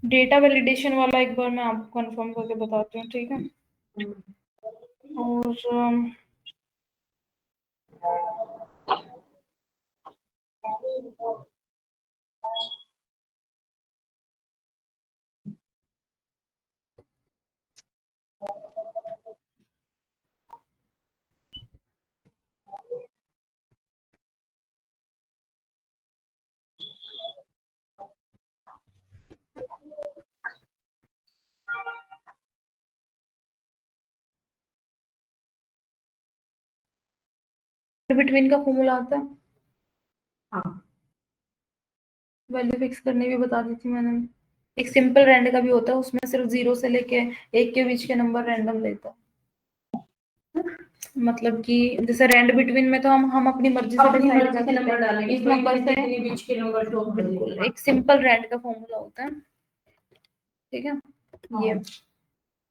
Data validation वाला एक बार मैं आपको कंफर्म करके बताती हूँ, ठीक है। और बिटवीन का फॉर्मूला आता है, वैल्यू फिक्स करने भी बता दी थी मैंने। एक सिंपल रैंड का भी होता है, उसमें सिर्फ 0 से लेके 1 के बीच के नंबर रैंडम लेता है। मतलब कि जैसे रैंड बिटवीन में तो हम अपनी मर्जी से डिसाइड करते हैं नंबर डालेंगे, इस नंबर से बीच के नंबर शो कर देंगे। एक सिंपल रैंड का फॉर्मूला होता है, ठीक है, ये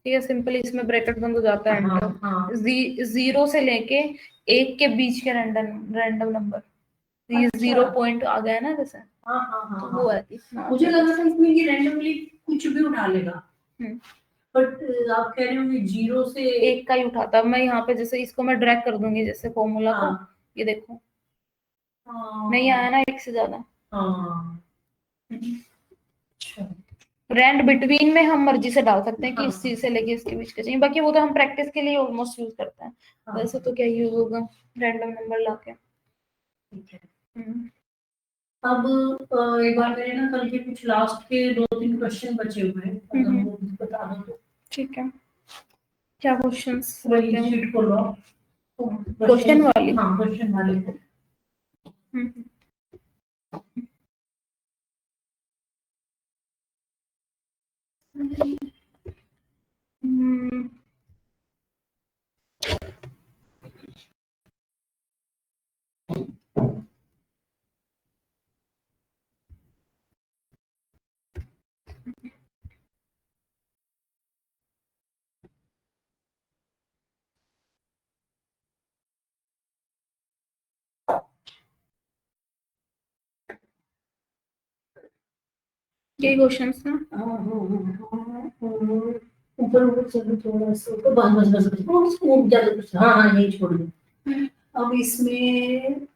ठीक है, सिंपली इसमें ब्रैकेट बंद हो जाता है, एंटर। 0 से लेके 1 के बीच के रैंडम नंबर, ये 0 पॉइंट आ गया ना जैसे, तो वो है। मुझे लगा था इसमें ये रैंडमली कुछ भी उठा लेगा, बट आप कह रहे हो कि 0 से 1 का ही उठाता। मैं यहाँ पे जैसे इसको मैं ड्रैग कर दूंगी जैसे फॉर्मूला को, ये देखो नहीं आया ना 1 से ज्यादा। रैंड बिटवीन में हम मर्जी से डाल सकते हैं कि इस चीज से लेके इसके बीच का चाहिए, बाकी वो तो हम प्रैक्टिस के लिए ऑलमोस्ट यूज करते हैं, वैसे तो क्या यूज होगा रैंडम नंबर लाके। अब एक बार मेरे ना कल के कुछ लास्ट के 2-3 क्वेश्चन बचे हुए हैं, अगर वो बता दो तो ठीक है। क्या क्वेश्चंस? वही शीट खोलो, क्वेश्चन वाली? हाँ, क्वेश्चन वाली। ये क्वेश्चंस ना ऊपर चलो थोड़ा सा, तो बस उसको ज्यादा कुछ, हाँ यही छोड़ दो। अब इसमें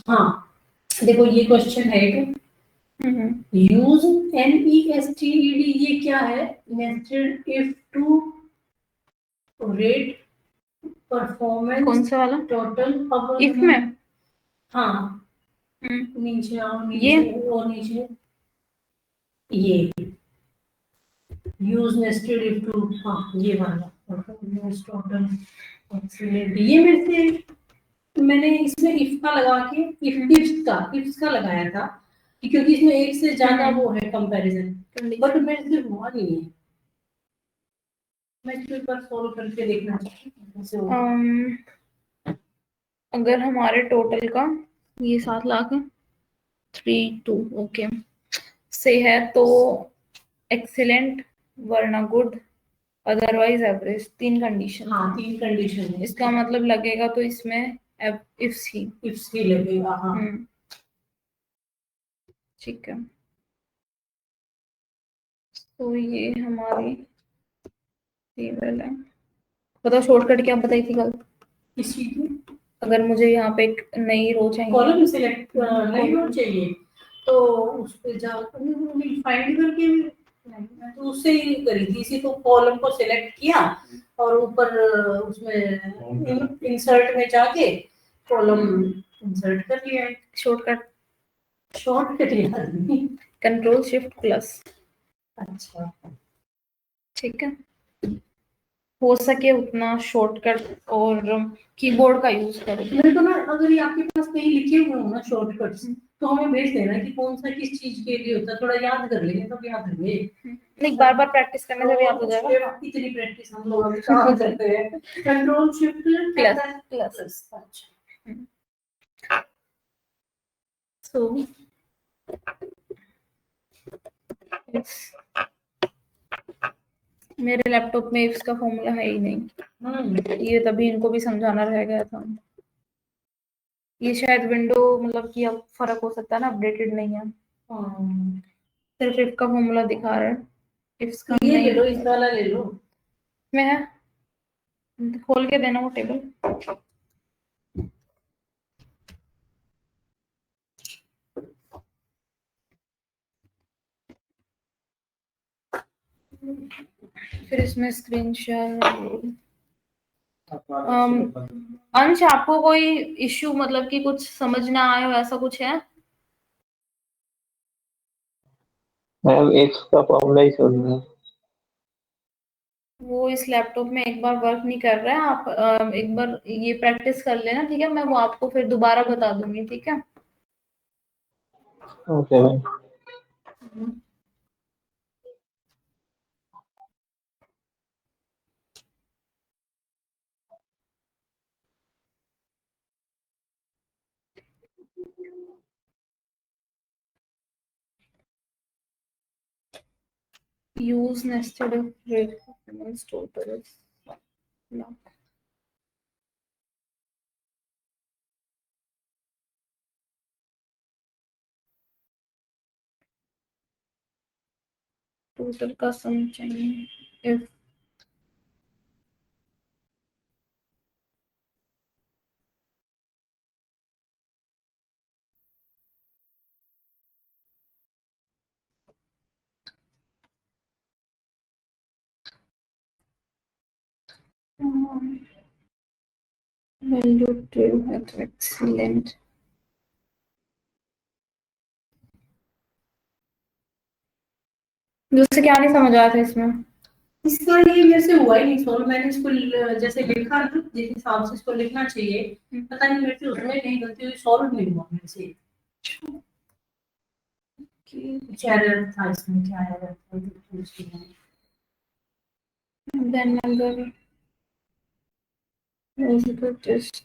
हाँ देखो, ये क्वेश्चन है यूज NESTED, ये क्या है? Nested if two rate performance. कौन सा वाला? टोटल इफ में? हाँ, नीचे आओ, ये और नीचे ये यूज नेस्टेड इफ टू, हाँ ये वाला यूज टोटल। ये मेरे से मैंने इसमें इफ का लगा के इफ्स का लगाया था क्योंकि इसमें एक से ज्यादा वो है कंपैरिजन, बट मेरे से हुआ नहीं है। मैं इसको एक बार सॉल्व करके देखना चाहती हूँ कैसे होगा। अगर हमारे टोटल का ये 7 लाख है, 3 2 ओके से है, तो एक्सीलेंट, वरना गुड, अदरवाइज एवरेज, 3 कंडीशन। हाँ 3 कंडीशन है इसका मतलब लगेगा तो इसमें इफ सी। इफ सी लगेगा। हाँ ठीक है, तो ये हमारी टेबल है। बताओ शॉर्टकट क्या बताई थी कल? इस चीज में अगर मुझे यहाँ पे एक नई रो चाहिए, कॉलम सिलेक्ट नहीं हो चाहिए, तो उस पे जाओ फाइंड करके मैं तो उससे ही करी थी। इसी तो कॉलम को सिलेक्ट किया और ऊपर उसमें इंसर्ट में जाके कॉलम इंसर्ट कर लिया। शॉर्टकट शॉर्टकट याद नहीं। Control shift plus. अच्छा ठीक है, हो सके उतना शॉर्टकट और कीबोर्ड का यूज करें। मेरे को ना, अगर ये आपके पास कहीं लिखे हुए हो ना शॉर्टकट्स, तो हमें भेज देना कि कौन सा किस चीज के लिए होता है, थोड़ा याद कर लेंगे तो याद रहे। नहीं, बार बार प्रैक्टिस करने से भी याद हो जाएगा। इतनी प्रैक्टिस हम लोग अभी कहाँ करते हैं। Control shift plus. अच्छा सो मेरे लैपटॉप में इफ्स का फॉर्मूला है ही नहीं। ये तभी इनको भी समझाना रह गया था। ये शायद विंडो मतलब कि अब फर्क हो सकता है ना, अपडेटेड नहीं है, सिर्फ इफ का फॉर्मूला दिखा रहा है, इफ्स का ये नहीं। ले लो, इस वाला ले लो। में है, खोल के देना वो टेबल। फिर इसमें स्क्रीन शेयर। अंश, आपको कोई इश्यू मतलब कि कुछ समझ ना आए हो ऐसा कुछ है? मैम एक्स का फॉर्मूला ही सुनना है। वो इस लैपटॉप में एक बार वर्क नहीं कर रहा है। आप एक बार ये प्रैक्टिस कर लेना, ठीक है? मैं वो आपको फिर दोबारा बता दूंगी, ठीक है? Okay ma'am. Use nested if total. Total का सम चाहिए इफ वैल्यू ट्रू है तो एक्सीलेंट। दूसरे क्या नहीं समझ आया था इसमें? इसका ये मेरे से हुआ ही नहीं सॉल्व। मैंने इसको जैसे लिखा ना, जिस हिसाब से इसको लिखना चाहिए, पता नहीं मेरे से उसमें नहीं गलती हुई, सॉल्व नहीं हुआ मेरे से। कुछ एरर था इसमें, क्या एरर था? देन अगर टेस्ट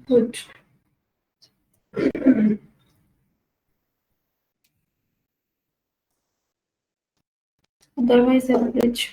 गुड, otherwise average।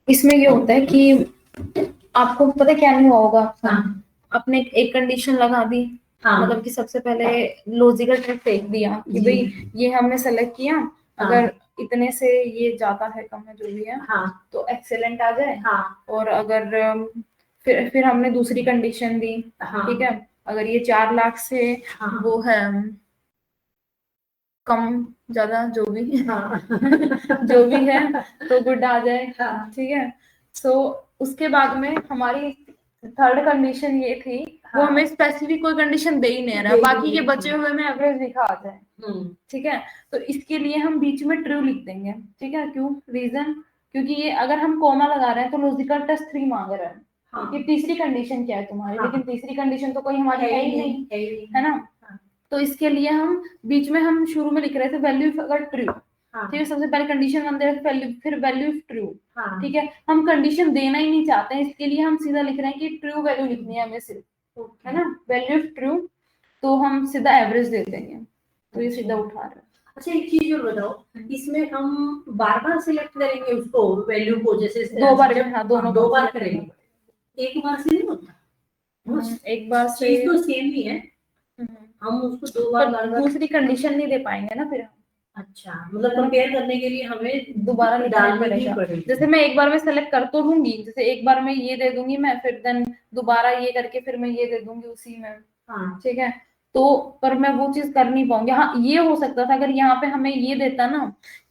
इसमें ये होता है कि आपको पता है क्या नहीं हुआ होगा, आपने एक कंडीशन लगा दी, मतलब कि सबसे पहले लॉजिकल ट्रिक फेंक दिया कि भाई ये हमने सेलेक्ट किया, अगर इतने से ये ज्यादा है कम है जो भी है तो एक्सेलेंट आ जाए, और अगर फिर हमने दूसरी कंडीशन दी, ठीक है, अगर ये 4 लाख से वो है कम ज्यादा जो भी जो भी है तो गुड आ जाए, ठीक है। सो उसके बाद में हमारी थर्ड कंडीशन ये थी, वो हमें स्पेसिफिक कोई कंडीशन दे ही नहीं रहा, बाकी के बचे हुए में एवरेज लिखा आ जाए, ठीक है। तो इसके लिए हम बीच में ट्रू लिख देंगे, ठीक है। क्यों? रीजन, क्योंकि ये अगर हम कोमा लगा रहे हैं तो लॉजिकल टेस्ट 3 मांग रहा है, कि तीसरी कंडीशन क्या है तुम्हारी, लेकिन तीसरी कंडीशन तो कोई हमारी है ही नहीं, है ना। तो इसके लिए हम बीच में हम शुरू में लिख रहे थे वैल्यू अगर ट्रू, ठीक है, सबसे पहले कंडीशन वन दे रहे, फिर वैल्यू ट्रू, ठीक है। हम कंडीशन देना ही नहीं चाहते हैं, इसके लिए हम सीधा लिख रहे हैं कि ट्रू वैल्यू लिखनी है हमें सिर्फ, है ना, वैल्यू ट्रू, तो हम सीधा एवरेज दे देंगे, तो ये सीधा उठा रहे हैं। अच्छा एक चीज और बताओ, इसमें हम बार बार सिलेक्ट करेंगे उसको वैल्यू को, जैसे 2 बार, हाँ, दोनों 2 बार करेंगे, एक बार से नहीं होता, एक बार से चीज तो सेम ही है, हम उसको 2 बार दूसरी कंडीशन नहीं दे पाएंगे ना फिर। अच्छा, मतलब कंपेयर करने के लिए हमें दोबारा डालनी पड़ेगा। पड़ेगी। जैसे मैं एक बार में सेलेक्ट कर तो लूंगी, जैसे एक बार में ये दे दूंगी मैं, फिर देन दोबारा ये करके फिर मैं ये दे दूंगी उसी में, ठीक है। तो पर मैं वो चीज कर नहीं पाऊंगी। हाँ, ये हो सकता था अगर यहाँ पे हमें ये देता ना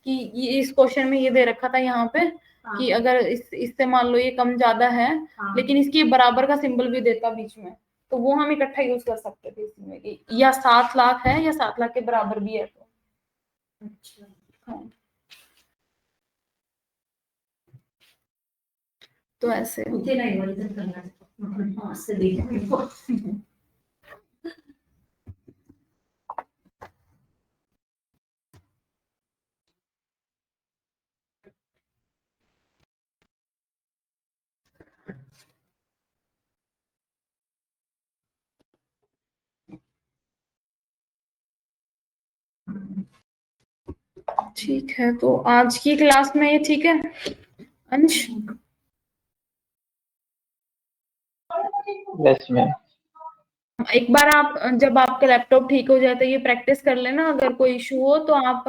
कि ये इस क्वेश्चन में ये दे रखा था यहाँ पे कि अगर इससे मान लो ये कम ज्यादा है, लेकिन इसकी बराबर का सिंबल भी देता बीच में, तो वो हम इकट्ठा यूज कर सकते थे इसमें कि या 7 लाख है या 7 लाख के बराबर भी है, तो अच्छा, हाँ, तो ऐसे उतना ही वर्जन करना से देखिए। ठीक है, तो आज की क्लास में ये ठीक है अंश? Yes ma'am. एक बार आप जब आपका लैपटॉप ठीक हो जाए तो ये प्रैक्टिस कर लेना, अगर कोई इशू हो तो आप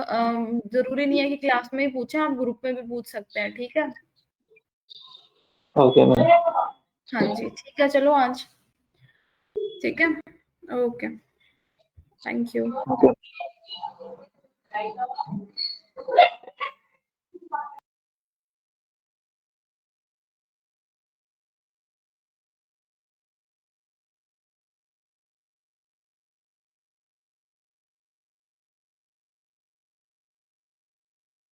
जरूरी नहीं है कि क्लास में ही पूछें, आप ग्रुप में भी पूछ सकते हैं, ठीक है। Okay ma'am. हाँ जी, ठीक है, चलो आज ठीक है, ओके, थैंक यू। ओके।